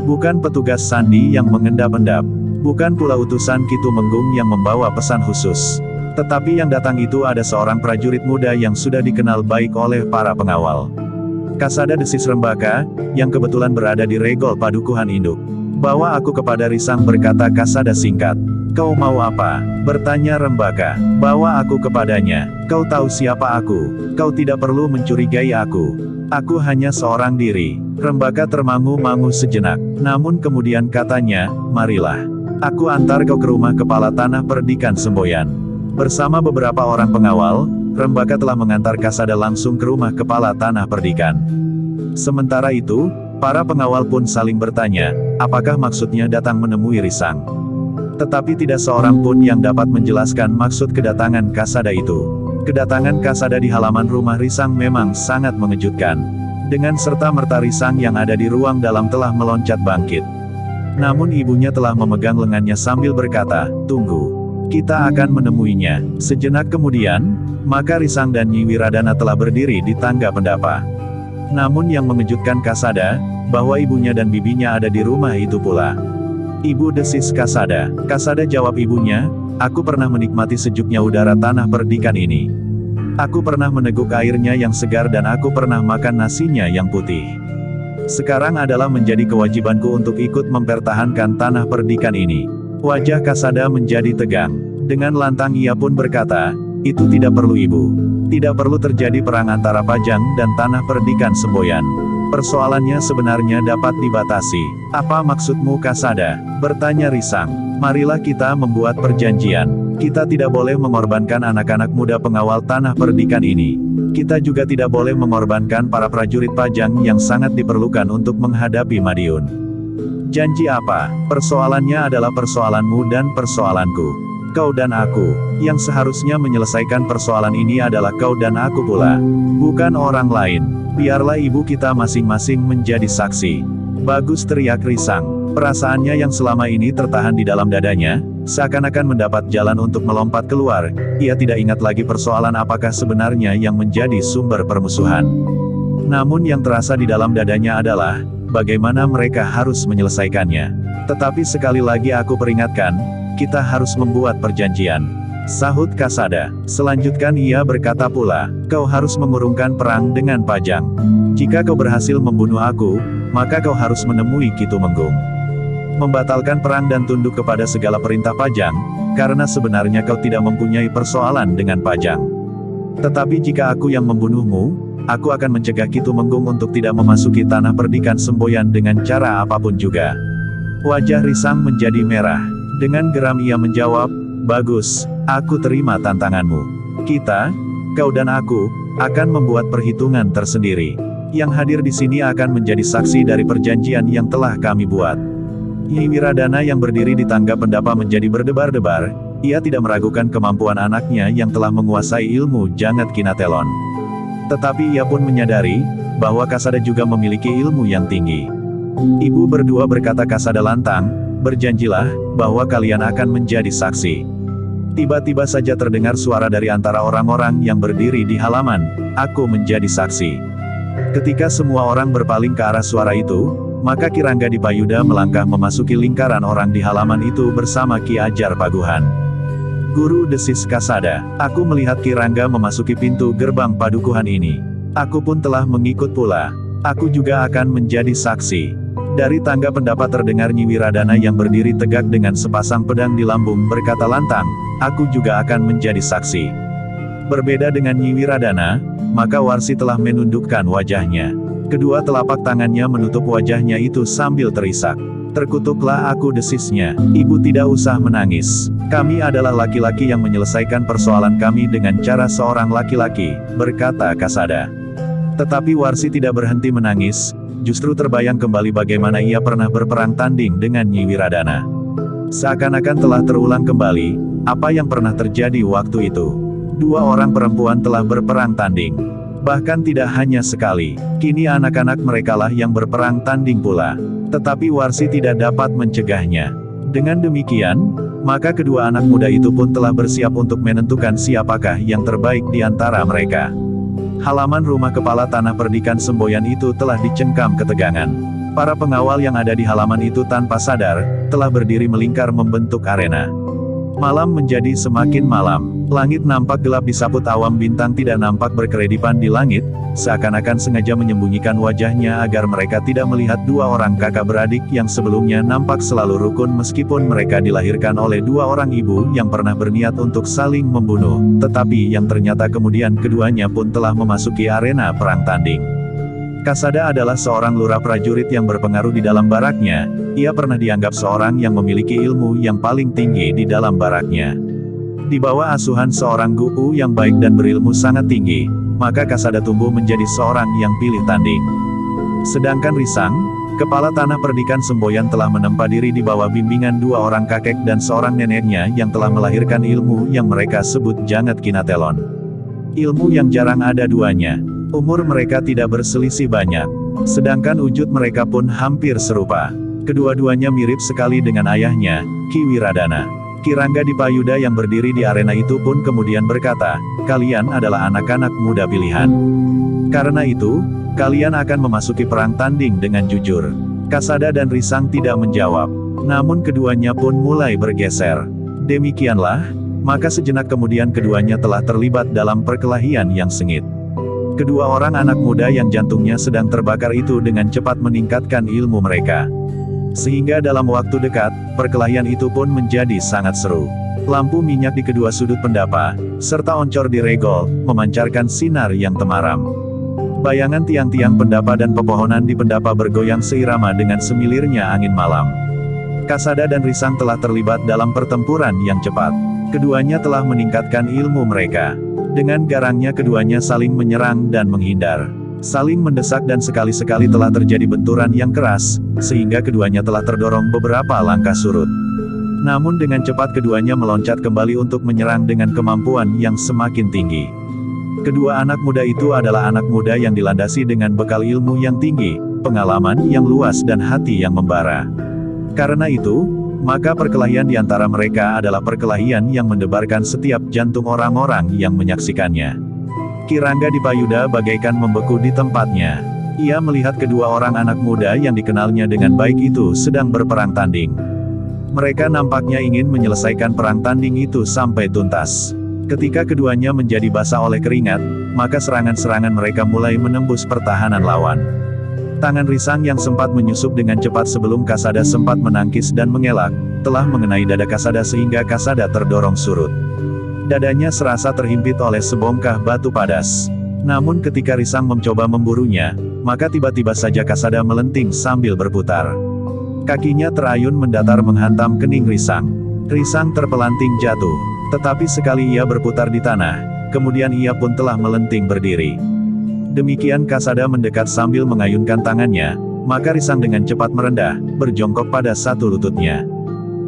Bukan petugas sandi yang mengendap-endap, bukan pula utusan Ki Tumenggung yang membawa pesan khusus. Tetapi yang datang itu ada seorang prajurit muda yang sudah dikenal baik oleh para pengawal. "Kasada," desis Rembaka, yang kebetulan berada di regol Padukuhan Induk. "Bawa aku kepada Risang," berkata Kasada singkat. "Kau mau apa?" bertanya Rembaka. "Bawa aku kepadanya. Kau tahu siapa aku. Kau tidak perlu mencurigai aku. Aku hanya seorang diri." Rembaka termangu-mangu sejenak. Namun kemudian katanya, "Marilah. Aku antar kau ke rumah Kepala Tanah Perdikan Semboyan." Bersama beberapa orang pengawal, Rembaka telah mengantar Kasada langsung ke rumah Kepala Tanah Perdikan. Sementara itu, para pengawal pun saling bertanya, apakah maksudnya datang menemui Risang. Tetapi tidak seorang pun yang dapat menjelaskan maksud kedatangan Kasada itu. Kedatangan Kasada di halaman rumah Risang memang sangat mengejutkan. Dengan serta-merta Risang yang ada di ruang dalam telah meloncat bangkit. Namun ibunya telah memegang lengannya sambil berkata, "Tunggu. Kita akan menemuinya." Sejenak kemudian, maka Risang dan Nyi Wiradana telah berdiri di tangga pendapa. Namun yang mengejutkan Kasada, bahwa ibunya dan bibinya ada di rumah itu pula. "Ibu," desis Kasada. Kasada jawab ibunya, "Aku pernah menikmati sejuknya udara Tanah Perdikan ini. Aku pernah meneguk airnya yang segar dan aku pernah makan nasinya yang putih. Sekarang adalah menjadi kewajibanku untuk ikut mempertahankan Tanah Perdikan ini." Wajah Kasada menjadi tegang. Dengan lantang ia pun berkata, "Itu tidak perlu ibu. Tidak perlu terjadi perang antara Pajang dan Tanah Perdikan Semboyan. Persoalannya sebenarnya dapat dibatasi." "Apa maksudmu Kasada?" bertanya Risang. "Marilah kita membuat perjanjian. Kita tidak boleh mengorbankan anak-anak muda pengawal Tanah Perdikan ini. Kita juga tidak boleh mengorbankan para prajurit Pajang yang sangat diperlukan untuk menghadapi Madiun." "Janji apa?" "Persoalannya adalah persoalanmu dan persoalanku. Kau dan aku. Yang seharusnya menyelesaikan persoalan ini adalah kau dan aku pula. Bukan orang lain. Biarlah ibu kita masing-masing menjadi saksi." "Bagus," teriak Risang. Perasaannya yang selama ini tertahan di dalam dadanya, seakan-akan mendapat jalan untuk melompat keluar. Ia tidak ingat lagi persoalan apakah sebenarnya yang menjadi sumber permusuhan. Namun yang terasa di dalam dadanya adalah, bagaimana mereka harus menyelesaikannya. "Tetapi sekali lagi aku peringatkan, kita harus membuat perjanjian," sahut Kasada. Selanjutnya ia berkata pula, "Kau harus mengurungkan perang dengan Pajang. Jika kau berhasil membunuh aku, maka kau harus menemui Ki Tumenggung. Membatalkan perang dan tunduk kepada segala perintah Pajang, karena sebenarnya kau tidak mempunyai persoalan dengan Pajang. Tetapi jika aku yang membunuhmu, aku akan mencegah Ki Tumenggung untuk tidak memasuki Tanah Perdikan Semboyan dengan cara apapun juga." Wajah Risang menjadi merah. Dengan geram ia menjawab, "Bagus, aku terima tantanganmu. Kita, kau dan aku, akan membuat perhitungan tersendiri. Yang hadir di sini akan menjadi saksi dari perjanjian yang telah kami buat." Nyi Wiradana yang berdiri di tangga pendapa menjadi berdebar-debar. Ia tidak meragukan kemampuan anaknya yang telah menguasai ilmu Jangat Kinatelon. Tetapi ia pun menyadari, bahwa Kasada juga memiliki ilmu yang tinggi. "Ibu berdua," berkata Kasada lantang, "berjanjilah, bahwa kalian akan menjadi saksi." Tiba-tiba saja terdengar suara dari antara orang-orang yang berdiri di halaman, "Aku menjadi saksi." Ketika semua orang berpaling ke arah suara itu, maka Ki Rangga Dipayuda melangkah memasuki lingkaran orang di halaman itu bersama Ki Ajar Paguhan. "Guru," desis Kasada, "aku melihat Ki Rangga memasuki pintu gerbang Padukuhan ini. Aku pun telah mengikut pula. Aku juga akan menjadi saksi." Dari tangga pendapa terdengar Nyi Wiradana yang berdiri tegak dengan sepasang pedang di lambung berkata lantang, "Aku juga akan menjadi saksi." Berbeda dengan Nyi Wiradana, maka Warsi telah menundukkan wajahnya. Kedua telapak tangannya menutup wajahnya itu sambil terisak. "Terkutuklah aku," desisnya. "Ibu tidak usah menangis. Kami adalah laki-laki yang menyelesaikan persoalan kami dengan cara seorang laki-laki," berkata Kasada. Tetapi Warsi tidak berhenti menangis, justru terbayang kembali bagaimana ia pernah berperang tanding dengan Nyi Wiradana. Seakan-akan telah terulang kembali, Apa yang pernah terjadi waktu itu? Dua orang perempuan telah berperang tanding. Bahkan tidak hanya sekali, kini anak-anak merekalah yang berperang tanding pula. Tetapi Warsi tidak dapat mencegahnya. Dengan demikian, maka kedua anak muda itu pun telah bersiap untuk menentukan siapakah yang terbaik di antara mereka. Halaman rumah kepala tanah perdikan semboyan itu telah dicengkam ketegangan. Para pengawal yang ada di halaman itu tanpa sadar, telah berdiri melingkar membentuk arena. Malam menjadi semakin malam. Langit nampak gelap disaput awan, bintang tidak nampak berkeredipan di langit, seakan-akan sengaja menyembunyikan wajahnya agar mereka tidak melihat dua orang kakak beradik yang sebelumnya nampak selalu rukun meskipun mereka dilahirkan oleh dua orang ibu yang pernah berniat untuk saling membunuh, tetapi yang ternyata kemudian keduanya pun telah memasuki arena perang tanding. Kasada adalah seorang lurah prajurit yang berpengaruh di dalam baraknya. Ia pernah dianggap seorang yang memiliki ilmu yang paling tinggi di dalam baraknya. Di bawah asuhan seorang guru yang baik dan berilmu sangat tinggi, maka Kasada tumbuh menjadi seorang yang pilih tanding. Sedangkan Risang, kepala tanah perdikan semboyan, telah menempa diri di bawah bimbingan dua orang kakek dan seorang neneknya yang telah melahirkan ilmu yang mereka sebut Jangat Kinatelon. Ilmu yang jarang ada duanya. Umur mereka tidak berselisih banyak. Sedangkan wujud mereka pun hampir serupa. Kedua-duanya mirip sekali dengan ayahnya, Ki Wiradana. Ki Ranggapayuda yang berdiri di arena itu pun kemudian berkata, "Kalian adalah anak-anak muda pilihan. Karena itu, kalian akan memasuki perang tanding dengan jujur." Kasada dan Risang tidak menjawab. Namun keduanya pun mulai bergeser. Demikianlah, maka sejenak kemudian keduanya telah terlibat dalam perkelahian yang sengit. Kedua orang anak muda yang jantungnya sedang terbakar itu dengan cepat meningkatkan ilmu mereka. Sehingga dalam waktu dekat, perkelahian itu pun menjadi sangat seru. Lampu minyak di kedua sudut pendapa, serta oncor di regol, memancarkan sinar yang temaram. Bayangan tiang-tiang pendapa dan pepohonan di pendapa bergoyang seirama dengan semilirnya angin malam. Kasada dan Risang telah terlibat dalam pertempuran yang cepat. Keduanya telah meningkatkan ilmu mereka. Dengan garangnya keduanya saling menyerang dan menghindar. Saling mendesak dan sekali-sekali telah terjadi benturan yang keras, sehingga keduanya telah terdorong beberapa langkah surut. Namun dengan cepat keduanya meloncat kembali untuk menyerang dengan kemampuan yang semakin tinggi. Kedua anak muda itu adalah anak muda yang dilandasi dengan bekal ilmu yang tinggi, pengalaman yang luas dan hati yang membara. Karena itu, maka perkelahian di antara mereka adalah perkelahian yang mendebarkan setiap jantung orang-orang yang menyaksikannya. Ki Ranggapayuda bagaikan membeku di tempatnya. Ia melihat kedua orang anak muda yang dikenalnya dengan baik itu sedang berperang tanding. Mereka nampaknya ingin menyelesaikan perang tanding itu sampai tuntas. Ketika keduanya menjadi basah oleh keringat, maka serangan-serangan mereka mulai menembus pertahanan lawan. Tangan Risang yang sempat menyusup dengan cepat sebelum Kasada sempat menangkis dan mengelak, telah mengenai dada Kasada sehingga Kasada terdorong surut. Dadanya serasa terhimpit oleh sebongkah batu padas. Namun ketika Risang mencoba memburunya, maka tiba-tiba saja Kasada melenting sambil berputar. Kakinya terayun mendatar menghantam kening Risang. Risang terpelanting jatuh. Tetapi sekali ia berputar di tanah, kemudian ia pun telah melenting berdiri. Demikian Kasada mendekat sambil mengayunkan tangannya, maka Risang dengan cepat merendah, berjongkok pada satu lututnya.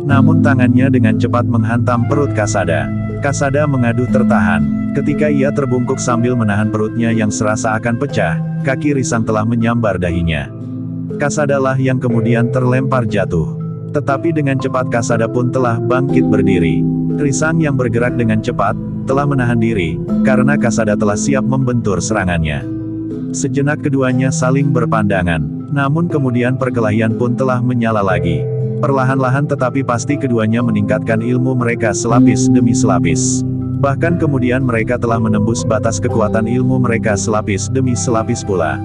Namun tangannya dengan cepat menghantam perut Kasada. Kasada mengadu tertahan. Ketika ia terbungkuk sambil menahan perutnya yang serasa akan pecah, kaki Risang telah menyambar dahinya. Kasadalah yang kemudian terlempar jatuh. Tetapi dengan cepat Kasada pun telah bangkit berdiri. Risang yang bergerak dengan cepat, telah menahan diri, karena Kasada telah siap membentur serangannya. Sejenak keduanya saling berpandangan, namun kemudian perkelahian pun telah menyala lagi. Perlahan-lahan tetapi pasti keduanya meningkatkan ilmu mereka selapis demi selapis. Bahkan kemudian mereka telah menembus batas kekuatan ilmu mereka selapis demi selapis pula.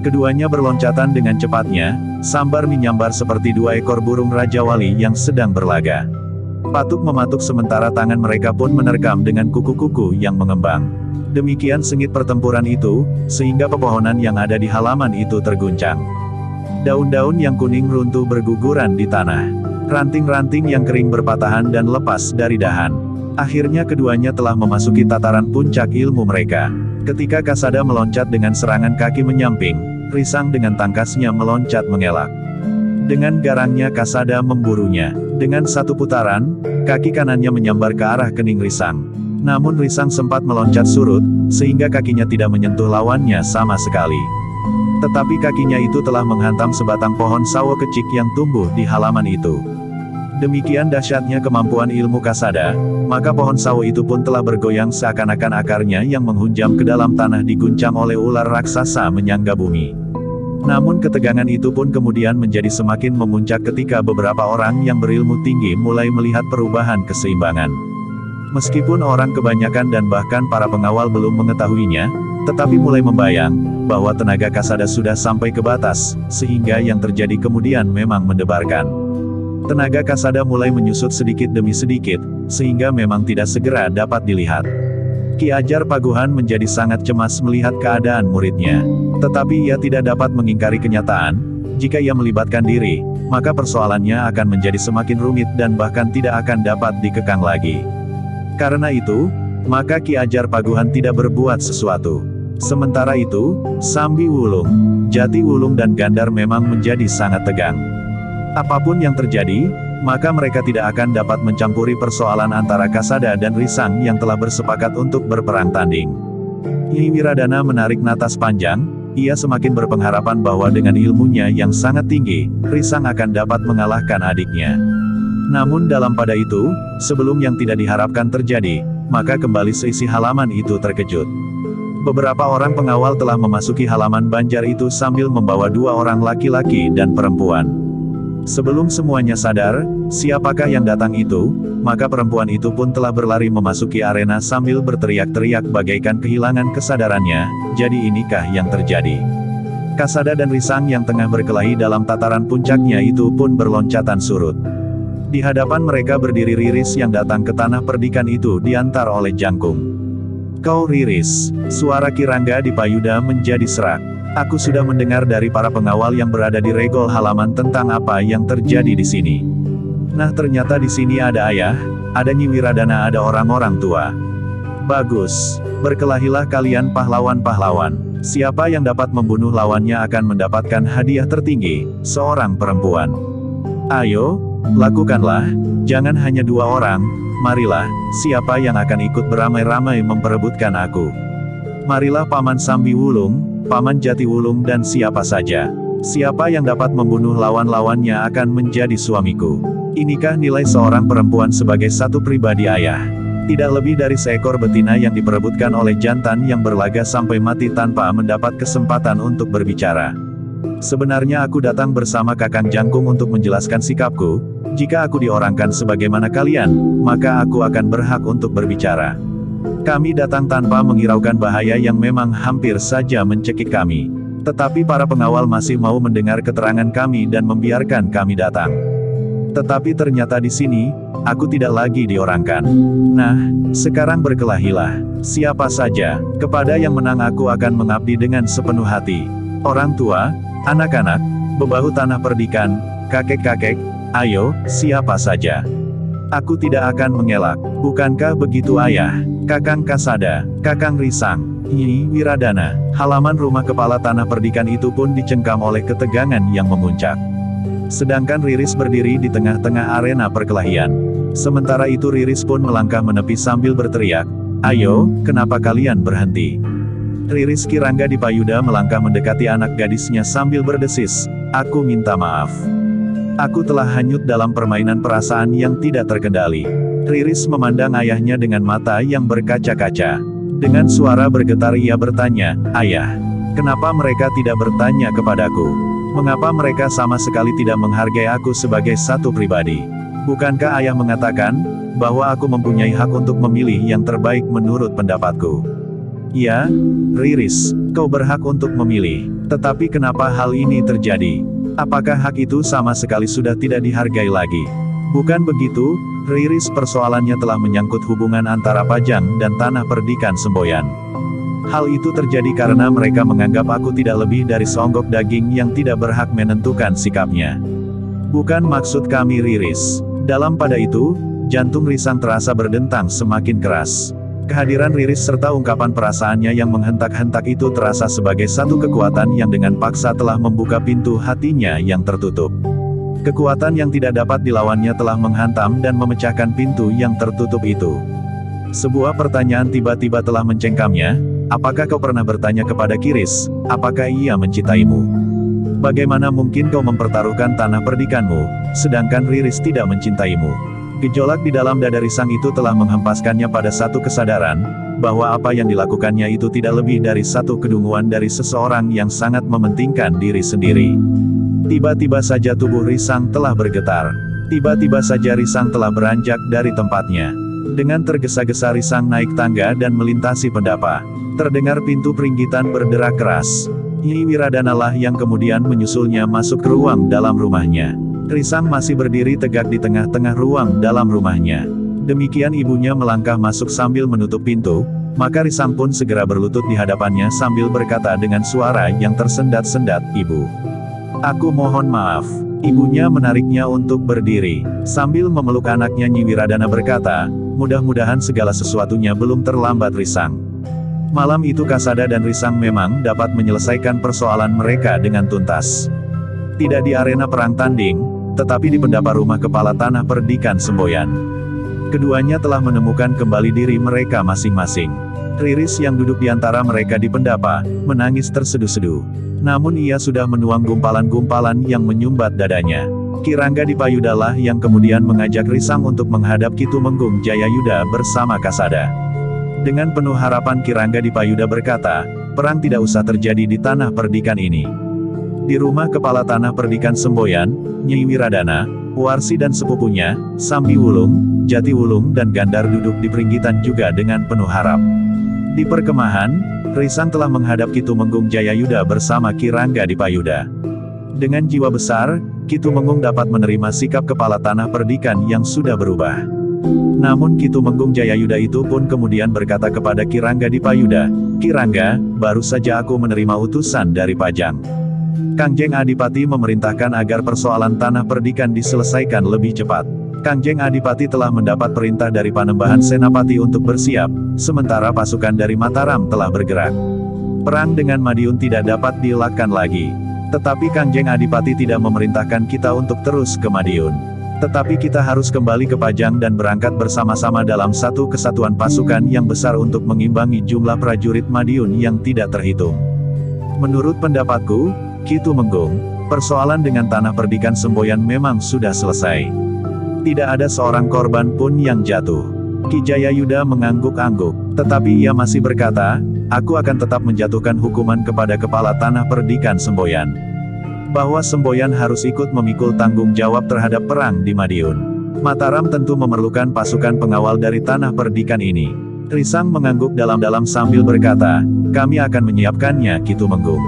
Keduanya berloncatan dengan cepatnya, sambar menyambar seperti dua ekor burung Raja Wali yang sedang berlaga. Patuk mematuk sementara tangan mereka pun menerkam dengan kuku-kuku yang mengembang. Demikian sengit pertempuran itu, sehingga pepohonan yang ada di halaman itu terguncang. Daun-daun yang kuning runtuh berguguran di tanah. Ranting-ranting yang kering berpatahan dan lepas dari dahan. Akhirnya keduanya telah memasuki tataran puncak ilmu mereka. Ketika Kasada meloncat dengan serangan kaki menyamping, Risang dengan tangkasnya meloncat mengelak. Dengan garangnya Kasada memburunya. Dengan satu putaran, kaki kanannya menyambar ke arah kening Risang. Namun Risang sempat meloncat surut, sehingga kakinya tidak menyentuh lawannya sama sekali. Tetapi kakinya itu telah menghantam sebatang pohon sawo kecik yang tumbuh di halaman itu. Demikian dahsyatnya kemampuan ilmu Kasada, maka pohon sawo itu pun telah bergoyang seakan-akan akarnya yang menghunjam ke dalam tanah diguncang oleh ular raksasa menyangga bumi. Namun ketegangan itu pun kemudian menjadi semakin memuncak ketika beberapa orang yang berilmu tinggi mulai melihat perubahan keseimbangan. Meskipun orang kebanyakan dan bahkan para pengawal belum mengetahuinya, tetapi mulai membayang, bahwa tenaga Kasada sudah sampai ke batas, sehingga yang terjadi kemudian memang mendebarkan. Tenaga Kasada mulai menyusut sedikit demi sedikit, sehingga memang tidak segera dapat dilihat. Ki Ajar Paguhan menjadi sangat cemas melihat keadaan muridnya. Tetapi ia tidak dapat mengingkari kenyataan, jika ia melibatkan diri, maka persoalannya akan menjadi semakin rumit dan bahkan tidak akan dapat dikekang lagi. Karena itu, maka Ki Ajar Paguhan tidak berbuat sesuatu. Sementara itu, Sambi Wulung, Jati Wulung dan Gandar memang menjadi sangat tegang. Apapun yang terjadi, maka mereka tidak akan dapat mencampuri persoalan antara Kasada dan Risang yang telah bersepakat untuk berperang tanding. Nyi Wiradana menarik napas panjang, ia semakin berpengharapan bahwa dengan ilmunya yang sangat tinggi, Risang akan dapat mengalahkan adiknya. Namun dalam pada itu, sebelum yang tidak diharapkan terjadi, maka kembali seisi halaman itu terkejut. Beberapa orang pengawal telah memasuki halaman banjar itu sambil membawa 2 orang laki-laki dan perempuan. Sebelum semuanya sadar, siapakah yang datang itu, maka perempuan itu pun telah berlari memasuki arena sambil berteriak-teriak bagaikan kehilangan kesadarannya. Jadi inikah yang terjadi? Kasada dan Risang yang tengah berkelahi dalam tataran puncaknya itu pun berloncatan surut. Di hadapan mereka berdiri Riris yang datang ke tanah perdikan itu diantar oleh Jangkung. "Kau Riris," suara Ki Rangga di Payuda menjadi serak. "Aku sudah mendengar dari para pengawal yang berada di regol halaman tentang apa yang terjadi di sini. Nah ternyata di sini ada ayah, ada Nyi Wiradana, ada orang-orang tua. Bagus, berkelahilah kalian pahlawan-pahlawan. Siapa yang dapat membunuh lawannya akan mendapatkan hadiah tertinggi, seorang perempuan. Ayo, lakukanlah, jangan hanya 2 orang, marilah, siapa yang akan ikut beramai-ramai memperebutkan aku? Marilah Paman Sambi Wulung, Paman Jati Wulung dan siapa saja. Siapa yang dapat membunuh lawan-lawannya akan menjadi suamiku." Inikah nilai seorang perempuan sebagai satu pribadi ayah? Tidak lebih dari seekor betina yang diperebutkan oleh jantan yang berlaga sampai mati tanpa mendapat kesempatan untuk berbicara. Sebenarnya aku datang bersama Kakang Jangkung untuk menjelaskan sikapku. Jika aku diorangkan sebagaimana kalian, maka aku akan berhak untuk berbicara. Kami datang tanpa menghiraukan bahaya yang memang hampir saja mencekik kami. Tetapi para pengawal masih mau mendengar keterangan kami dan membiarkan kami datang. Tetapi ternyata di sini, aku tidak lagi diorangkan. Nah, sekarang berkelahilah. Siapa saja, kepada yang menang aku akan mengabdi dengan sepenuh hati. Orang tua, anak-anak, bebahu tanah perdikan, kakek-kakek, ayo, siapa saja. Aku tidak akan mengelak. Bukankah begitu ayah? Kakang Kasada, Kakang Risang, Nyi Wiradana. Halaman rumah kepala tanah perdikan itu pun dicengkam oleh ketegangan yang memuncak. Sedangkan Riris berdiri di tengah-tengah arena perkelahian. Sementara itu Riris pun melangkah menepi sambil berteriak, "Ayo, kenapa kalian berhenti?" Riris Ki Rangga di Payuda melangkah mendekati anak gadisnya sambil berdesis, "Aku minta maaf. Aku telah hanyut dalam permainan perasaan yang tidak terkendali." Riris memandang ayahnya dengan mata yang berkaca-kaca. Dengan suara bergetar ia bertanya, "Ayah, kenapa mereka tidak bertanya kepadaku? Mengapa mereka sama sekali tidak menghargai aku sebagai satu pribadi? Bukankah ayah mengatakan, bahwa aku mempunyai hak untuk memilih yang terbaik menurut pendapatku?" "Ya, Riris, kau berhak untuk memilih. Tetapi kenapa hal ini terjadi? Apakah hak itu sama sekali sudah tidak dihargai lagi?" "Bukan begitu, Riris, persoalannya telah menyangkut hubungan antara Pajang dan tanah perdikan Semboyan. Hal itu terjadi karena mereka menganggap aku tidak lebih dari seonggok daging yang tidak berhak menentukan sikapnya. Bukan maksud kami Riris." Dalam pada itu, jantung Risang terasa berdentang semakin keras. Kehadiran Riris serta ungkapan perasaannya yang menghentak-hentak itu terasa sebagai satu kekuatan yang dengan paksa telah membuka pintu hatinya yang tertutup. Kekuatan yang tidak dapat dilawannya telah menghantam dan memecahkan pintu yang tertutup itu. Sebuah pertanyaan tiba-tiba telah mencengkamnya, apakah kau pernah bertanya kepada Kiris, apakah ia mencintaimu? Bagaimana mungkin kau mempertaruhkan tanah perdikanmu, sedangkan Riris tidak mencintaimu? Gejolak di dalam dada Risang itu telah menghempaskannya pada satu kesadaran, bahwa apa yang dilakukannya itu tidak lebih dari satu kedunguan dari seseorang yang sangat mementingkan diri sendiri. Tiba-tiba saja tubuh Risang telah bergetar. Tiba-tiba saja Risang telah beranjak dari tempatnya. Dengan tergesa-gesa Risang naik tangga dan melintasi pendapa. Terdengar pintu peringgitan berderak keras. Nyi Wiradana lah yang kemudian menyusulnya masuk ke ruang dalam rumahnya. Risang masih berdiri tegak di tengah-tengah ruang dalam rumahnya. Demikian ibunya melangkah masuk sambil menutup pintu, maka Risang pun segera berlutut di hadapannya sambil berkata dengan suara yang tersendat-sendat, "Ibu. Aku mohon maaf." Ibunya menariknya untuk berdiri. Sambil memeluk anaknya Nyi Wiradana berkata, mudah-mudahan segala sesuatunya belum terlambat Risang. Malam itu Kasada dan Risang memang dapat menyelesaikan persoalan mereka dengan tuntas. Tidak di arena perang tanding, tetapi di pendapa rumah kepala tanah perdikan Semboyan. Keduanya telah menemukan kembali diri mereka masing-masing. Riris yang duduk di antara mereka di pendapa, menangis terseduh-seduh. Namun ia sudah menuang gumpalan-gumpalan yang menyumbat dadanya. Kirangga Dipayuda lah yang kemudian mengajak Risang untuk menghadap Ki Tumenggung Jayayuda bersama Kasada. Dengan penuh harapan Kirangga Dipayuda berkata, perang tidak usah terjadi di tanah perdikan ini. Di rumah kepala tanah perdikan Semboyan, Nyi Wiradana, Warsi dan sepupunya, Sambi Wulung, Jati Wulung dan Gandar duduk di peringgitan juga dengan penuh harap. Di perkemahan, Risang telah menghadap Ki Tumenggung Jayayuda bersama Kirangga Dipayuda. Dengan jiwa besar, Ki Tumenggung dapat menerima sikap kepala tanah perdikan yang sudah berubah. Namun Ki Tumenggung Jayayuda itu pun kemudian berkata kepada Kirangga Dipayuda, "Kirangga, baru saja aku menerima utusan dari Pajang. Kangjeng Adipati memerintahkan agar persoalan tanah perdikan diselesaikan lebih cepat. Kangjeng Adipati telah mendapat perintah dari Panembahan Senapati untuk bersiap, sementara pasukan dari Mataram telah bergerak. Perang dengan Madiun tidak dapat dielakkan lagi. Tetapi Kangjeng Adipati tidak memerintahkan kita untuk terus ke Madiun. Tetapi kita harus kembali ke Pajang dan berangkat bersama-sama dalam satu kesatuan pasukan yang besar untuk mengimbangi jumlah prajurit Madiun yang tidak terhitung. Menurut pendapatku, Ki Tumenggung, persoalan dengan tanah perdikan Semboyan memang sudah selesai. Tidak ada seorang korban pun yang jatuh." Ki Jayayuda mengangguk-angguk, tetapi ia masih berkata, "Aku akan tetap menjatuhkan hukuman kepada kepala tanah perdikan Semboyan. Bahwa Semboyan harus ikut memikul tanggung jawab terhadap perang di Madiun. Mataram tentu memerlukan pasukan pengawal dari tanah perdikan ini." Risang mengangguk dalam-dalam sambil berkata, "Kami akan menyiapkannya Ki Tumenggung.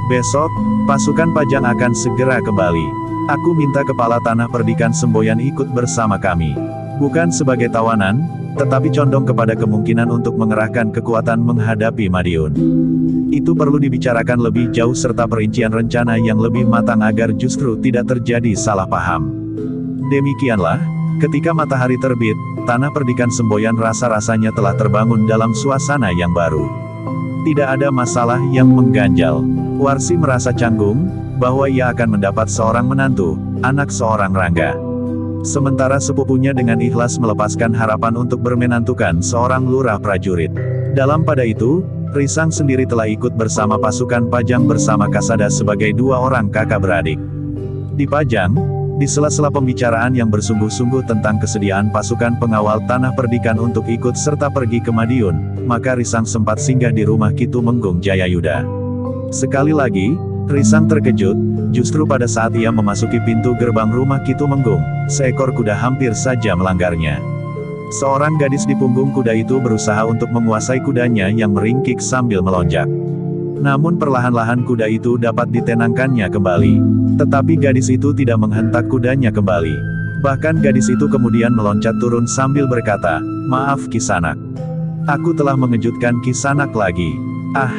Besok, pasukan Pajang akan segera kembali. Aku minta kepala tanah perdikan Semboyan ikut bersama kami. Bukan sebagai tawanan, tetapi condong kepada kemungkinan untuk mengerahkan kekuatan menghadapi Madiun. Itu perlu dibicarakan lebih jauh serta perincian rencana yang lebih matang agar justru tidak terjadi salah paham." Demikianlah, ketika matahari terbit, tanah perdikan Semboyan rasa-rasanya telah terbangun dalam suasana yang baru. Tidak ada masalah yang mengganjal. Warsi merasa canggung, bahwa ia akan mendapat seorang menantu, anak seorang Rangga. Sementara sepupunya dengan ikhlas melepaskan harapan untuk bermenantukan seorang lurah prajurit. Dalam pada itu, Risang sendiri telah ikut bersama pasukan Pajang bersama Kasada sebagai dua orang kakak beradik. Di Pajang, di sela-sela pembicaraan yang bersungguh-sungguh tentang kesediaan pasukan pengawal tanah perdikan untuk ikut serta pergi ke Madiun, maka Risang sempat singgah di rumah Ki Tumenggung Jayayuda. Sekali lagi, Risang terkejut, justru pada saat ia memasuki pintu gerbang rumah Ki Tumenggung, seekor kuda hampir saja melanggarnya. Seorang gadis di punggung kuda itu berusaha untuk menguasai kudanya yang meringkik sambil melonjak. Namun perlahan-lahan kuda itu dapat ditenangkannya kembali. Tetapi gadis itu tidak menghentak kudanya kembali. Bahkan gadis itu kemudian meloncat turun sambil berkata, "Maaf Kisanak. Aku telah mengejutkan Kisanak lagi." "Ah,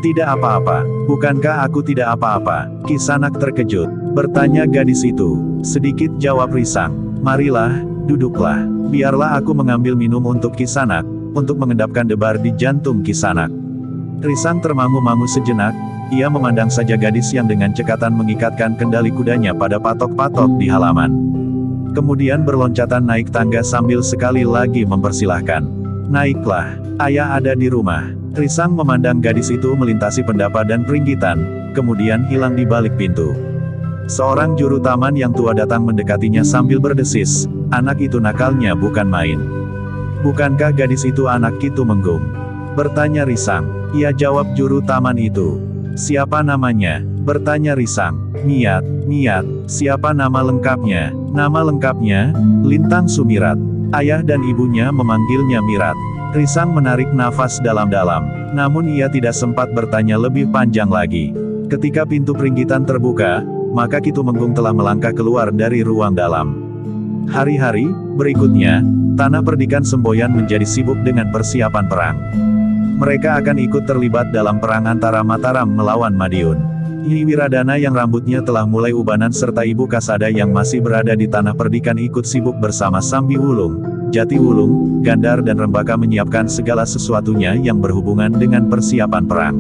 tidak apa-apa. Bukankah aku tidak apa-apa?" Kisanak terkejut. Bertanya gadis itu. Sedikit jawab Risang. "Marilah, duduklah. Biarlah aku mengambil minum untuk Kisanak, untuk mengendapkan debar di jantung Kisanak." Risang termangu-mangu sejenak, ia memandang saja gadis yang dengan cekatan mengikatkan kendali kudanya pada patok-patok di halaman. Kemudian berloncatan naik tangga sambil sekali lagi mempersilahkan. "Naiklah, ayah ada di rumah." Risang memandang gadis itu melintasi pendapa dan peringgitan, kemudian hilang di balik pintu. Seorang juru taman yang tua datang mendekatinya sambil berdesis, "Anak itu nakalnya bukan main." "Bukankah gadis itu anak Ki Tumenggung?" bertanya Risang. "Ia," jawab juru taman itu. "Siapa namanya?" bertanya Risang. "Miat." "Siapa nama lengkapnya?" "Nama lengkapnya, Lintang Sumirat. Ayah dan ibunya memanggilnya Mirat." Risang menarik nafas dalam-dalam, namun ia tidak sempat bertanya lebih panjang lagi. Ketika pintu peringgitan terbuka, maka Ki Tumenggung telah melangkah keluar dari ruang dalam. Hari-hari berikutnya, Tanah Perdikan Semboyan menjadi sibuk dengan persiapan perang. Mereka akan ikut terlibat dalam perang antara Mataram melawan Madiun. Nyi Wiradana yang rambutnya telah mulai ubanan serta Ibu Kasada yang masih berada di Tanah Perdikan ikut sibuk bersama Sambi Wulung, Jati Wulung, Gandar dan Rembaka menyiapkan segala sesuatunya yang berhubungan dengan persiapan perang.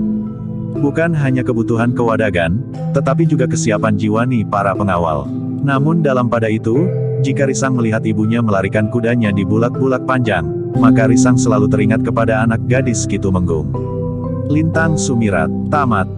Bukan hanya kebutuhan kewadagan, tetapi juga kesiapan jiwani para pengawal. Namun dalam pada itu, jika Risang melihat ibunya melarikan kudanya di bulak-bulak panjang, maka Risang selalu teringat kepada anak gadis Ki Tumenggung. Lintang Sumirat. Tamat.